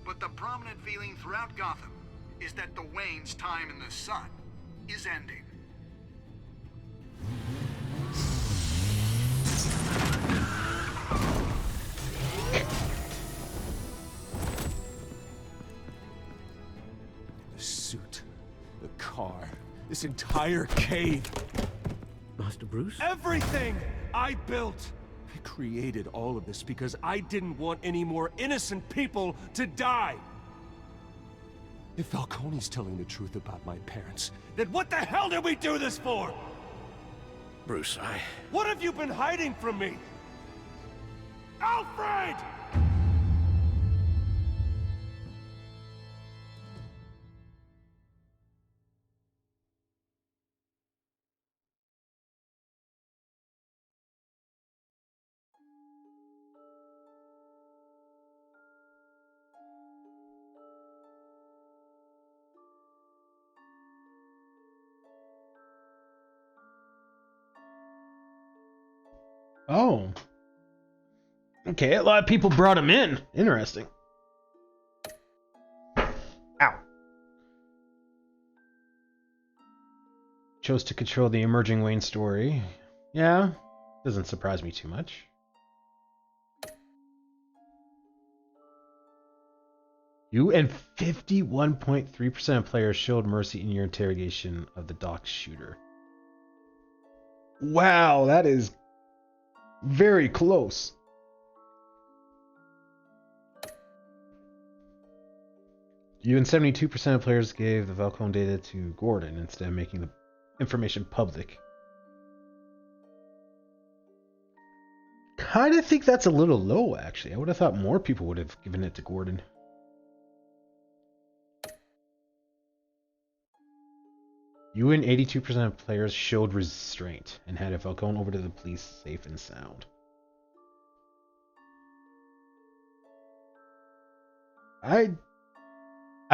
But the prominent feeling throughout Gotham is that the Waynes' time in the sun is ending. The suit, the car, this entire cave. Master Bruce? Everything I built! I created all of this because I didn't want any more innocent people to die! If Falcone's telling the truth about my parents, then what the hell did we do this for? Bruce, What have you been hiding from me? Alfred! Oh. Okay, a lot of people brought him in. Interesting. Ow. Chose to control the emerging Wayne story. Yeah, doesn't surprise me too much. You and 51.3% of players showed mercy in your interrogation of the dock shooter. Wow, that is very close. You and 72% of players gave the Falcone data to Gordon instead of making the information public. Kind of think that's a little low, actually. I would have thought more people would have given it to Gordon. You and 82% of players showed restraint and had Falcone over to the police safe and sound. I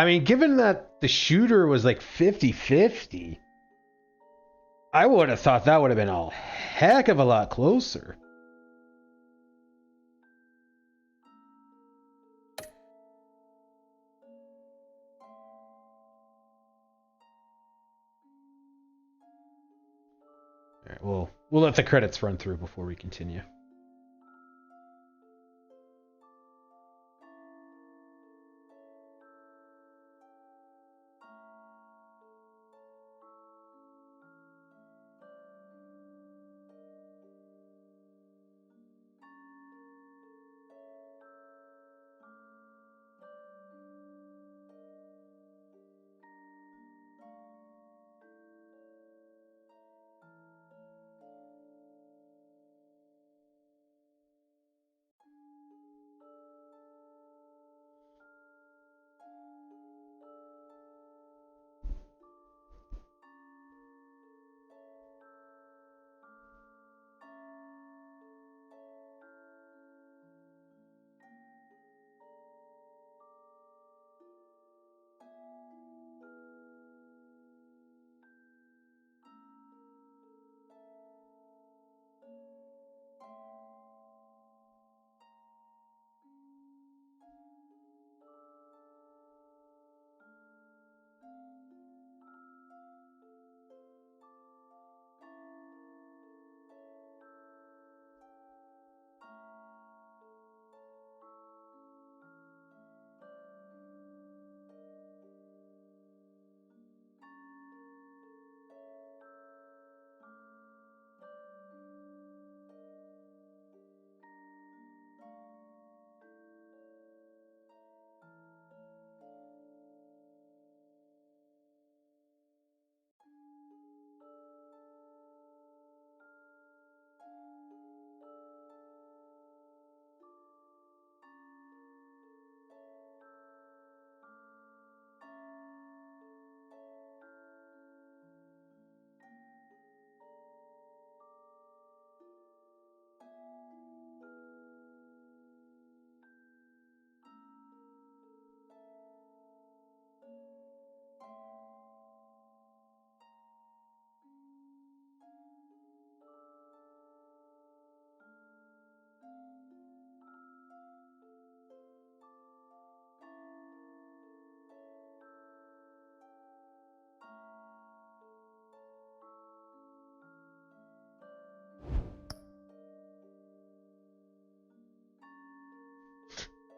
mean, given that the shooter was like 50-50, I would have thought that would have been a heck of a lot closer. All right, we'll let the credits run through before we continue.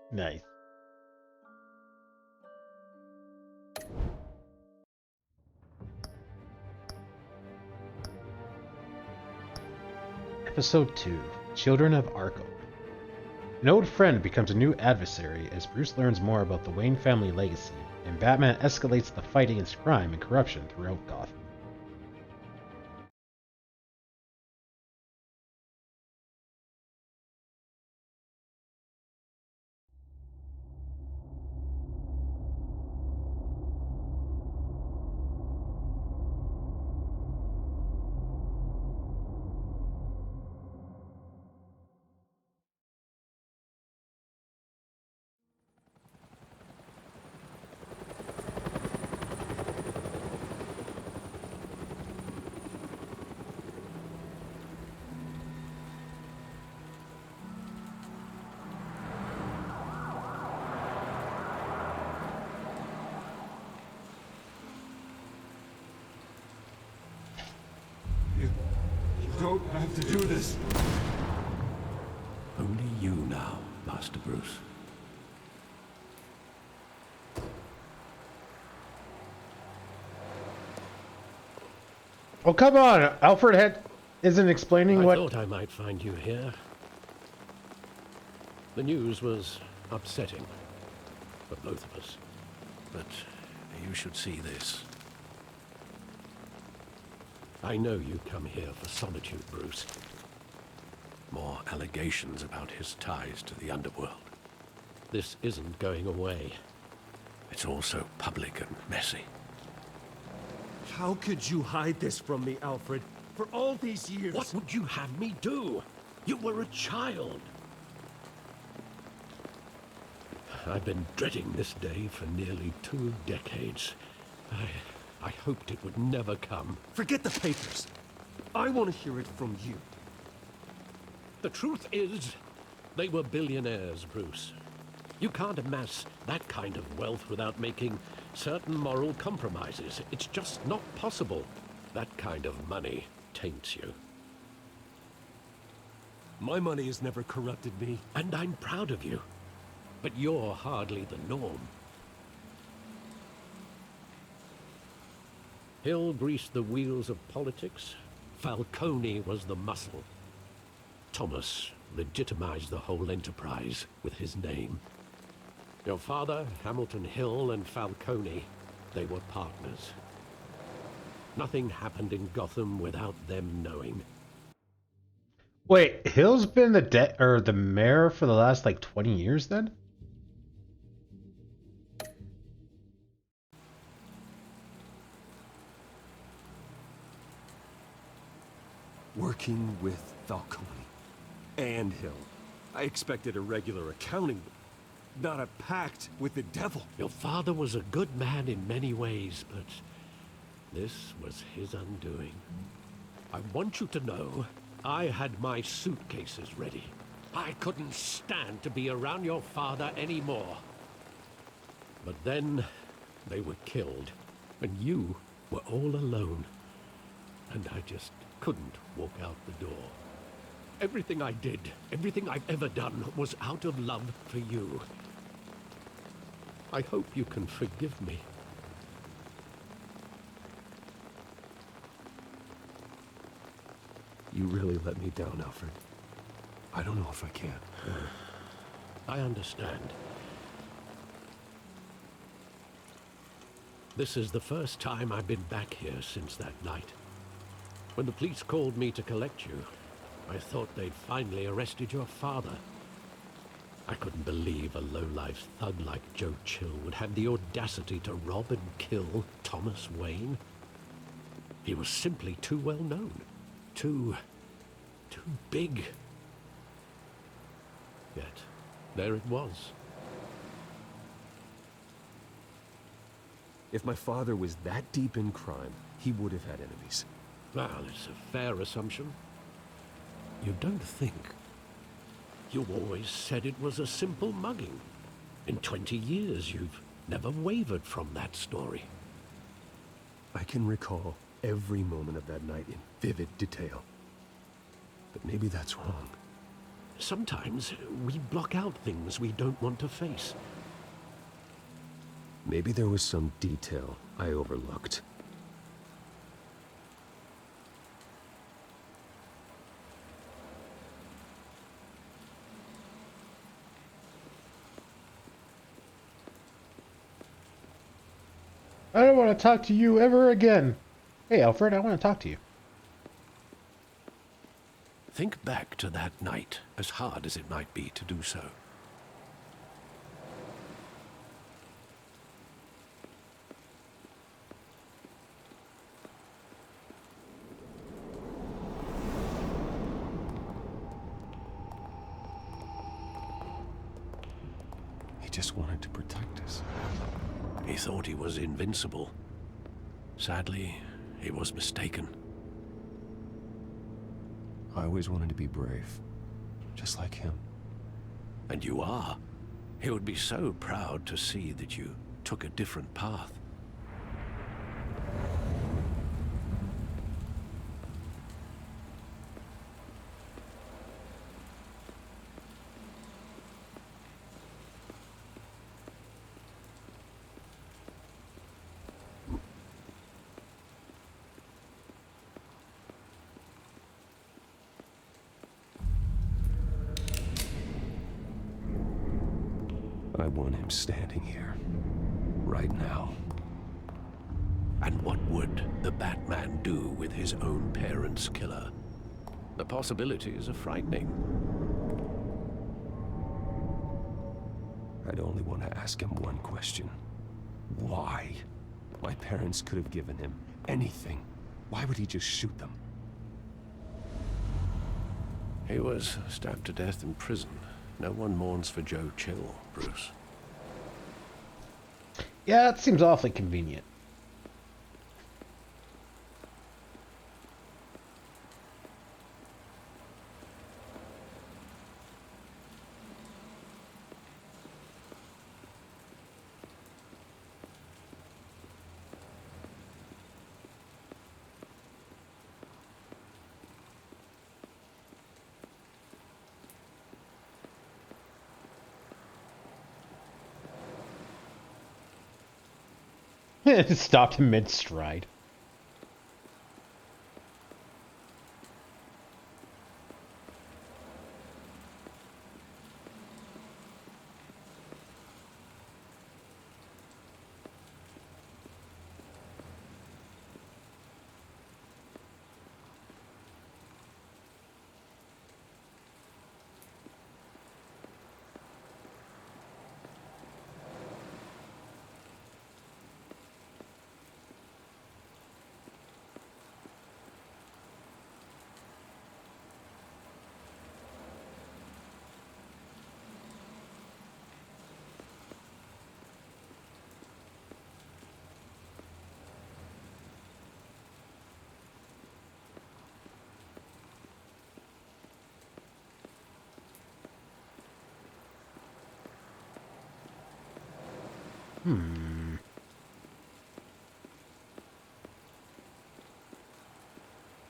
Nice. Episode 2, Children of Arkham. An old friend becomes a new adversary as Bruce learns more about the Wayne family legacy, and Batman escalates the fight against crime and corruption throughout Gotham. to do this. Only you now, Master Bruce. Oh, come on. Alfred isn't explaining what... I thought I might find you here. The news was upsetting for both of us. But you should see this. I know you come here for solitude, Bruce. More allegations about his ties to the underworld. This isn't going away. It's all so public and messy. How could you hide this from me, Alfred? For all these years... What would you have me do? You were a child. I've been dreading this day for nearly 2 decades. I hoped it would never come. Forget the papers. I want to hear it from you. The truth is, they were billionaires, Bruce. You can't amass that kind of wealth without making certain moral compromises. It's just not possible. That kind of money taints you. My money has never corrupted me. And I'm proud of you. But you're hardly the norm. Hill greased the wheels of politics. Falcone was the muscle. Thomas legitimized the whole enterprise with his name. Your father, Hamilton Hill, and Falcone, they were partners. Nothing happened in Gotham without them knowing. Wait, Hill's been the mayor for the last like 20 years then? Working with Falcone and Hill. I expected a regular accounting, not a pact with the devil. Your father was a good man in many ways, but this was his undoing. I want you to know, I had my suitcases ready. I couldn't stand to be around your father anymore. But then, they were killed, and you were all alone. And I just couldn't walk out the door. Everything I did, everything I've ever done, was out of love for you. I hope you can forgive me. You really let me down, Alfred. I don't know if I can. I understand. This is the first time I've been back here since that night. When the police called me to collect you, I thought they'd finally arrested your father. I couldn't believe a low-life thug like Joe Chill would have the audacity to rob and kill Thomas Wayne. He was simply too well known. Too big. Yet, there it was. If my father was that deep in crime, he would have had enemies. Well, it's a fair assumption. You don't think. You always said it was a simple mugging. In 20 years, you've never wavered from that story. I can recall every moment of that night in vivid detail. But maybe that's wrong. Sometimes we block out things we don't want to face. Maybe there was some detail I overlooked. I don't want to talk to you ever again. Hey, Alfred, I want to talk to you. Think back to that night, as hard as it might be to do so. He just wanted to protect us. He thought he was invincible. Sadly, he was mistaken. I always wanted to be brave, just like him. And you are. He would be so proud to see that you took a different path. I want him standing here. Right now. And what would the Batman do with his own parents' killer? The possibilities are frightening. I'd only want to ask him one question. Why? My parents could have given him anything. Why would he just shoot them? He was stabbed to death in prison. No one mourns for Joe Chill, Bruce. Yeah, it seems awfully convenient. Stopped him mid-stride.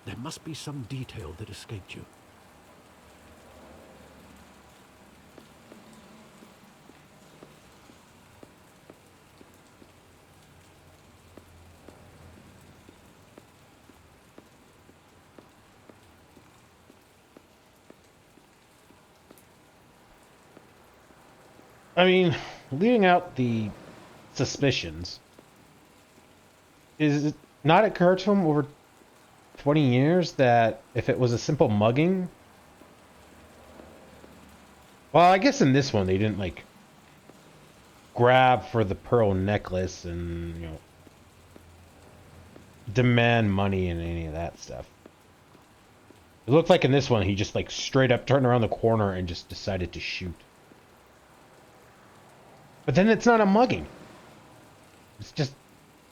There must be some detail that escaped you. I mean, leaving out the suspicions, is it not occurred to him over 20 years that if it was a simple mugging? Well, I guess in this one they didn't like grab for the pearl necklace and, you know, demand money and any of that stuff. It looked like in this one he just like straight up turned around the corner and just decided to shoot. But then it's not a mugging. It's just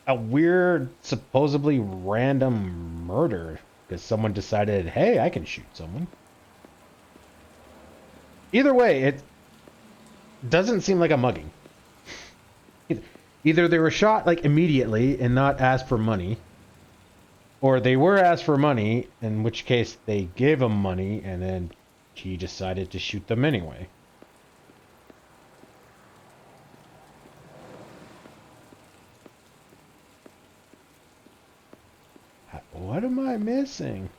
a weird, supposedly random murder because someone decided, hey, I can shoot someone. Either way, it doesn't seem like a mugging. Either they were shot like immediately and not asked for money, or they were asked for money, in which case they gave him money and then he decided to shoot them anyway. What am I missing?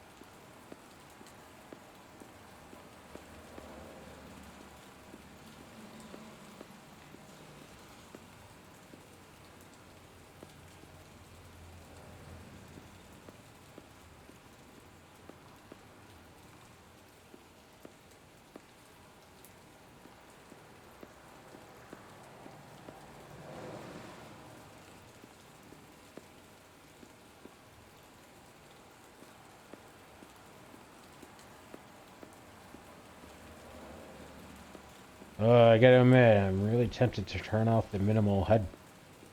I gotta admit, I'm really tempted to turn off the minimal HUD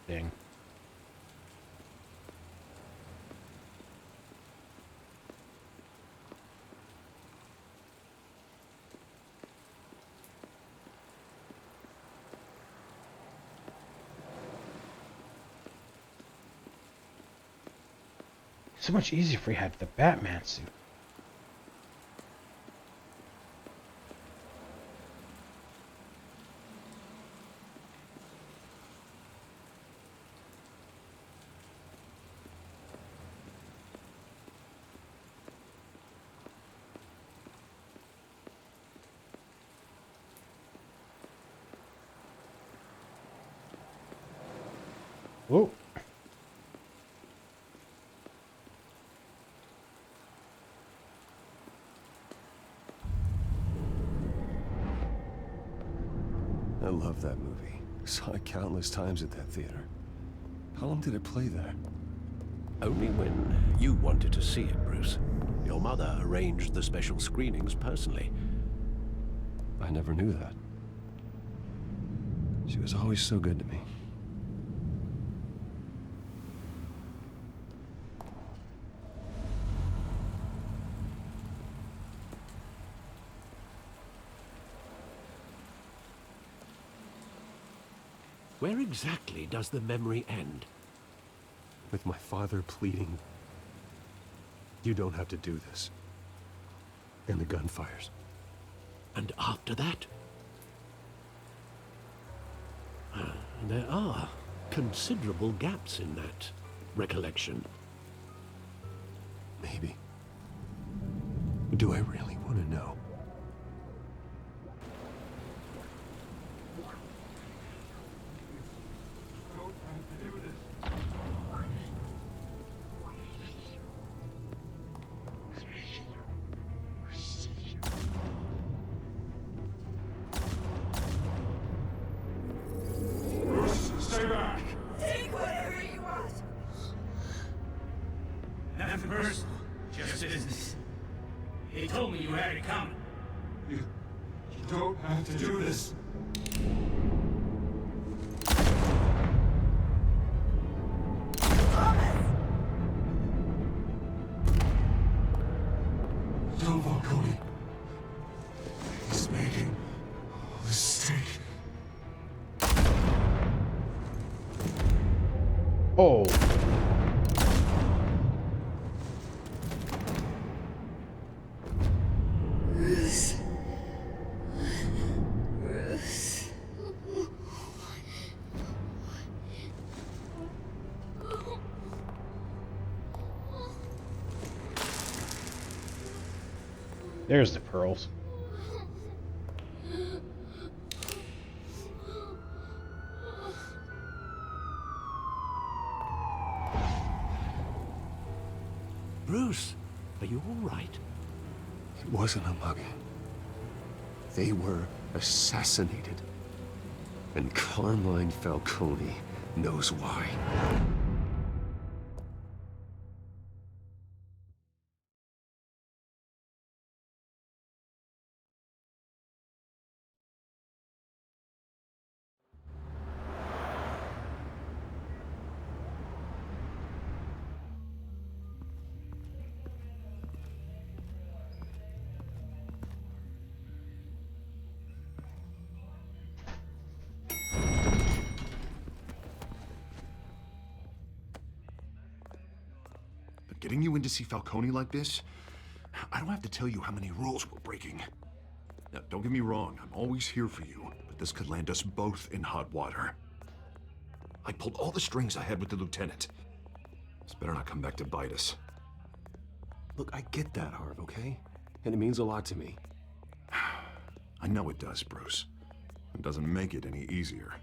thing. So much easier if we had the Batman suit. Whoa. I love that movie. Saw it countless times at that theater. How long did it play there? Only when you wanted to see it, Bruce. Your mother arranged the special screenings personally. I never knew that. She was always so good to me. Where exactly does the memory end? With my father pleading, "You don't have to do this." And the gun fires. And after that? There are considerable gaps in that recollection. Maybe. Do I really want to know? Stay back! Take whatever you want! Nothing personal, just business. He told me you had it coming. You don't have to do this. Don't Falcone. He's making a mistake. Oh. Bruce. Bruce. There's the pearls. Bruce, are you all right? It wasn't a mugging. They were assassinated. And Carmine Falcone knows why. Getting you in to see Falcone like this, I don't have to tell you how many rules we're breaking. Now, don't get me wrong, I'm always here for you, but this could land us both in hot water. I pulled all the strings I had with the lieutenant. This better not come back to bite us. Look, I get that, Harv, okay? And it means a lot to me. I know it does, Bruce. It doesn't make it any easier.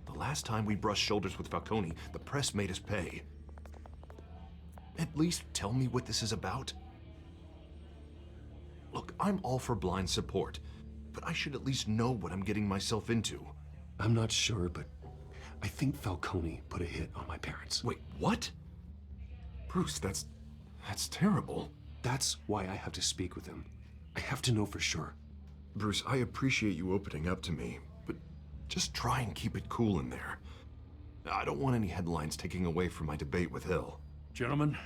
The last time we brushed shoulders with Falcone, the press made us pay. At least tell me what this is about. Look, I'm all for blind support, but I should at least know what I'm getting myself into. I'm not sure, but I think Falcone put a hit on my parents. Wait, what? Bruce, that's terrible. That's why I have to speak with him. I have to know for sure. Bruce, I appreciate you opening up to me, but just try and keep it cool in there. I don't want any headlines taking away from my debate with Hill. Gentlemen,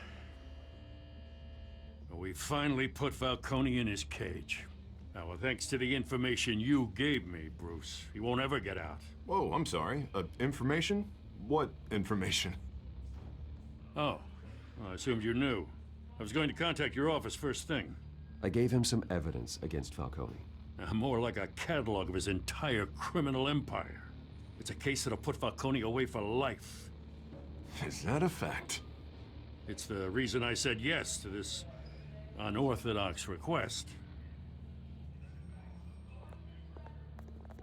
we finally put Falcone in his cage. Now, thanks to the information you gave me, Bruce, he won't ever get out. Whoa, I'm sorry. Information? What information? Oh, well, I assumed you knew. I was going to contact your office first thing. I gave him some evidence against Falcone. More like a catalog of his entire criminal empire. It's a case that'll put Falcone away for life. Is that a fact? It's the reason I said yes to this unorthodox request.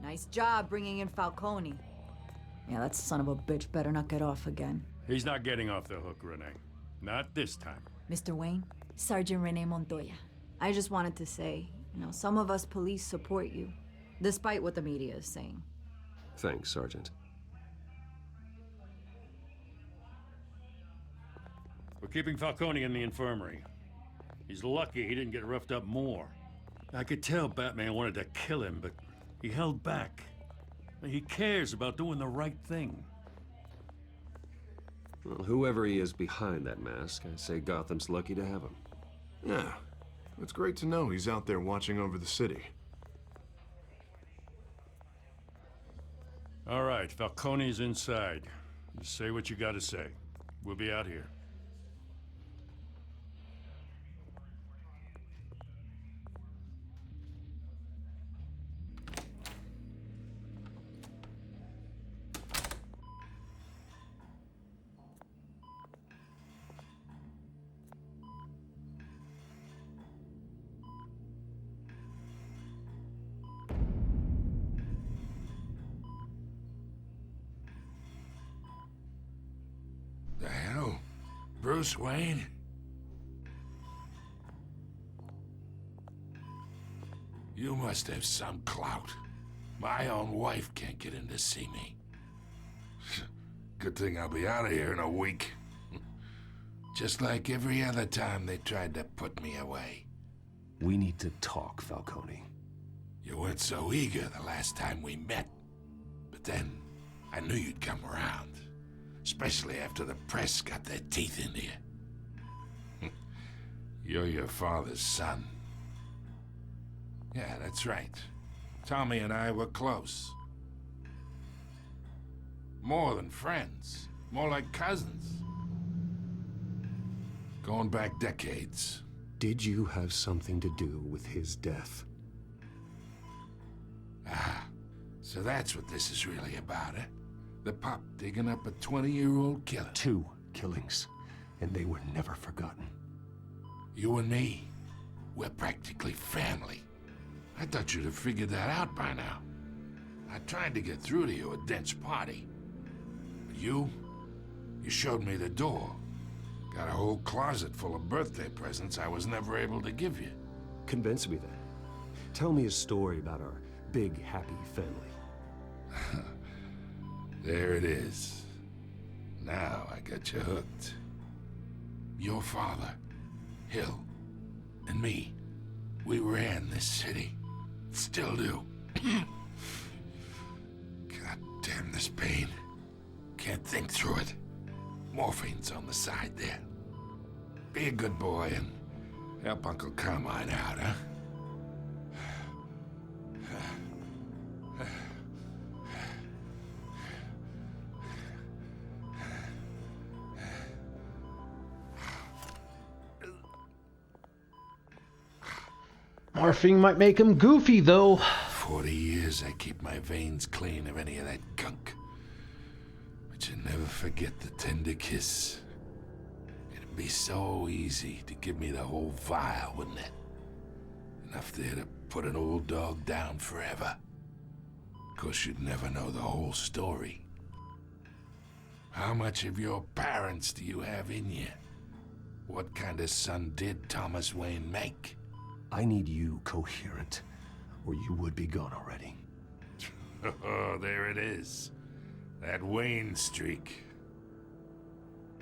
Nice job bringing in Falcone. Yeah, that son of a bitch better not get off again. He's not getting off the hook, Renee. Not this time. Mr. Wayne, Sergeant Renee Montoya. I just wanted to say, some of us police support you, despite what the media is saying. Thanks, Sergeant. We're keeping Falcone in the infirmary. He's lucky he didn't get roughed up more. I could tell Batman wanted to kill him, but he held back. He cares about doing the right thing. Well, whoever he is behind that mask, I say Gotham's lucky to have him. Yeah, it's great to know he's out there watching over the city. All right, Falcone's inside. You say what you gotta say. We'll be out here. The hell? Bruce Wayne? You must have some clout. My own wife can't get in to see me. Good thing I'll be out of here in a week. Just like every other time they tried to put me away. We need to talk, Falcone. You weren't so eager the last time we met. But then, I knew you'd come around. Especially after the press got their teeth into you. You're your father's son. Yeah, that's right. Tommy and I were close. More than friends. More like cousins. Going back decades. Did you have something to do with his death? Ah, so that's what this is really about, eh? The pup digging up a 20-year-old killer. 2 killings, and they were never forgotten. You and me, we're practically family. I thought you'd have figured that out by now. I tried to get through to you at Dent's party. But you showed me the door. Got a whole closet full of birthday presents I was never able to give you. Convince me then. Tell me a story about our big, happy family. There it is. Now I got you hooked. Your father, Hill, and me, we ran this city. Still do. God damn this pain. Can't think through it. Morphine's on the side there. Be a good boy and help Uncle Carmine out, huh? Morphine might make him goofy, though. 40 years I keep my veins clean of any of that gunk. But you never forget the tender kiss. It'd be so easy to give me the whole vial, wouldn't it? Enough there to put an old dog down forever. Of course, you'd never know the whole story. How much of your parents do you have in you? What kind of son did Thomas Wayne make? I need you coherent, or you would be gone already. Oh, there it is. That Wayne streak.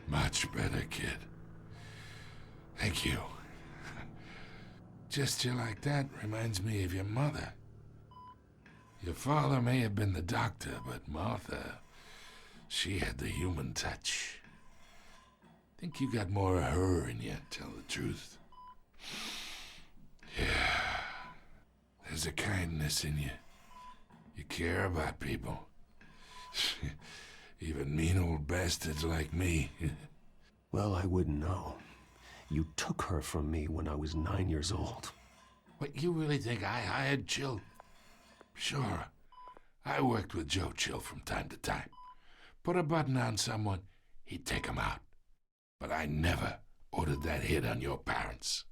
Much better, kid. Thank you. Gesture like that reminds me of your mother. Your father may have been the doctor, but Martha, she had the human touch. Think you got more of her in you, tell the truth. Yeah. There's a kindness in you. You care about people. Even mean old bastards like me. Well, I wouldn't know. You took her from me when I was 9 years old. What, you really think I hired Chill? Sure. I worked with Joe Chill from time to time. Put a button on someone, he'd take him out. But I never ordered that hit on your parents.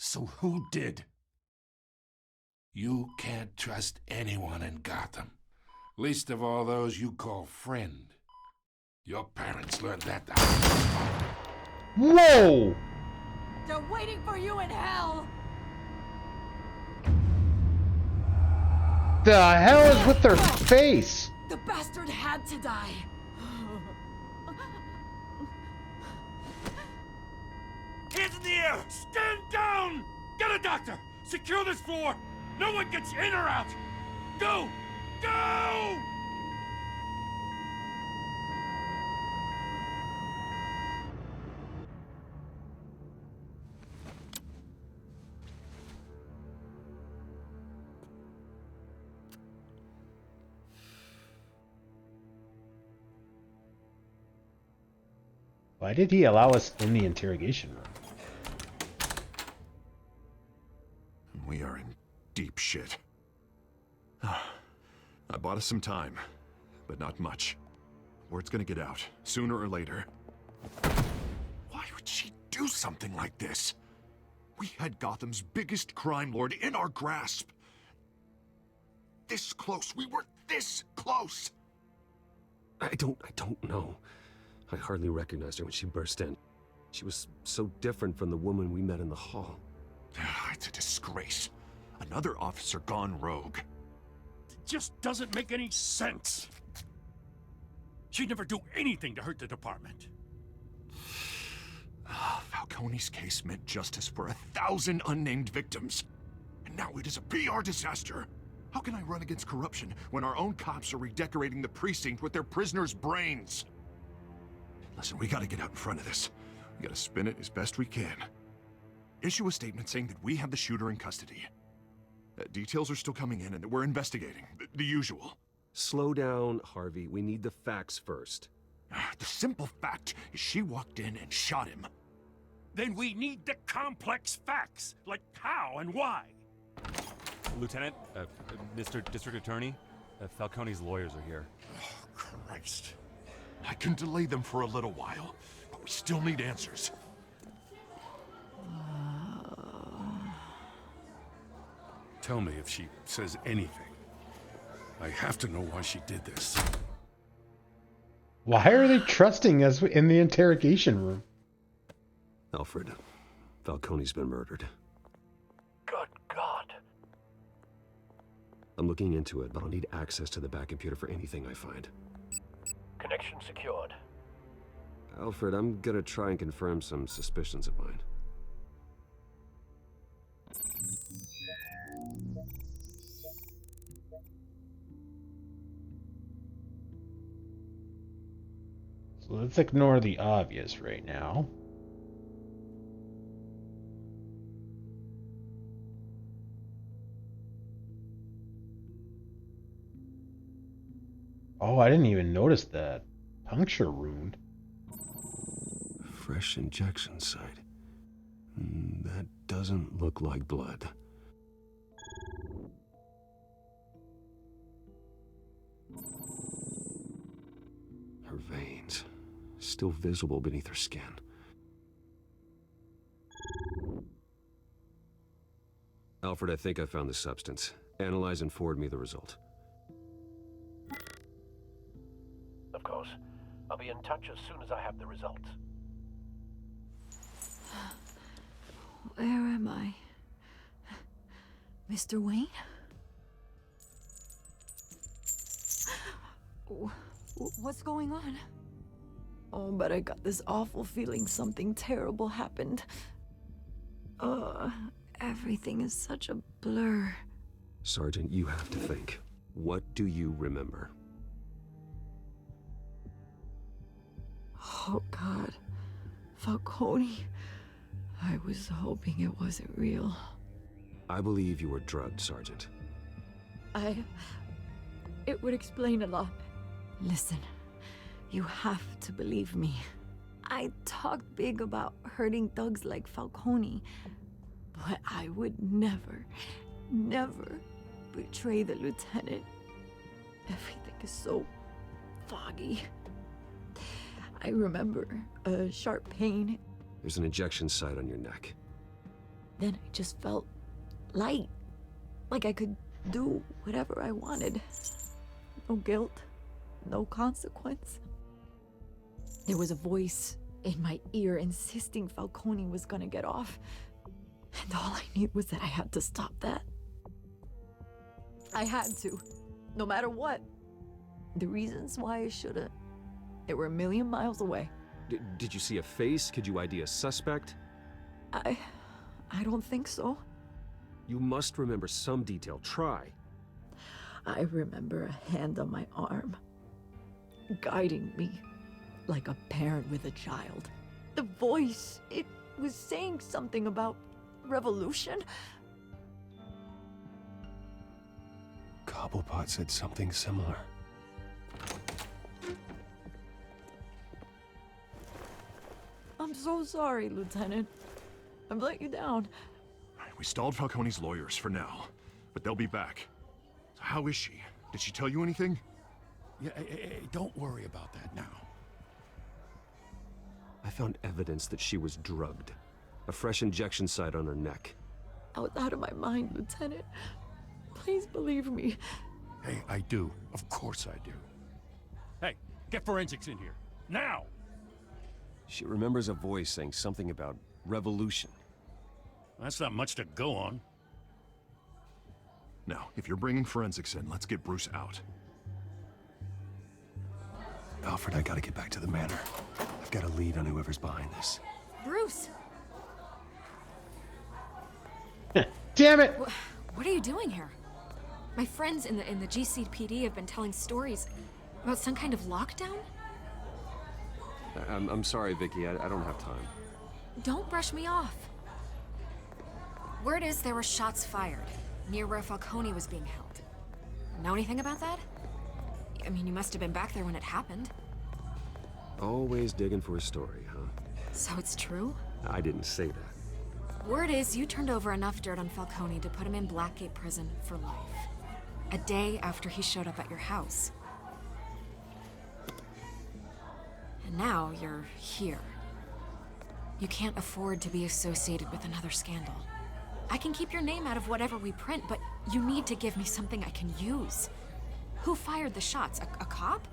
So who did? You can't trust anyone in Gotham. Least of all those you call friend. Your parents learned that the Whoa! They're waiting for you in hell! The hell is with their face? The bastard had to die. Hands in the air! Stand down! Get a doctor! Secure this floor! No one gets in or out! Go! Go! Why did he allow us in the interrogation room? We are in deep shit. I bought us some time, but not much. Word's gonna get out, sooner or later. Why would she do something like this? We had Gotham's biggest crime lord in our grasp. This close, we were this close! I don't know. I hardly recognized her when she burst in. She was so different from the woman we met in the hall. It's a disgrace. Another officer gone rogue. It just doesn't make any sense. She'd never do anything to hurt the department. Falcone's case meant justice for 1,000 unnamed victims. And now it is a PR disaster. How can I run against corruption when our own cops are redecorating the precinct with their prisoners' brains? Listen, we gotta get out in front of this. We gotta spin it as best we can. Issue a statement saying that we have the shooter in custody. Details are still coming in and that we're investigating. The usual. Slow down, Harvey. We need the facts first. The simple fact is she walked in and shot him. Then we need the complex facts, like how and why. Lieutenant, Mr. District Attorney, Falcone's lawyers are here. Oh, Christ. I can delay them for a little while, but we still need answers. Tell me if she says anything. I have to know why she did this. Why are they trusting us in the interrogation room? Alfred, Falcone's been murdered. Good God. I'm looking into it, but I'll need access to the back computer for anything I find. Connection secured. Alfred, I'm gonna try and confirm some suspicions of mine. So let's ignore the obvious right now. Oh, I didn't even notice that puncture wound. Fresh injection site. That doesn't look like blood. Her veins, still visible beneath her skin. Alfred, I think I found the substance. Analyze and forward me the result. Of course. I'll be in touch as soon as I have the results. Where am I? Mr. Wayne? What's going on? Oh, but I got this awful feeling something terrible happened. Everything is such a blur. Sergeant, you have to think. What do you remember? Oh, God. Falcone. I was hoping it wasn't real. I believe you were drugged, Sergeant. It would explain a lot. Listen, you have to believe me. I talked big about hurting thugs like Falcone, but I would never, never betray the lieutenant. Everything is so foggy. I remember a sharp pain. There's an injection site on your neck. Then I just felt light, like I could do whatever I wanted. No guilt, no consequence. There was a voice in my ear insisting Falcone was gonna get off. And all I knew was that I had to stop that. I had to, no matter what. The reasons why I shouldn't, they were a million miles away. Did you see a face? Could you ID a suspect? I don't think so. You must remember some detail. Try. I remember a hand on my arm, guiding me like a parent with a child. The voice, it was saying something about revolution. Cobblepot said something similar. I'm so sorry, Lieutenant. I've let you down. We stalled Falcone's lawyers for now, but they'll be back. So how is she? Did she tell you anything? Yeah, hey, don't worry about that now. I found evidence that she was drugged. A fresh injection site on her neck. I was out of my mind, Lieutenant. Please believe me. Hey, I do. Of course I do. Hey, get forensics in here. Now! She remembers a voice saying something about revolution. That's not much to go on. Now, if you're bringing forensics in, let's get Bruce out. Alfred, I gotta get back to the manor. I've got a lead on whoever's behind this. Bruce! Damn it! What are you doing here? My friends in the GCPD have been telling stories about some kind of lockdown? I'm sorry, Vicky. I don't have time. Don't brush me off. Word is there were shots fired near where Falcone was being held. Know anything about that? I mean, you must have been back there when it happened. Always digging for a story, huh? So it's true? I didn't say that. Word is you turned over enough dirt on Falcone to put him in Blackgate Prison for life. A day after he showed up at your house. And now you're here. You can't afford to be associated with another scandal. I can keep your name out of whatever we print, but you need to give me something I can use. Who fired the shots? A cop?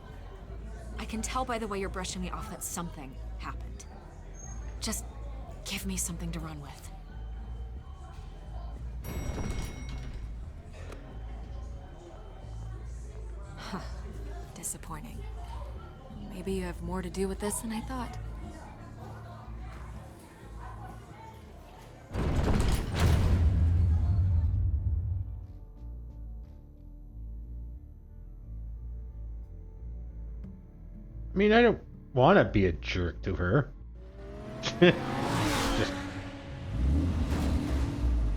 I can tell by the way you're brushing me off that something happened. Just give me something to run with. Huh. Disappointing. Maybe you have more to do with this than I thought. I mean, I don't want to be a jerk to her. Just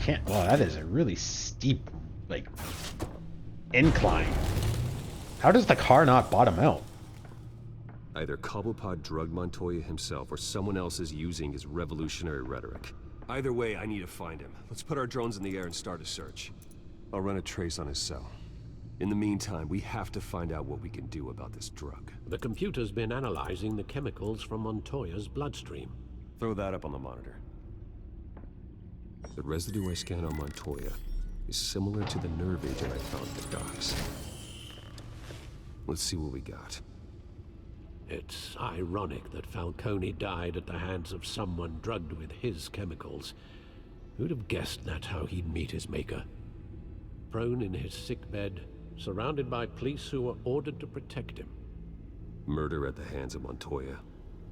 can't. Wow, that is a really steep, like, incline. How does the car not bottom out? Either Cobblepot drugged Montoya himself or someone else is using his revolutionary rhetoric. Either way, I need to find him. Let's put our drones in the air and start a search. I'll run a trace on his cell. In the meantime, we have to find out what we can do about this drug. The computer's been analyzing the chemicals from Montoya's bloodstream. Throw that up on the monitor. The residue I scanned on Montoya is similar to the nerve agent I found at the docks. Let's see what we got. It's ironic that Falcone died at the hands of someone drugged with his chemicals. Who'd have guessed that's how he'd meet his maker? Prone in his sickbed, surrounded by police who were ordered to protect him. Murder at the hands of Montoya.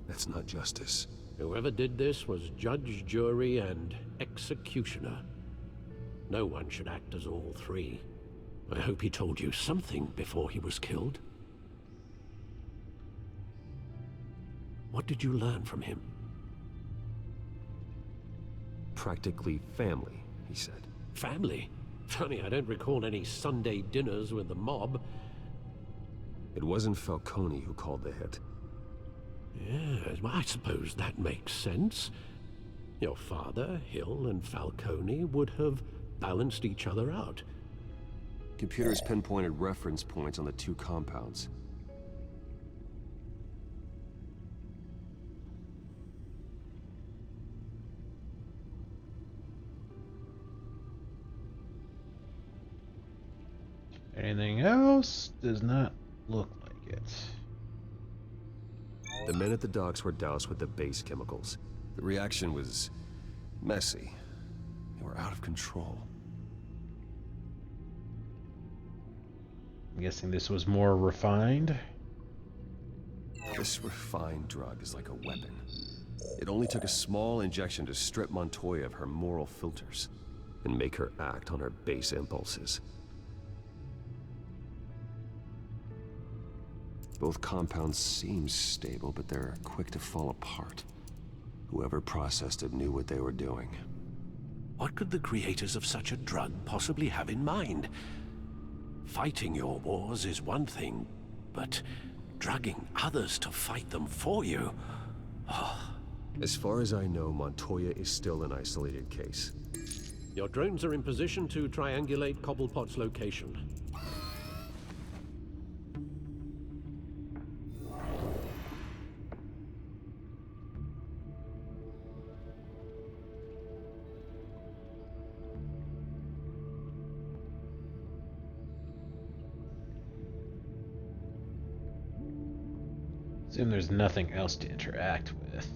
That's not justice. Whoever did this was judge, jury, and executioner. No one should act as all three. I hope he told you something before he was killed. What did you learn from him? Practically family, he said. Family? Funny, I don't recall any Sunday dinners with the mob. It wasn't Falcone who called the hit. Yes, well, I suppose that makes sense. Your father, Hill, and Falcone would have balanced each other out. Computers pinpointed reference points on the two compounds. Anything else? Does not look like it. The men at the docks were doused with the base chemicals. The reaction was messy. They were out of control. I'm guessing this was more refined. This refined drug is like a weapon. It only took a small injection to strip Montoya of her moral filters and make her act on her base impulses. Both compounds seem stable, but they're quick to fall apart. Whoever processed it knew what they were doing. What could the creators of such a drug possibly have in mind? Fighting your wars is one thing, but drugging others to fight them for you? Oh. As far as I know, Montoya is still an isolated case. Your drones are in position to triangulate Cobblepot's location. Assume there's nothing else to interact with.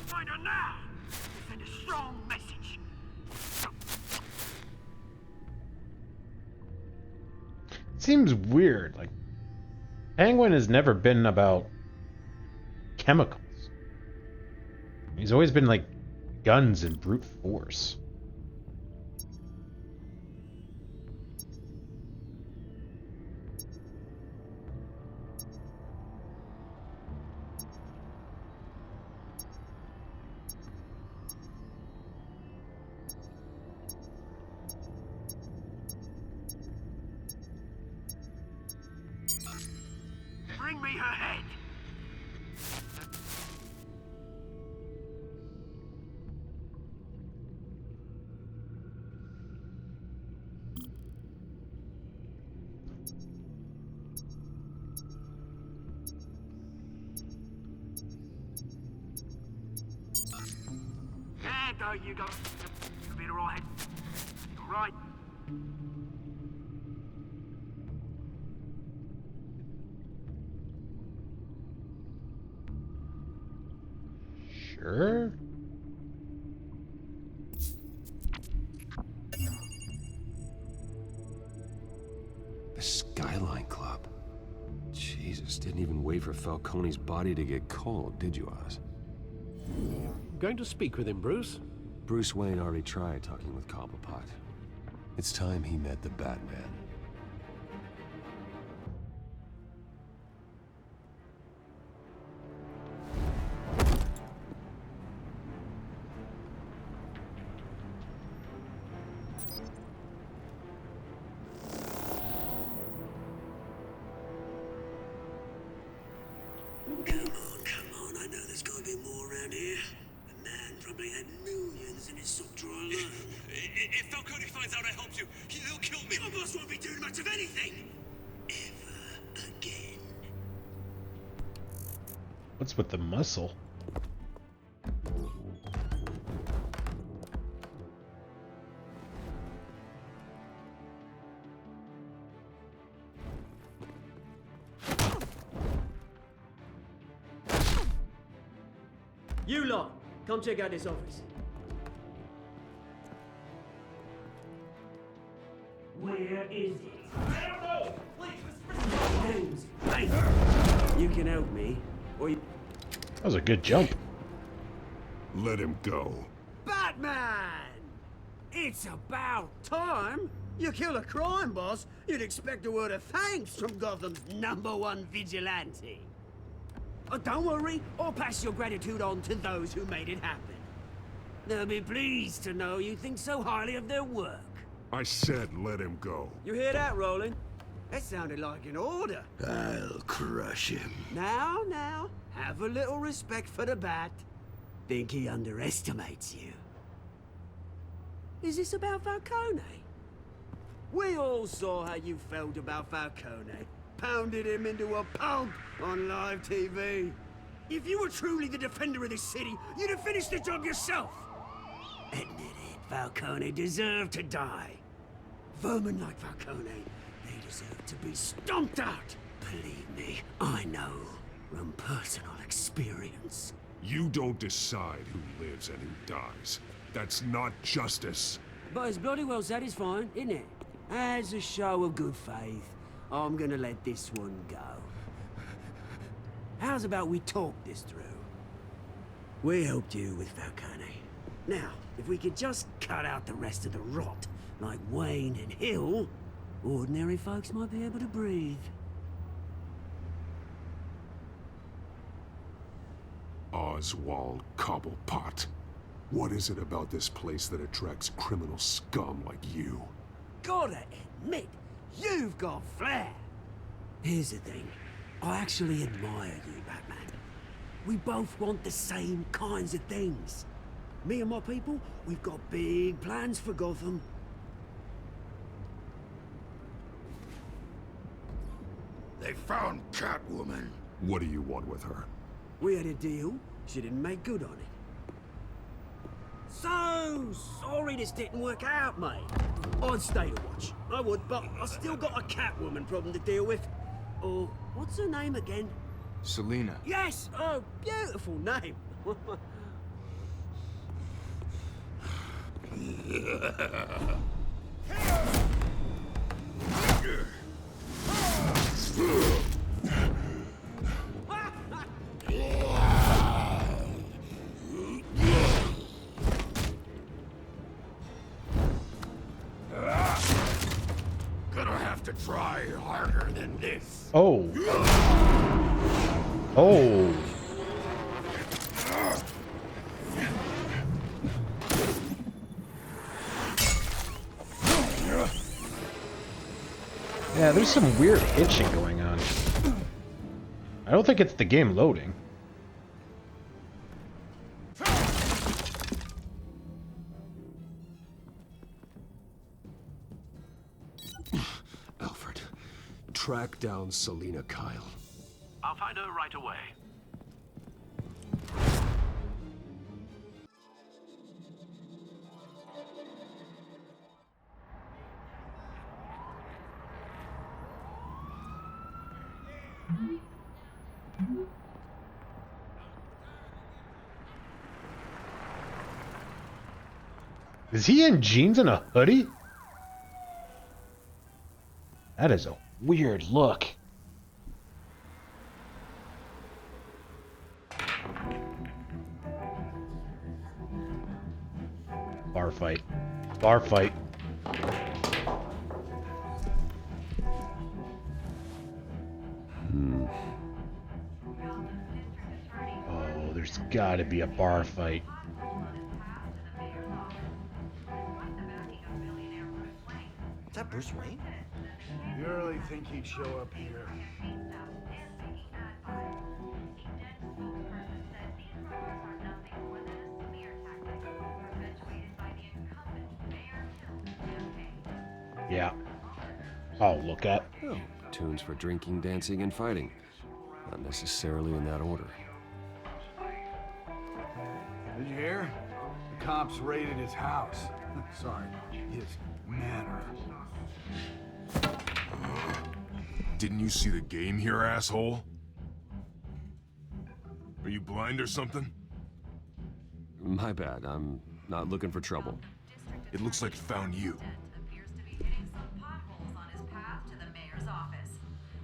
Find her now! Send a strong message. Seems weird. Like, Penguin has never been about chemicals. He's always been like guns and brute force. Bring me her head. There you go. You'll be all right. All right. Sure. The Skyline Club. Jesus, didn't even wait for Falcone's body to get cold, did you, Oz? Going to speak with him, Bruce? Bruce Wayne already tried talking with Cobblepot. It's time he met the Batman. Come on, I know there's gotta be more around here. The man probably had millions in his sock drawer alone. If Falcone finds out I helped you, he'll kill me. My boss won't be doing much of anything. Ever again. What's with the muscle? You lot, come check out this office. Where is it? I don't know! Please, Hey, you can help me, or you... That was a good jump. Let him go. Batman! It's about time! You kill a crime boss, you'd expect a word of thanks from Gotham's #1 vigilante. Oh, don't worry, I'll pass your gratitude on to those who made it happen. They'll be pleased to know you think so highly of their work. I said let him go. You hear that, Roland? That sounded like an order. I'll crush him. Now, have a little respect for the Bat. Think he underestimates you. Is this about Falcone? We all saw how you felt about Falcone. Pounded him into a pulp on live TV. If you were truly the defender of this city, you'd have finished the job yourself. Admit it, Falcone deserved to die. Vermin like Falcone, they deserve to be stomped out. Believe me, I know from personal experience. You don't decide who lives and who dies. That's not justice. But it's bloody well satisfying, isn't it? As a show of good faith, I'm gonna let this one go. How's about we talk this through? We helped you with Falcone. Now, if we could just cut out the rest of the rot, like Wayne and Hill, ordinary folks might be able to breathe. Oswald Cobblepot. What is it about this place that attracts criminal scum like you? Gotta admit, you've got flair. Here's the thing. I actually admire you, Batman. We both want the same kinds of things. Me and my people, we've got big plans for Gotham. They found Catwoman. What do you want with her? We had a deal. She didn't make good on it. So sorry this didn't work out, mate. I'd stay to watch. I would, but I still got a Catwoman problem to deal with. Oh, what's her name again? Selina. Yes! Oh, beautiful name. Gonna have to try harder than this. Oh. Oh. Yeah, there's some weird hitching going on. I don't think it's the game loading. Alfred, track down Selina Kyle. I'll find her right away. Is he in jeans and a hoodie? That is a weird look. Bar fight. Bar fight. Oh, there's gotta be a bar fight. Is that Bruce Wayne? You really think he'd show up here? Yeah. I'll look at. Oh, tunes for drinking, dancing, and fighting. Not necessarily in that order. Did you hear? The cops raided his house. Sorry, his manor. Didn't you see the game here, asshole? Are you blind or something? My bad. I'm not looking for trouble. It looks like it found you.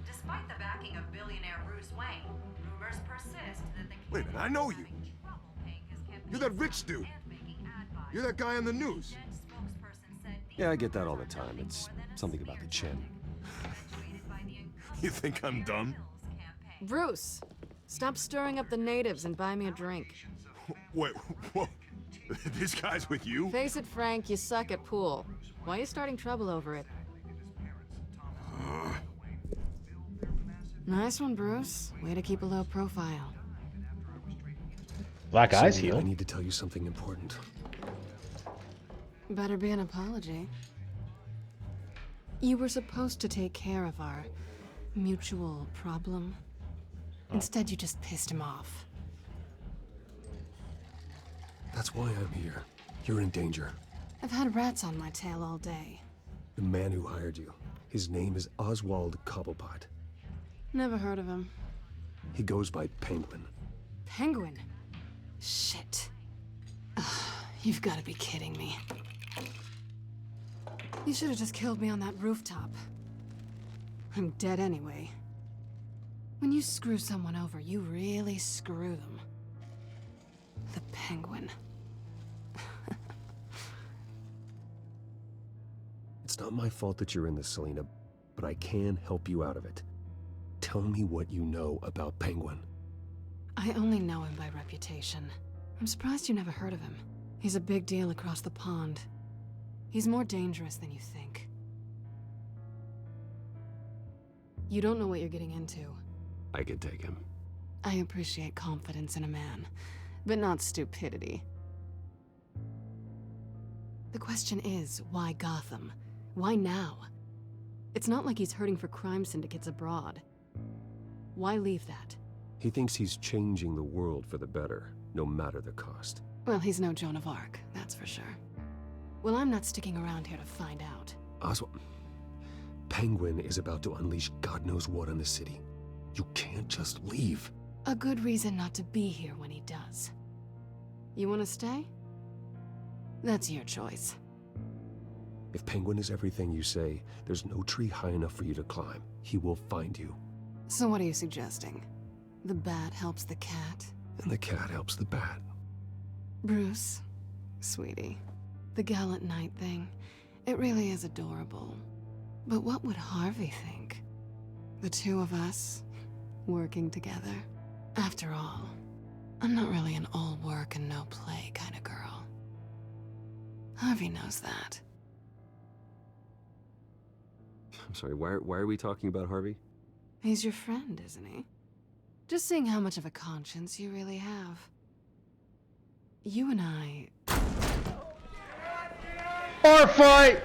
Despite the backing of billionaire Bruce Wayne, rumors persist that the Wait a minute, I know you. You're that rich dude. You're that guy on the news. Yeah, I get that all the time. It's something about the chin. You think I'm dumb? Bruce, stop stirring up the natives and buy me a drink. Wait, whoa. This guy's with you? Face it, Frank, you suck at pool. Why are you starting trouble over it? Nice one, Bruce. Way to keep a low profile. Black eyes Sorry, heal. I need to tell you something important. Better be an apology. You were supposed to take care of our mutual problem. Instead, you just pissed him off. That's why I'm here. You're in danger. I've had rats on my tail all day. The man who hired you, his name is Oswald Cobblepot. Never heard of him. He goes by Penguin. Penguin? Shit. Ugh, you've got to be kidding me. You should have just killed me on that rooftop. I'm dead anyway. When you screw someone over, you really screw them. The Penguin. It's not my fault that you're in this, Selina, but I can help you out of it. Tell me what you know about Penguin. I only know him by reputation. I'm surprised you never heard of him. He's a big deal across the pond. He's more dangerous than you think. You don't know what you're getting into. I can take him. I appreciate confidence in a man, but not stupidity. The question is, why Gotham? Why now? It's not like he's hurting for crime syndicates abroad. Why leave that? He thinks he's changing the world for the better, no matter the cost. Well, he's no Joan of Arc, that's for sure. Well, I'm not sticking around here to find out. Oswald, Penguin is about to unleash God knows what on the city. You can't just leave. A good reason not to be here when he does. You want to stay? That's your choice. If Penguin is everything you say, there's no tree high enough for you to climb. He will find you. So what are you suggesting? The bat helps the cat? And the cat helps the bat. Bruce, sweetie, the gallant knight thing, it really is adorable. But what would Harvey think? The two of us, working together? After all, I'm not really an all work and no play kind of girl. Harvey knows that. I'm sorry, why are we talking about Harvey? He's your friend, isn't he? Just seeing how much of a conscience you really have. You and I... Bar fight!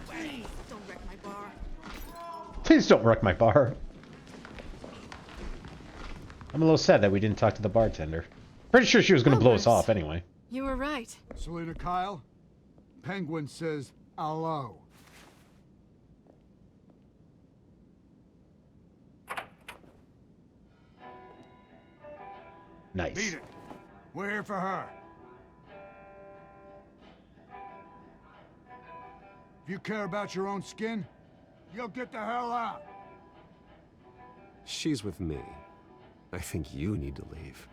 Please, don't wreck my bar. Please don't wreck my bar. I'm a little sad that we didn't talk to the bartender. Pretty sure she was going to blow us off anyway. You were right. Selina Kyle, Penguin says hello. Nice. Beat it. We're here for her. If you care about your own skin, you'll get the hell out. She's with me. I think you need to leave.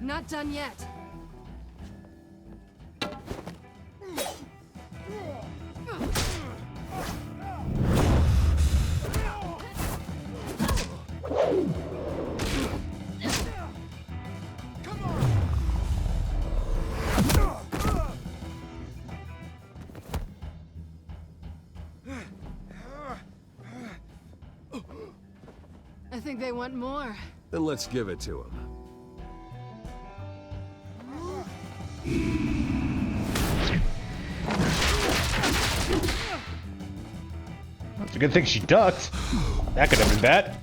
Not done yet. I think they want more. Then let's give it to him. a good thing she ducked. That could have been bad.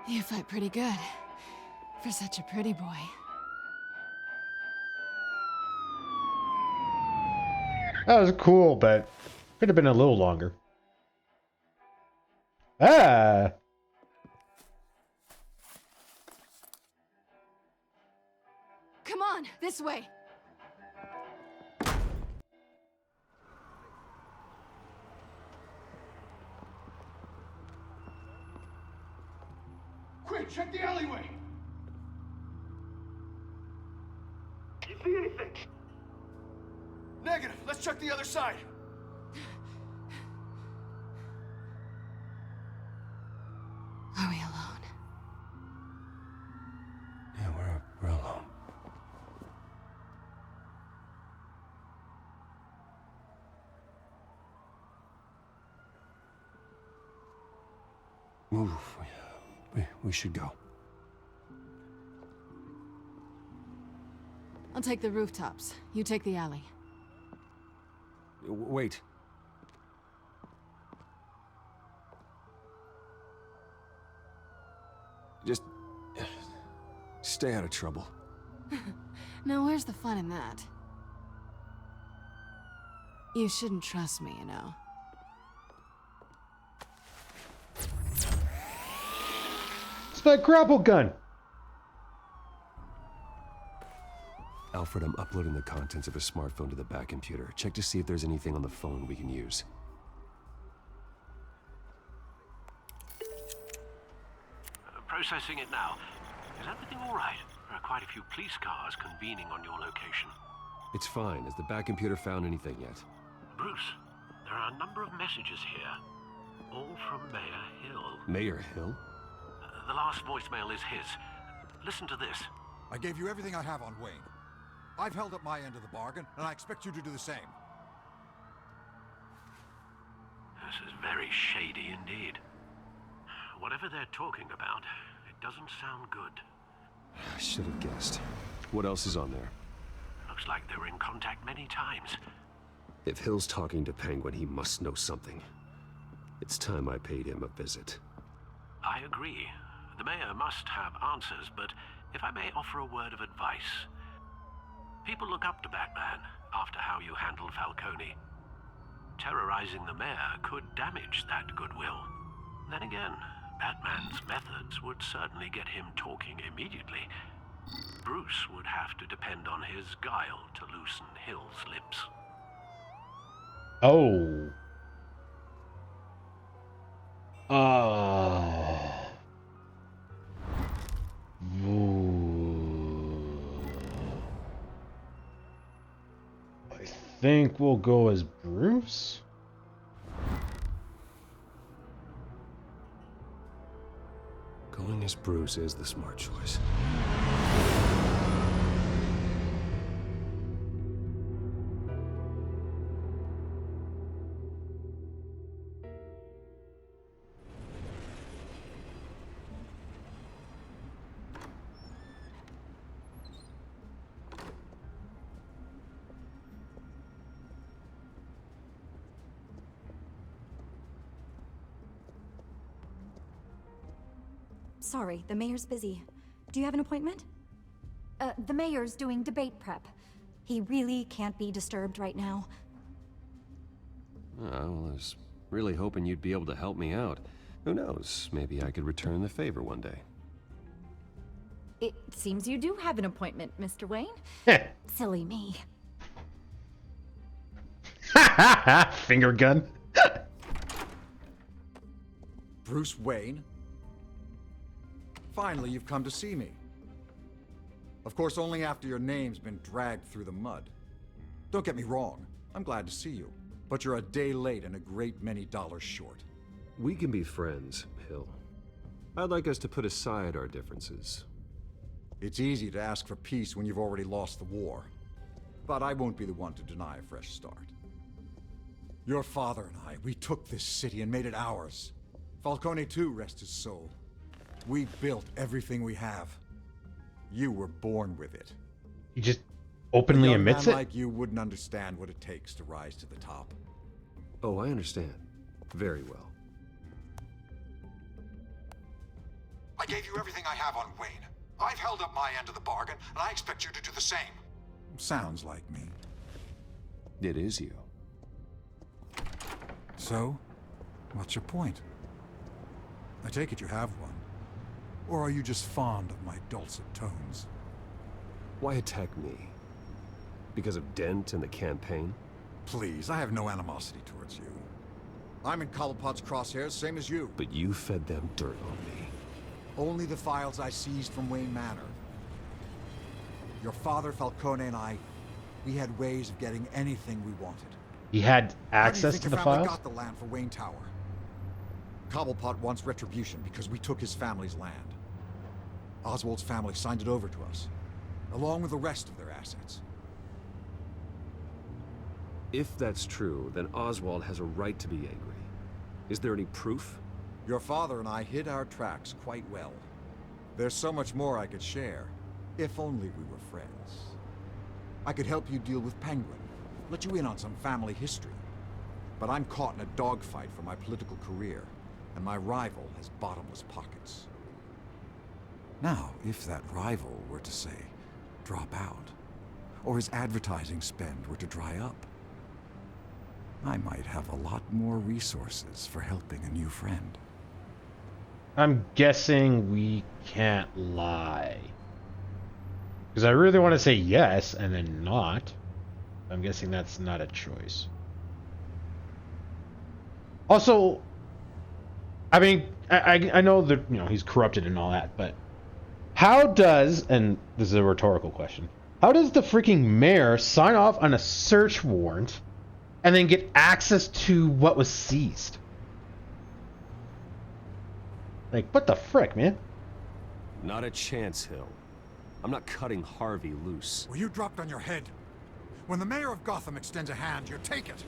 You fight pretty good. For such a pretty boy. That was cool, but could have been a little longer. Ah! Come on, this way. Quick, check the alleyway! You see anything? Negative. Let's check the other side. Are we alone? Yeah, we're alone. Move. We should go. I'll take the rooftops. You take the alley. Wait. Just stay out of trouble. Now, where's the fun in that? You shouldn't trust me, you know. It's that grapple gun. Alfred, I'm uploading the contents of a smartphone to the back computer. Check to see if there's anything on the phone we can use. Processing it now. Is everything all right? There are quite a few police cars convening on your location. It's fine. Has the back computer found anything yet? Bruce, there are a number of messages here. All from Mayor Hill. Mayor Hill? The last voicemail is his. Listen to this. I gave you everything I have on Wayne. I've held up my end of the bargain, and I expect you to do the same. This is very shady indeed. Whatever they're talking about, it doesn't sound good. I should have guessed. What else is on there? Looks like they were in contact many times. If Hill's talking to Penguin, he must know something. It's time I paid him a visit. I agree. The mayor must have answers, but if I may offer a word of advice. People look up to Batman after how you handled Falcone. Terrorizing the mayor could damage that goodwill. Then again, Batman's methods would certainly get him talking immediately. Bruce would have to depend on his guile to loosen Hill's lips. Oh. I think we'll go as Bruce. Going as Bruce is the smart choice. Sorry, the mayor's busy. Do you have an appointment? The mayor's doing debate prep. He really can't be disturbed right now. Oh, well, I was really hoping you'd be able to help me out. Who knows? Maybe I could return the favor one day. It seems you do have an appointment, Mr. Wayne. Silly me. Finger gun. Bruce Wayne? Finally, you've come to see me. Of course, only after your name's been dragged through the mud. Don't get me wrong, I'm glad to see you. But you're a day late and a great many dollars short. We can be friends, Hill. I'd like us to put aside our differences. It's easy to ask for peace when you've already lost the war. But I won't be the one to deny a fresh start. Your father and I, we took this city and made it ours. Falcone too, rest his soul. We built everything we have. You were born with it. He just openly admits it? A man like you wouldn't understand what it takes to rise to the top. Oh, I understand. Very well. I gave you everything I have on Wayne. I've held up my end of the bargain, and I expect you to do the same. Sounds like me. It is you. So, what's your point? I take it you have one. Or are you just fond of my dulcet tones? Why attack me? Because of Dent and the campaign? Please, I have no animosity towards you. I'm in Cobblepot's crosshairs, same as you. But you fed them dirt on me. Only the files I seized from Wayne Manor. Your father, Falcone, and I, we had ways of getting anything we wanted. He had access to the How do you think your family files? got the land for Wayne Tower? Cobblepot wants retribution because we took his family's land. Oswald's family signed it over to us, along with the rest of their assets. If that's true, then Oswald has a right to be angry. Is there any proof? Your father and I hid our tracks quite well. There's so much more I could share, if only we were friends. I could help you deal with Penguin, let you in on some family history. But I'm caught in a dogfight for my political career, and my rival has bottomless pockets. Now, if that rival were to say, drop out, or his advertising spend were to dry up, I might have a lot more resources for helping a new friend. I'm guessing we can't lie. Because I really want to say yes and then not. I'm guessing that's not a choice. Also, I mean, I know that, you know, he's corrupted and all that, but how does, and this is a rhetorical question, how does the freaking mayor sign off on a search warrant and then get access to what was seized? Like, what the frick, man? Not a chance, Hill. I'm not cutting Harvey loose. Were you dropped on your head? When the mayor of Gotham extends a hand, you take it.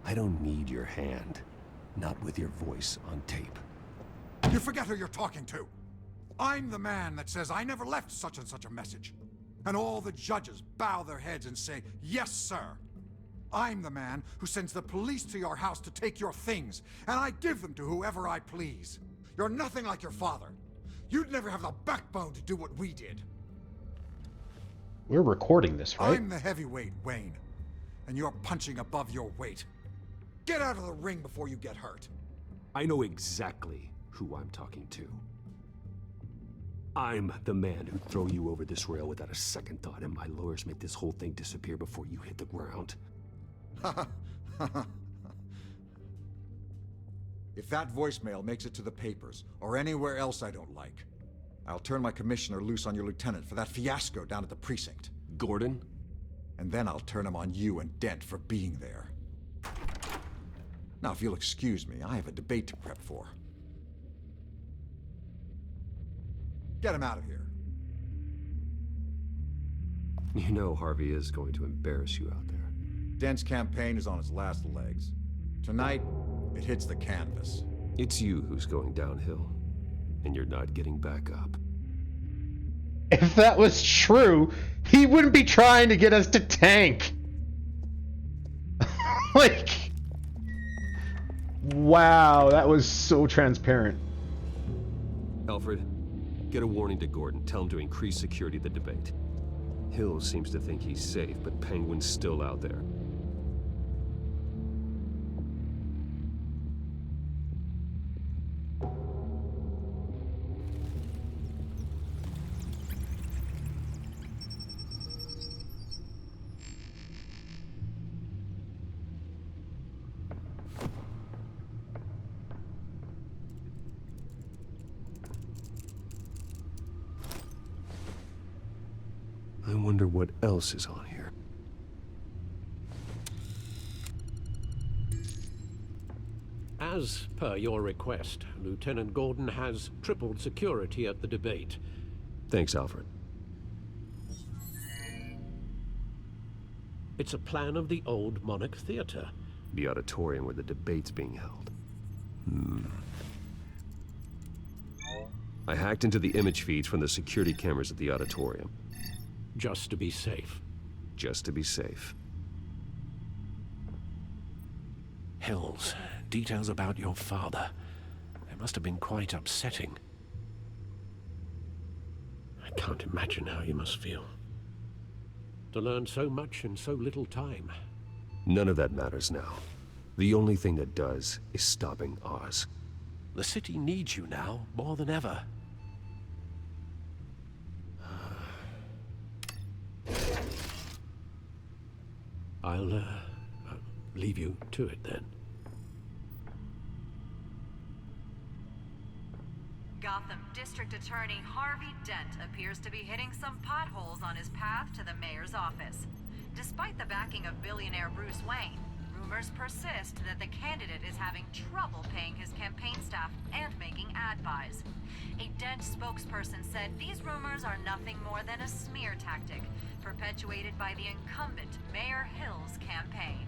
I don't need your hand. Not with your voice on tape. You forget who you're talking to. I'm the man that says I never left such and such a message. And all the judges bow their heads and say, yes, sir. I'm the man who sends the police to your house to take your things, and I give them to whoever I please. You're nothing like your father. You'd never have the backbone to do what we did. We're recording this, right? I'm the heavyweight, Wayne, and you're punching above your weight. Get out of the ring before you get hurt. I know exactly who I'm talking to. I'm the man who'd throw you over this rail without a second thought, and my lawyers make this whole thing disappear before you hit the ground. If that voicemail makes it to the papers, or anywhere else I don't like, I'll turn my commissioner loose on your lieutenant for that fiasco down at the precinct. Gordon? And then I'll turn him on you and Dent for being there. Now, if you'll excuse me, I have a debate to prep for. Get him out of here. You know Harvey is going to embarrass you out there. Dent's campaign is on its last legs. Tonight, it hits the canvas. It's you who's going downhill, and you're not getting back up. If that was true, he wouldn't be trying to get us to tank. Like, wow, that was so transparent. Alfred, get a warning to Gordon. Tell him to increase security of the debate. Hill seems to think he's safe, but Penguin's still out there. I wonder what else is on here. As per your request, Lieutenant Gordon has tripled security at the debate. Thanks, Alfred. It's a plan of the old Monarch Theater. The auditorium where the debate's being held. I hacked into the image feeds from the security cameras at the auditorium. Just to be safe. Just to be safe. Hills, details about your father. It must have been quite upsetting. I can't imagine how you must feel. To learn so much in so little time. None of that matters now. The only thing that does is stopping Oz. The city needs you now, more than ever. I'll leave you to it then. Gotham District Attorney Harvey Dent appears to be hitting some potholes on his path to the mayor's office. Despite the backing of billionaire Bruce Wayne, rumors persist that the candidate is having trouble paying his campaign staff and making ad buys. A Dent spokesperson said these rumors are nothing more than a smear tactic perpetuated by the incumbent Mayor Hill's campaign.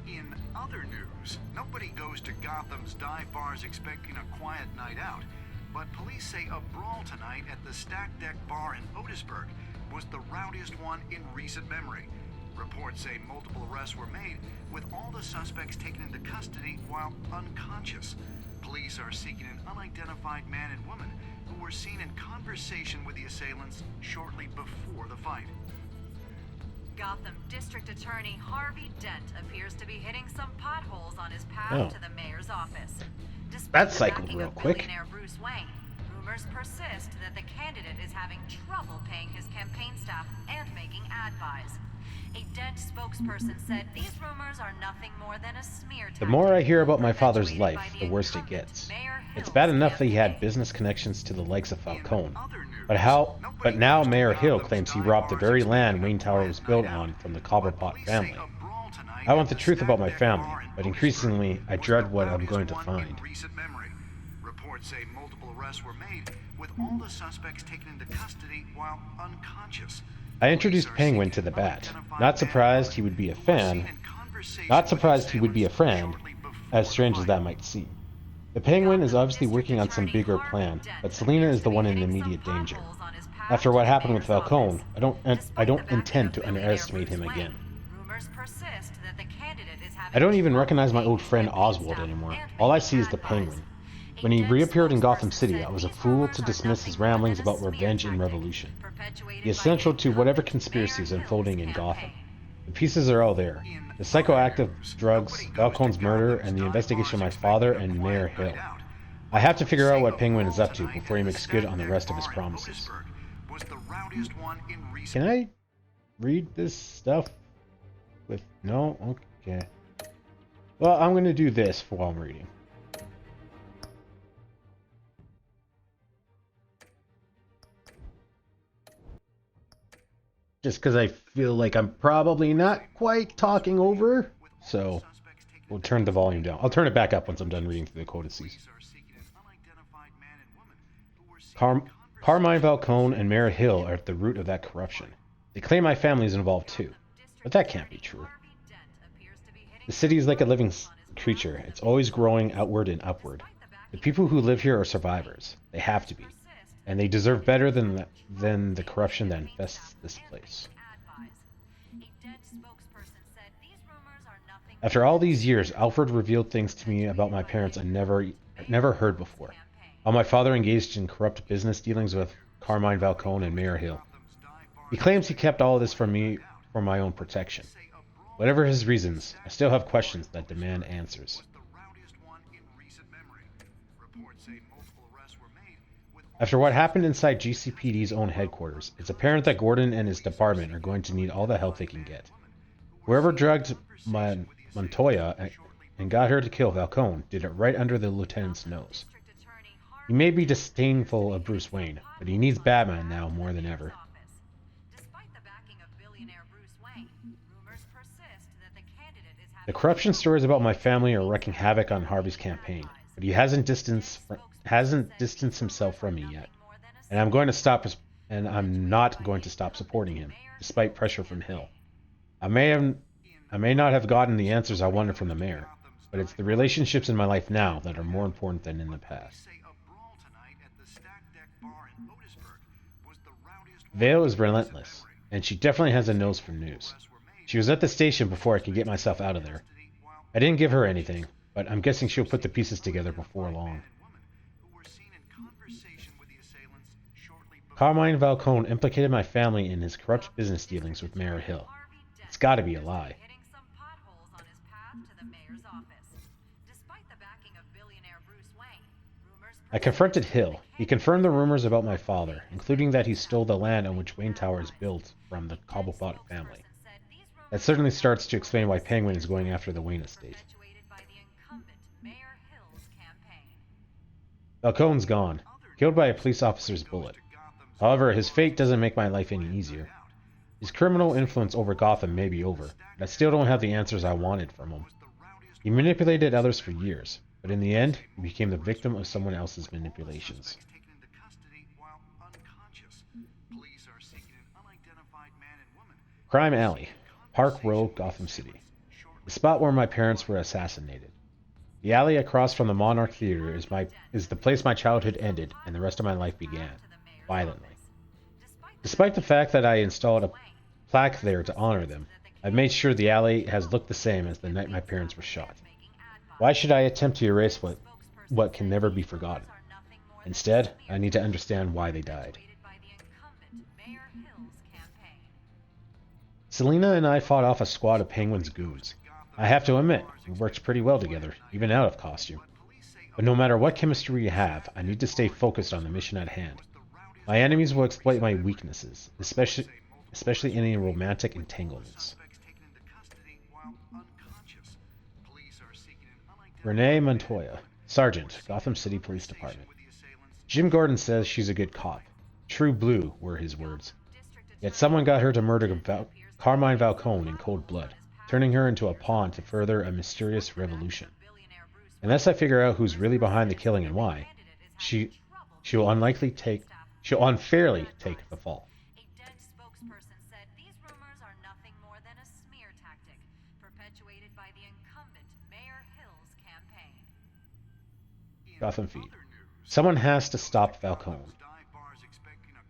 In other news, nobody goes to Gotham's dive bars expecting a quiet night out, but police say a brawl tonight at the Stack Deck Bar in Otisburg was the rowdiest one in recent memory. Reports say multiple arrests were made, with all the suspects taken into custody while unconscious. Police are seeking an unidentified man and woman who were seen in conversation with the assailants shortly before the fight. Gotham District Attorney Harvey Dent appears to be hitting some potholes on his path to the mayor's office. Despite That the cycled backing real of quick. billionaire Bruce Wayne, rumors persist that the candidate is having trouble paying his campaign staff and making ad buys. A Dent spokesperson said these rumors are nothing more than a smear tactic. The more I hear about my father's life, the worse it gets. It's bad enough that he had business connections to the likes of Falcone, but now Mayor Hill claims he robbed the very land Wayne Tower was built on from the Cobblepot family. I want the truth about my family, but increasingly I dread what I'm going to find. Reports say multiple arrests were made, with all the suspects taken into custody while unconscious. I introduced Penguin to the Bat. Not surprised he would be a fan. Not surprised he would be a friend, as strange as that might seem. The Penguin is obviously working on some bigger plan, but Selina is the one in immediate danger. After what happened with Falcone, I don't intend to underestimate him again. I don't even recognize my old friend Oswald anymore. All I see is the Penguin. When he reappeared in Gotham City, I was a fool to dismiss his ramblings about revenge and revolution. He is central to whatever conspiracy is unfolding in Gotham. The pieces are all there. The psychoactive drugs, Falcone's murder, and the investigation of my father and Mayor Hill. I have to figure out what Penguin is up to before he makes good on the rest of his promises. Can I read this stuff with... No? Okay. Well, I'm going to do this while I'm reading. Just because I feel like I'm probably not quite talking over, so we'll turn the volume down. I'll turn it back up once I'm done reading through the codices. Carmine Falcone and Mayor Hill are at the root of that corruption. They claim my family is involved too, but that can't be true. The city is like a living creature. It's always growing outward and upward. The people who live here are survivors. They have to be. And they deserve better than the corruption that infests this place. After all these years, Alfred revealed things to me about my parents I never heard before. How my father engaged in corrupt business dealings with Carmine Falcone and Mayor Hill. He claims he kept all of this from me for my own protection. Whatever his reasons, I still have questions that demand answers. After what happened inside GCPD's own headquarters, it's apparent that Gordon and his department are going to need all the help they can get. Whoever drugged Montoya and got her to kill Falcone did it right under the lieutenant's nose. He may be disdainful of Bruce Wayne, but he needs Batman now more than ever. The corruption stories about my family are wreaking havoc on Harvey's campaign, but he hasn't distanced himself from me yet, and I'm not going to stop supporting him, despite pressure from Hill. I may not have gotten the answers I wanted from the mayor, but it's the relationships in my life now that are more important than in the past. Vale is relentless, and she definitely has a nose for news. She was at the station before I could get myself out of there. I didn't give her anything, but I'm guessing she'll put the pieces together before long. Carmine Falcone implicated my family in his corrupt business dealings with Mayor Hill. It's gotta be a lie. I confronted Hill. He confirmed the rumors about my father, including that he stole the land on which Wayne Tower is built from the Cobblepot family. That certainly starts to explain why Penguin is going after the Wayne estate. Falcone's gone, killed by a police officer's bullet. However, his fate doesn't make my life any easier. His criminal influence over Gotham may be over, but I still don't have the answers I wanted from him. He manipulated others for years, but in the end, he became the victim of someone else's manipulations. Crime Alley, Park Road, Gotham City. The spot where my parents were assassinated. The alley across from the Monarch Theater is the place my childhood ended and the rest of my life began, violently. Despite the fact that I installed a plaque there to honor them, I've made sure the alley has looked the same as the night my parents were shot. Why should I attempt to erase what can never be forgotten? Instead, I need to understand why they died. Selina and I fought off a squad of Penguin's goons. I have to admit, we worked pretty well together, even out of costume. But no matter what chemistry you have, I need to stay focused on the mission at hand. My enemies will exploit my weaknesses, especially any romantic entanglements. Renee Montoya, Sergeant, Gotham City Police Department. Jim Gordon says she's a good cop. True blue were his words. Yet someone got her to murder Carmine Falcone in cold blood, turning her into a pawn to further a mysterious revolution. Unless I figure out who's really behind the killing and why, she'll unfairly take the fall. Gotham Feed. Someone has to stop Falcone.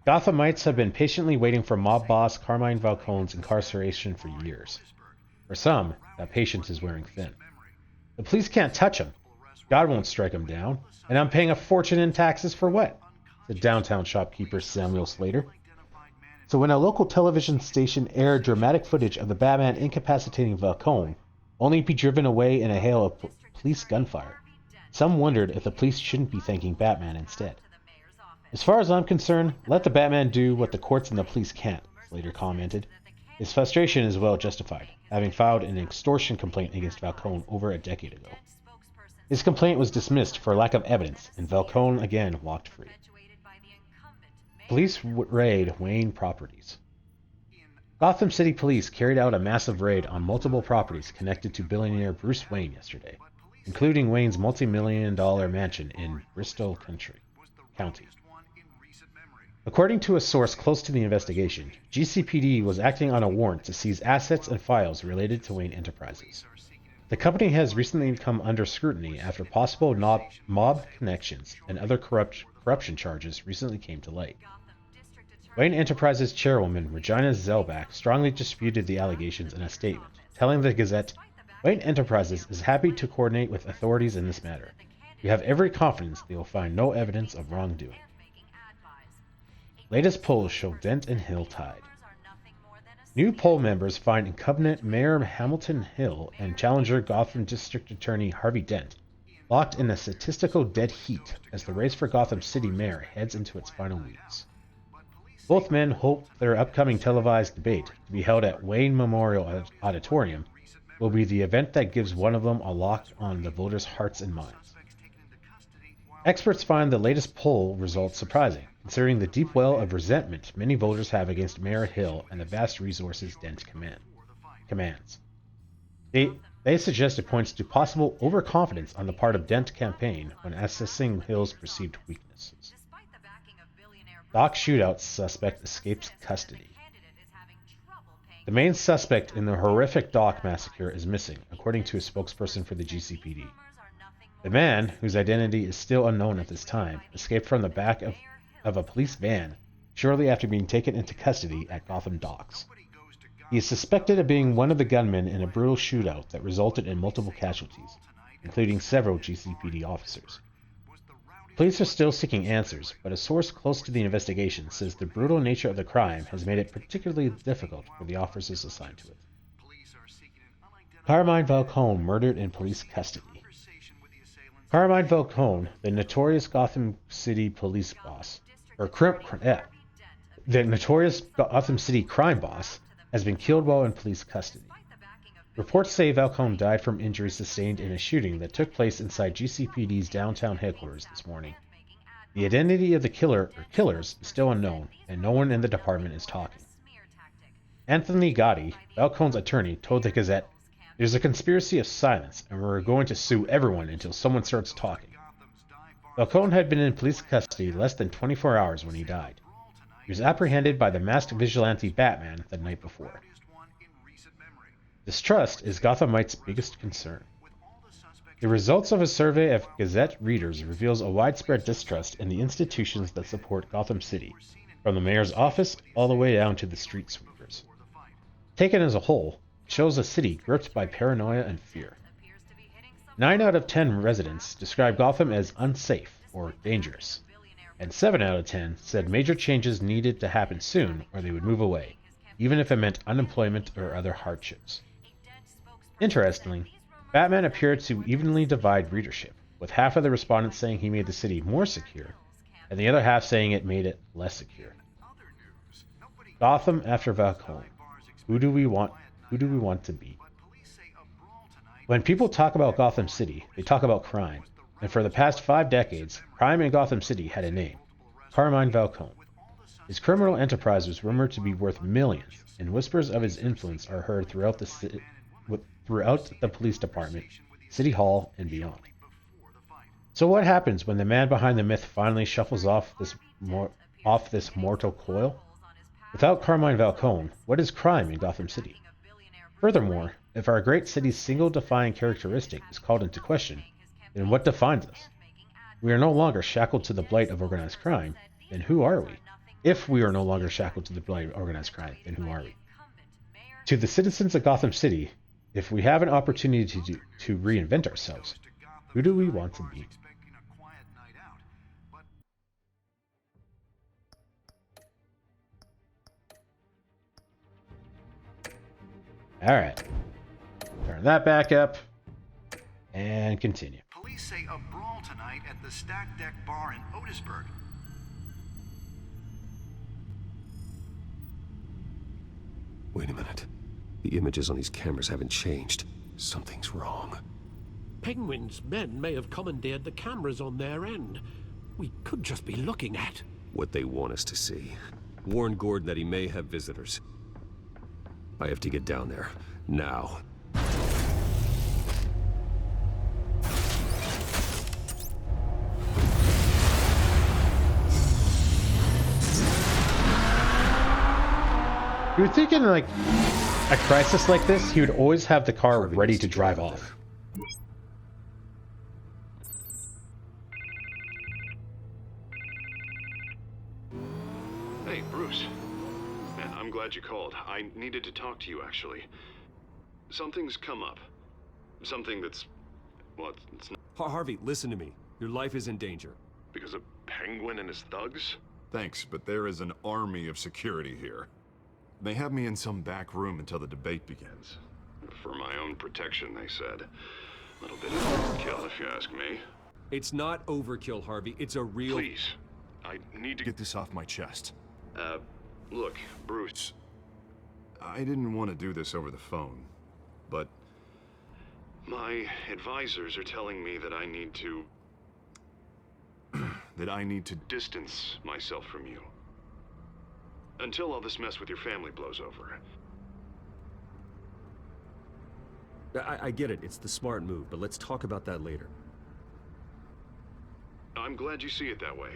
Gothamites have been patiently waiting for mob boss Carmine Falcone's incarceration for years. For some, that patience is wearing thin. The police can't touch him. God won't strike him down, and I'm paying a fortune in taxes for what? The downtown shopkeeper Samuel Slater. So when a local television station aired dramatic footage of the Batman incapacitating Falcone, only to be driven away in a hail of police gunfire, some wondered if the police shouldn't be thanking Batman instead. As far as I'm concerned, let the Batman do what the courts and the police can't, Slater commented. His frustration is well justified, having filed an extortion complaint against Falcone over a decade ago. His complaint was dismissed for lack of evidence, and Falcone again walked free. Police raid Wayne properties. Gotham City Police carried out a massive raid on multiple properties connected to billionaire Bruce Wayne yesterday, including Wayne's multi-million-dollar mansion in Bristol County. According to a source close to the investigation, GCPD was acting on a warrant to seize assets and files related to Wayne Enterprises. The company has recently come under scrutiny after possible mob connections and other corruption charges recently came to light. Wayne Enterprises chairwoman Regina Zellbach strongly disputed the allegations in a statement, telling the Gazette, "Wayne Enterprises is happy to coordinate with authorities in this matter. We have every confidence they will find no evidence of wrongdoing." Latest polls show Dent and Hill tied. New poll members find incumbent Mayor Hamilton Hill and challenger Gotham District Attorney Harvey Dent locked in a statistical dead heat as the race for Gotham City Mayor heads into its final weeks. Both men hope their upcoming televised debate, to be held at Wayne Memorial Auditorium, will be the event that gives one of them a lock on the voters' hearts and minds. Experts find the latest poll results surprising, considering the deep well of resentment many voters have against Mayor Hill and the vast resources Dent commands. They suggest it points to possible overconfidence on the part of Dent campaign when assessing Hill's perceived weaknesses. Doc shootout suspect escapes custody. The main suspect in the horrific Doc massacre is missing, according to a spokesperson for the GCPD. The man, whose identity is still unknown at this time, escaped from the back of a police van shortly after being taken into custody at Gotham Docks. He is suspected of being one of the gunmen in a brutal shootout that resulted in multiple casualties, including several GCPD officers. Police are still seeking answers, but a source close to the investigation says the brutal nature of the crime has made it particularly difficult for the officers assigned to it. Carmine Falcone murdered in police custody. Carmine Falcone, the notorious Gotham City police boss, the notorious Gotham City crime boss, has been killed while in police custody. Reports say Falcone died from injuries sustained in a shooting that took place inside GCPD's downtown headquarters this morning. The identity of the killer or killers is still unknown, and no one in the department is talking. Anthony Gotti, Falcone's attorney, told the Gazette, "There's a conspiracy of silence, and we're going to sue everyone until someone starts talking." Falcone had been in police custody less than 24 hours when he died. He was apprehended by the masked vigilante Batman the night before. Distrust is Gothamite's biggest concern. The results of a survey of Gazette readers reveals a widespread distrust in the institutions that support Gotham City, from the mayor's office all the way down to the street sweepers. Taken as a whole, it shows a city gripped by paranoia and fear. 9 out of 10 residents describe Gotham as unsafe or dangerous, and 7 out of 10 said major changes needed to happen soon or they would move away, even if it meant unemployment or other hardships. Interestingly, Batman appeared to evenly divide readership, with half of the respondents saying he made the city more secure, and the other half saying it made it less secure. Gotham after Falcone. Who do we want to be? When people talk about Gotham City, they talk about crime, and for the past 5 decades, crime in Gotham City had a name: Carmine Falcone. His criminal enterprise was rumored to be worth millions, and whispers of his influence are heard throughout the police department, City Hall, and beyond. So what happens when the man behind the myth finally shuffles off this mortal coil? Without Carmine Falcone, what is crime in Gotham City? Furthermore, if our great city's single defining characteristic is called into question, then what defines us? We are no longer shackled to the blight of organized crime, then who are we? If we are no longer shackled to the blight of organized crime, then who are we? To the citizens of Gotham City, if we have an opportunity to reinvent ourselves, who do we want to be? Alright. Turn that back up. And continue. Police say a brawl tonight at the Stack Deck Bar in Otisburg. Wait a minute. The images on these cameras haven't changed. Something's wrong. Penguin's men may have commandeered the cameras on their end. We could just be looking at what they want us to see. Warn Gordon that he may have visitors. I have to get down there. Now. You would think in like a crisis like this, he would always have the car ready to drive off. Hey, Bruce. Man, I'm glad you called. I needed to talk to you, actually. Something's come up. Something that's... well, it's not... Harvey, listen to me. Your life is in danger. Because of Penguin and his thugs? Thanks, but there is an army of security here. They have me in some back room until the debate begins. For my own protection, they said. A little bit of overkill, if you ask me. It's not overkill, Harvey. It's a real... Please. I need to get this off my chest. Look, Bruce. I didn't want to do this over the phone, but... my advisors are telling me that I need to... that I need to distance myself from you. Until all this mess with your family blows over. I get it, it's the smart move, but let's talk about that later. I'm glad you see it that way.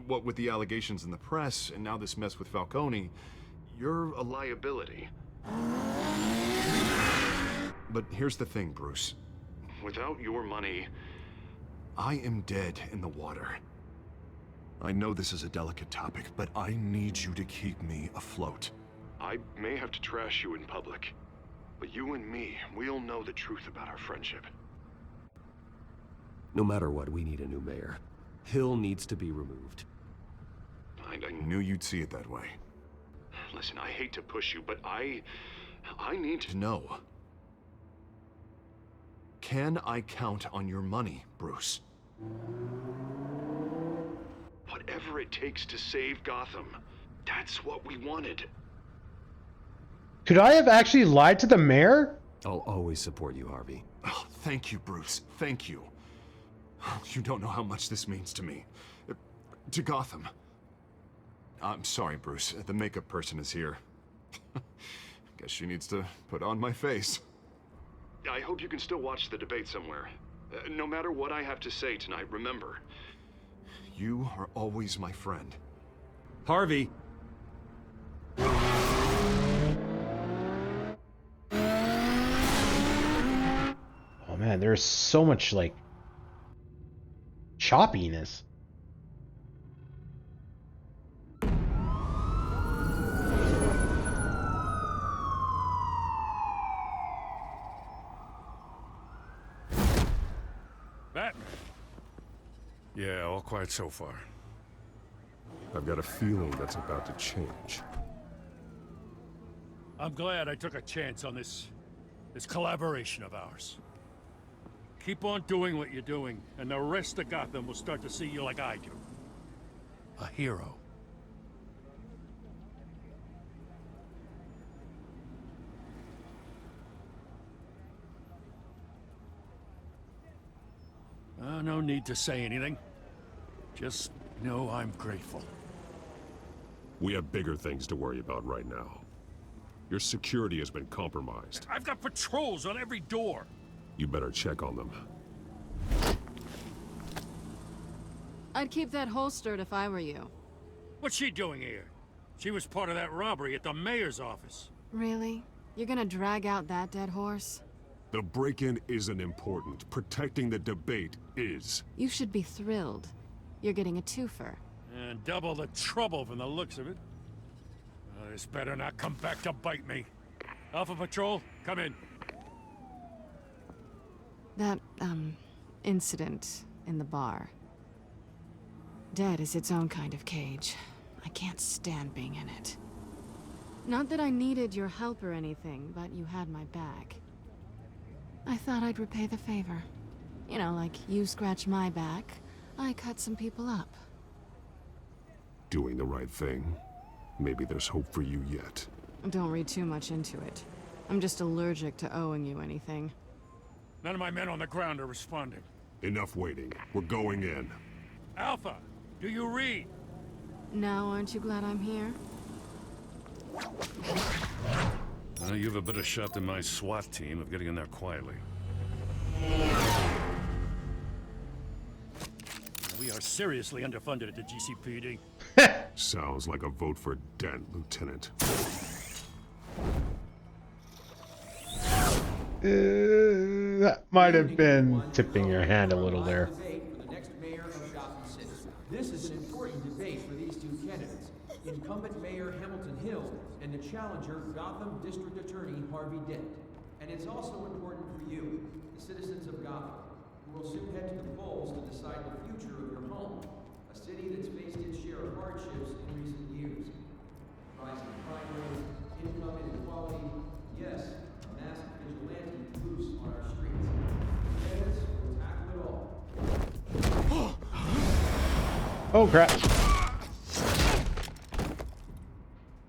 What with the allegations in the press, and now this mess with Falcone, you're a liability. But here's the thing, Bruce. Without your money, I am dead in the water. I know this is a delicate topic, but I need you to keep me afloat. I may have to trash you in public, but you and me, we'll know the truth about our friendship. No matter what, we need a new mayor. Hill needs to be removed. I knew you'd see it that way. Listen, I hate to push you, but I need to know. Can I count on your money, Bruce? Whatever it takes to save Gotham, that's what we wanted. Could I have actually lied to the mayor? I'll always support you, Harvey. Oh, thank you, Bruce. Thank you. You don't know how much this means to me. To Gotham. I'm sorry, Bruce. The makeup person is here. Guess she needs to put on my face. I hope you can still watch the debate somewhere. No matter what I have to say tonight, remember, you are always my friend. Harvey! Oh man, there's so much, like, choppiness. Batman. Yeah, all quiet so far. I've got a feeling that's about to change. I'm glad I took a chance on this collaboration of ours. Keep on doing what you're doing, and the rest of Gotham will start to see you like I do. A hero. No need to say anything. Just know I'm grateful. We have bigger things to worry about right now. Your security has been compromised. I've got patrols on every door. You better check on them. I'd keep that holstered if I were you. What's she doing here? She was part of that robbery at the mayor's office. Really? You're gonna drag out that dead horse? The break-in isn't important. Protecting the debate is. You should be thrilled. You're getting a twofer. And double the trouble from the looks of it. This better not come back to bite me. Alpha Patrol, come in. That, incident in the bar. Dead is its own kind of cage. I can't stand being in it. Not that I needed your help or anything, but you had my back. I thought I'd repay the favor. You know, like you scratch my back, I cut some people up. Doing the right thing. Maybe there's hope for you yet. Don't read too much into it. I'm just allergic to owing you anything. None of my men on the ground are responding. Enough waiting. We're going in. Alpha, do you read? Now, aren't you glad I'm here? You have a better shot than my SWAT team of getting in there quietly. We are seriously underfunded at the GCPD. Sounds like a vote for Dent, Lieutenant. That might have been tipping your hand a little there. This is an important debate for these two candidates, incumbent Mayor Hamilton Hill and the challenger Gotham District Attorney Harvey Dent. And it's also important for you, the citizens of Gotham, who will soon head to the polls to decide the future of your home, a city that's faced its share of hardships in recent years. Rising crime rates, income inequality, yes, a massive vigilante loose on our streets. Candidates will tackle it all. Oh crap.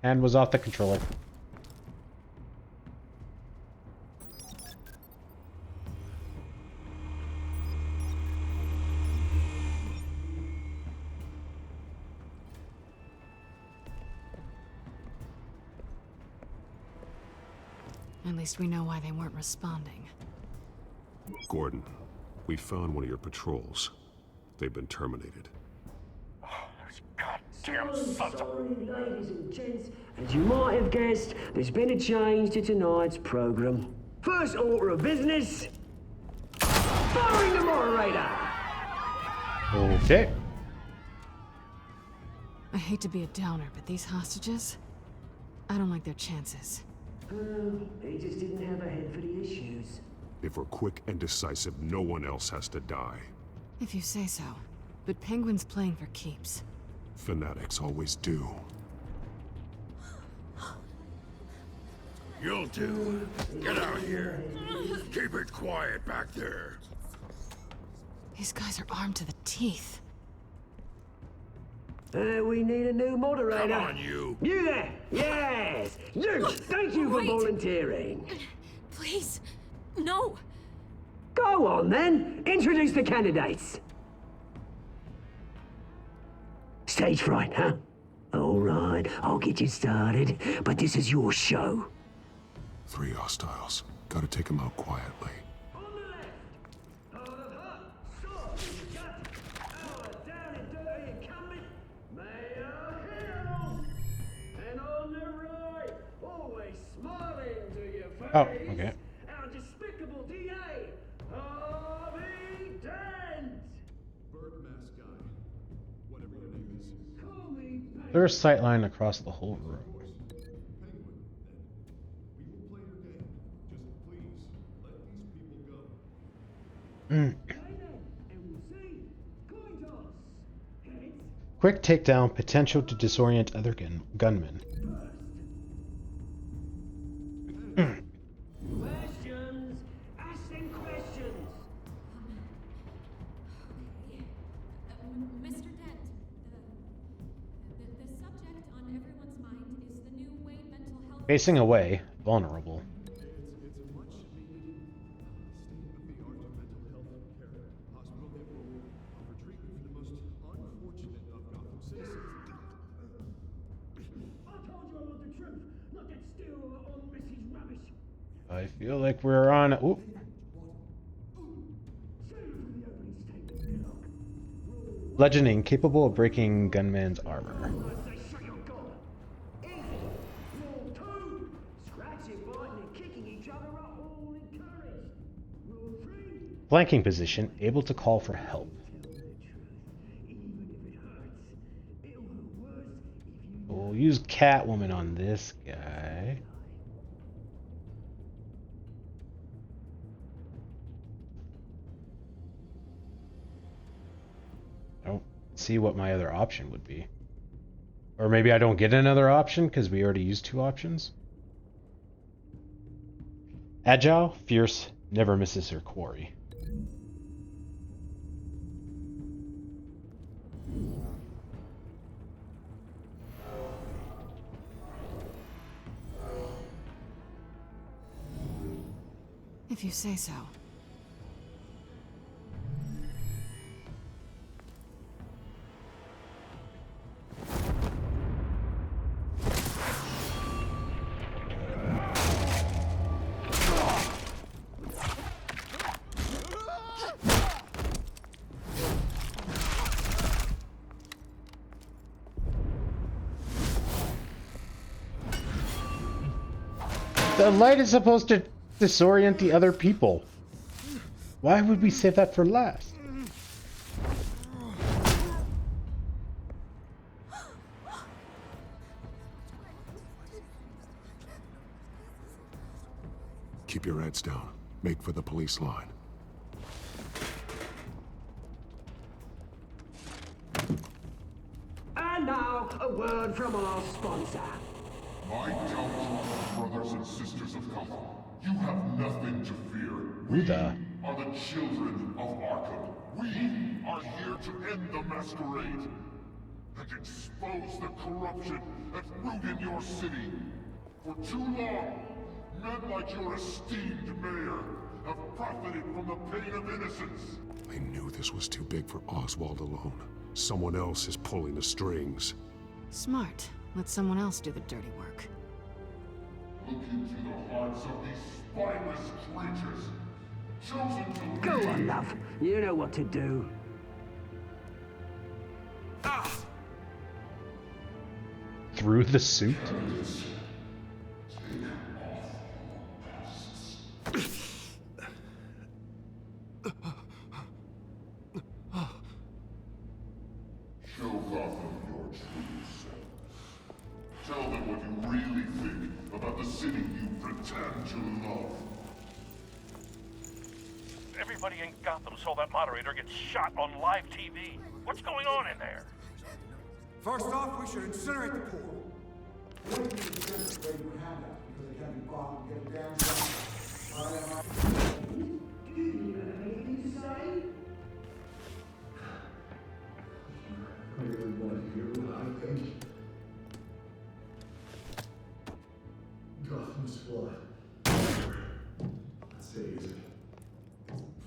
Hand was off the controller. At least we know why they weren't responding. Gordon, we found one of your patrols. They've been terminated. Damn sons of... Ladies and gents, as you might have guessed, there's been a change to tonight's program. First order of business, firing the moderator. Okay. I hate to be a downer, but these hostages, I don't like their chances. He just didn't have a head for the issues. If we're quick and decisive, no one else has to die. If you say so. But Penguin's playing for keeps. Fanatics always do. You'll do. Get out here. Keep it quiet back there. These guys are armed to the teeth. We need a new moderator. Come on, you. You there! Yes! You! Thank you for Wait. volunteering. Please, no. Go on then. Introduce the candidates. Stage fright, huh? All right, I'll get you started, but this is your show. 3 hostiles. Gotta take them out quietly. Oh, okay. Our despicable DA, Harvey Dent! There's a sightline across the whole room. Quick takedown, potential to disorient other gunmen. Questions? Ask them questions! Mr. Dent, the subject on everyone's mind is the new Wayne mental health... Facing away, vulnerable. I feel like we're on... Ooh. Bludgeoning, capable of breaking gunman's armor. Flanking position, able to call for help. We'll use Catwoman on this guy. I don't see what my other option would be. Or maybe I don't get another option because we already used 2 options. Agile, fierce, never misses her quarry. If you say so. The light is supposed to disorient the other people. Why would we save that for last? Keep your heads down. Make for the police line. And now, a word from our sponsor. My doubtful brothers and sisters of Gotham, you have nothing to fear. Who the? We are the children of Arkham. We are here to end the masquerade and expose the corruption that ruined your city. For too long, men like your esteemed mayor have profited from the pain of innocence. I knew this was too big for Oswald alone. Someone else is pulling the strings. Smart. Let someone else do the dirty work. Look into the hearts of these spineless creatures, chosen to Go lead. on, love. You know what to do. Through the suit? Show Gotham your true self. Tell them what you really think about the city you pretend to love. Everybody in Gotham saw that moderator get shot on live TV. What's going on in there? First off, we should incinerate the pool. Gotham's flawed. Let's say it's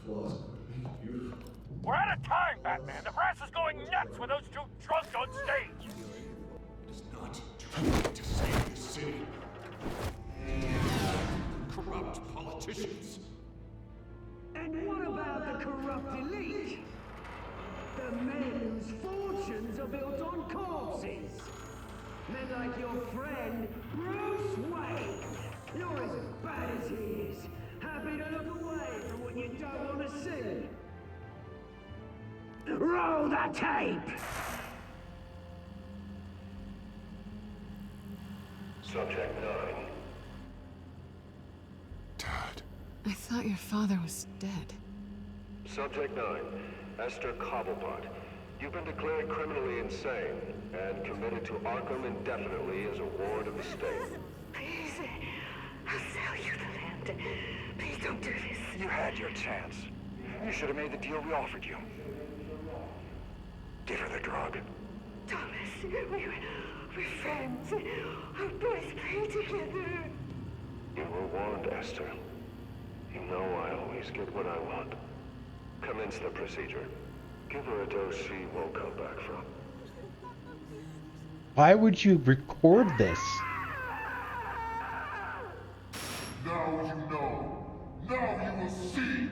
flaws, but make it beautiful. We're out of time, Batman. The brass is going nuts with those two drunks on stage. It's not too late to save this city. Corrupt politicians. And what about the corrupt elite? The men whose fortunes are built on corpses. Men like your friend, Bruce Wayne. You're as bad as he is. Happy to look away from what you don't want to see. Roll the tape! Subject 9. I thought your father was dead. Subject 9, Esther Cobblepot. You've been declared criminally insane and committed to Arkham indefinitely as a ward of the state. Please, I'll sell you the land. Please don't do this. You had your chance. You should have made the deal we offered you. Give her the drug. Thomas, we're friends. Our boys play together. You were warned, Esther. You know I always get what I want. Commence the procedure. Give her a dose she won't come back from. Why would you record this? Now you know. Now you will see.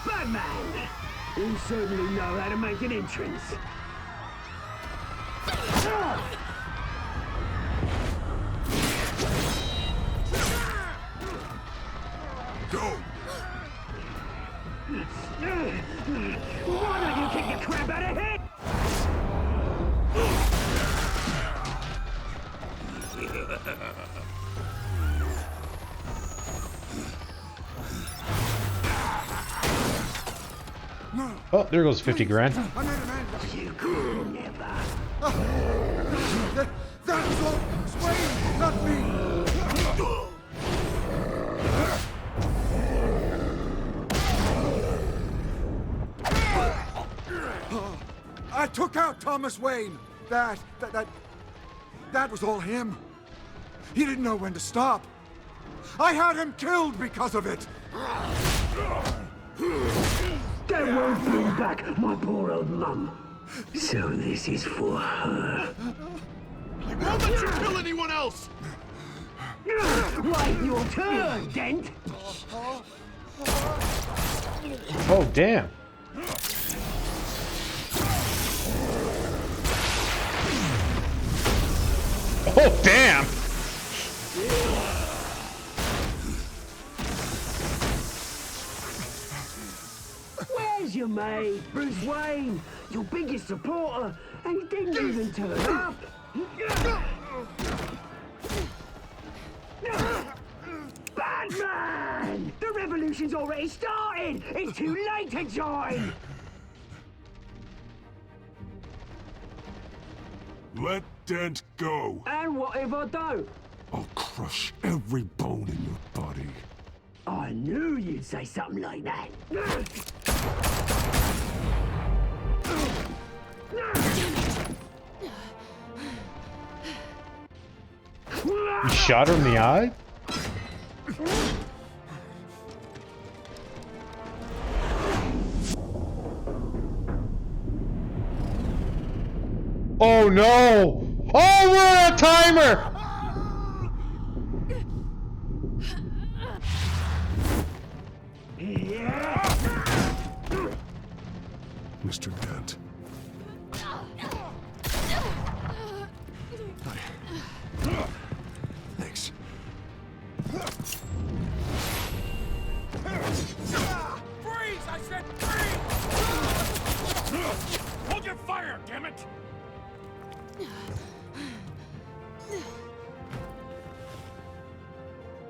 Batman! You certainly know how to make an entrance. Go! Why don't you kick the crap out of him? Oh, there goes 50 grand. You could never. That was all Wayne, not me! I took out Thomas Wayne. That was all him. He didn't know when to stop. I had him killed because of it. That won't bring back my poor old mum. So this is for her. I won't let you kill anyone else! Wait your turn, Dent! Oh, damn. Oh, damn! Where's your mate, Bruce Wayne? Your biggest supporter, and he didn't even turn up. Batman! The revolution's already started! It's too late to join! Let Dent go. And what if I don't? I'll crush every bone in your body. I knew you'd say something like that. You shot her in the eye? Oh no! Oh, we're on a timer! Mr. Dent. Thanks. Freeze! I said freeze! Hold your fire, damn it!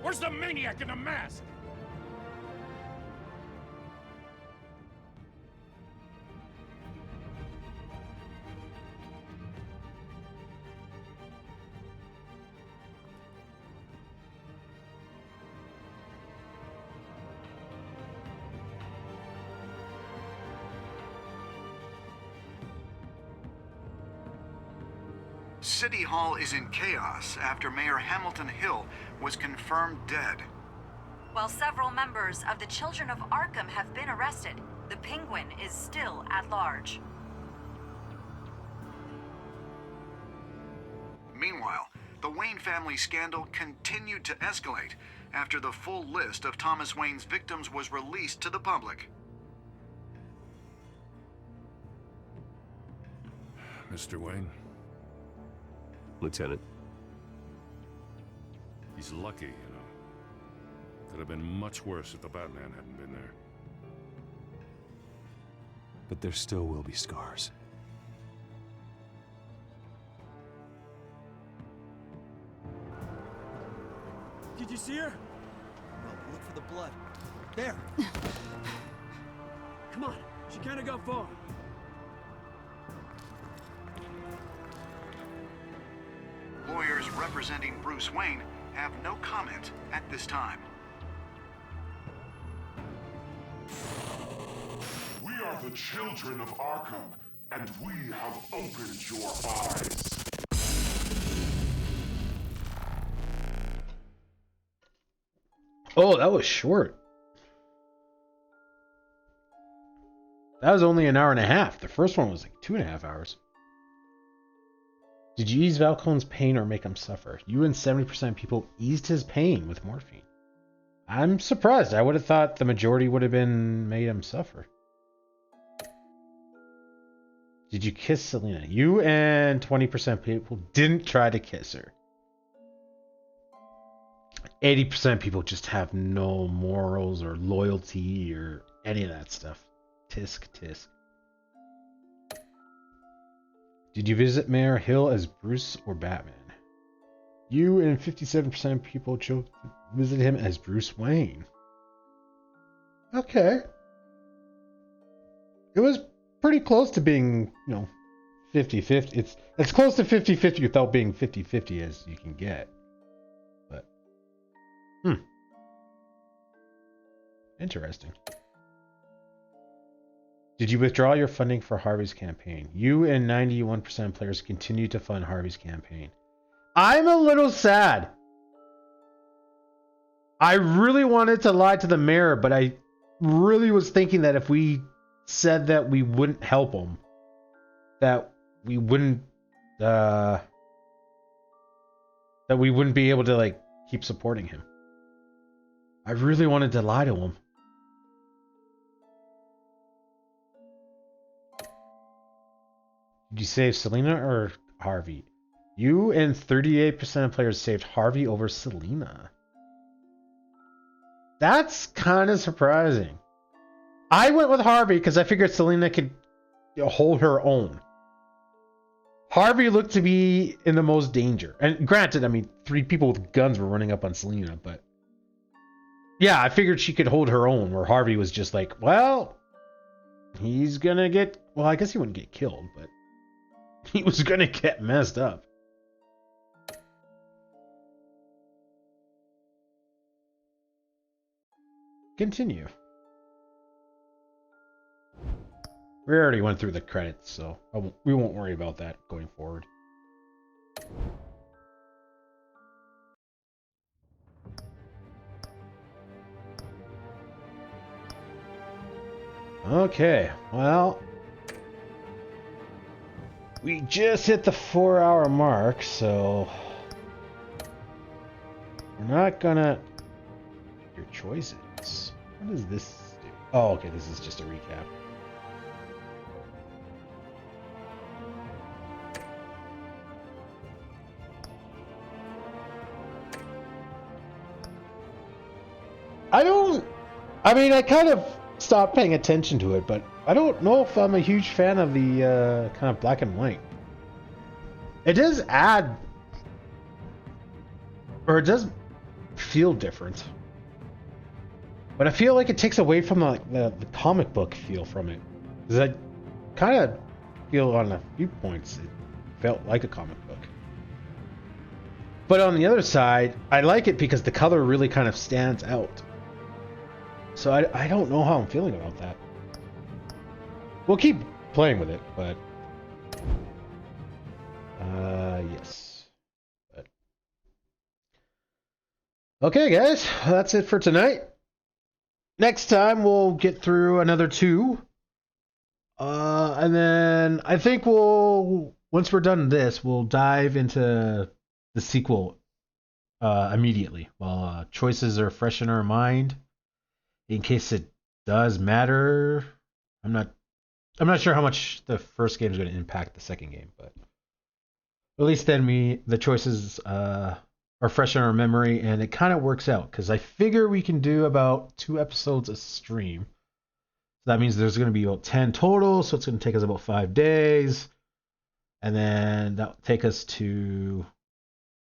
Where's the maniac in the mask? City Hall is in chaos after Mayor Hamilton Hill was confirmed dead. While several members of the Children of Arkham have been arrested, the Penguin is still at large. Meanwhile, the Wayne family scandal continued to escalate after the full list of Thomas Wayne's victims was released to the public. Mr. Wayne? Lieutenant. He's lucky, you know. Could have been much worse if the Batman hadn't been there. But there still will be scars. Did you see her? No, look for the blood. There. Come on, she can't have gone far. Lawyers representing Bruce Wayne have no comment at this time. We are the children of Arkham, and we have opened your eyes. Oh, that was short. That was only an hour and a half. The first one was like 2.5 hours. Did you ease Falcone's pain or make him suffer? You and 70% of people eased his pain with morphine. I'm surprised. I would have thought the majority would have been made him suffer. Did you kiss Selina? You and 20% of people didn't try to kiss her. 80% of people just have no morals or loyalty or any of that stuff. Tisk, tisk. Did you visit Mayor Hill as Bruce or Batman? You and 57% of people chose to visit him as Bruce Wayne. Okay. It was pretty close to being, 50-50. It's as close to 50-50 without being 50-50 as you can get. But, interesting. Did you withdraw your funding for Harvey's campaign? You and 91% of players continue to fund Harvey's campaign. I'm a little sad. I really wanted to lie to the mayor, but I really was thinking that if we said that we wouldn't help him, that we wouldn't be able to keep supporting him. I really wanted to lie to him. Did you save Selina or Harvey? You and 38% of players saved Harvey over Selina. That's kind of surprising. I went with Harvey because I figured Selina could hold her own. Harvey looked to be in the most danger. And granted, 3 people with guns were running up on Selina, but yeah, I figured she could hold her own, where Harvey was just like, well, he's gonna get, well, I guess he wouldn't get killed, but he was gonna get messed up. Continue. We already went through the credits, so we won't worry about that going forward. Okay, well, we just hit the 4-hour mark, so we're not gonna... Your choices. What does this do? Oh, okay, this is just a recap. I kind of stopped paying attention to it, but I don't know if I'm a huge fan of the kind of black and white. It does add, or it does feel different, but I feel like it takes away from the comic book feel from it. Because I kind of feel on a few points it felt like a comic book. But on the other side, I like it because the color really kind of stands out. So I don't know how I'm feeling about that. We'll keep playing with it, but... yes. But... Okay, guys. That's it for tonight. Next time, we'll get through another 2. And then I think once we're done this, we'll dive into the sequel immediately. While choices are fresh in our mind. In case it does matter, I'm not sure how much the first game is going to impact the second game, but at least then the choices are fresh in our memory, and it kind of works out because I figure we can do about 2 episodes a stream. So that means there's going to be about 10 total, so it's going to take us about 5 days, and then that'll take us to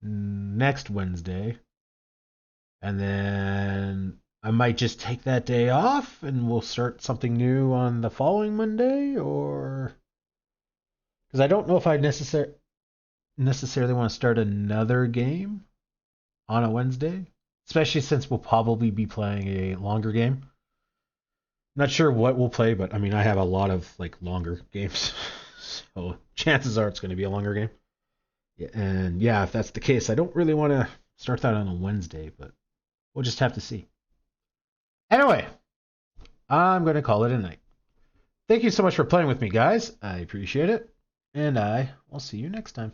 next Wednesday, and then I might just take that day off and we'll start something new on the following Monday, or... Because I don't know if I necessarily want to start another game on a Wednesday, especially since we'll probably be playing a longer game. Not sure what we'll play, but I mean, I have a lot of longer games, so chances are it's going to be a longer game. Yeah, and yeah, if that's the case, I don't really want to start that on a Wednesday, but we'll just have to see. Anyway, I'm going to call it a night. Thank you so much for playing with me, guys. I appreciate it. And I will see you next time.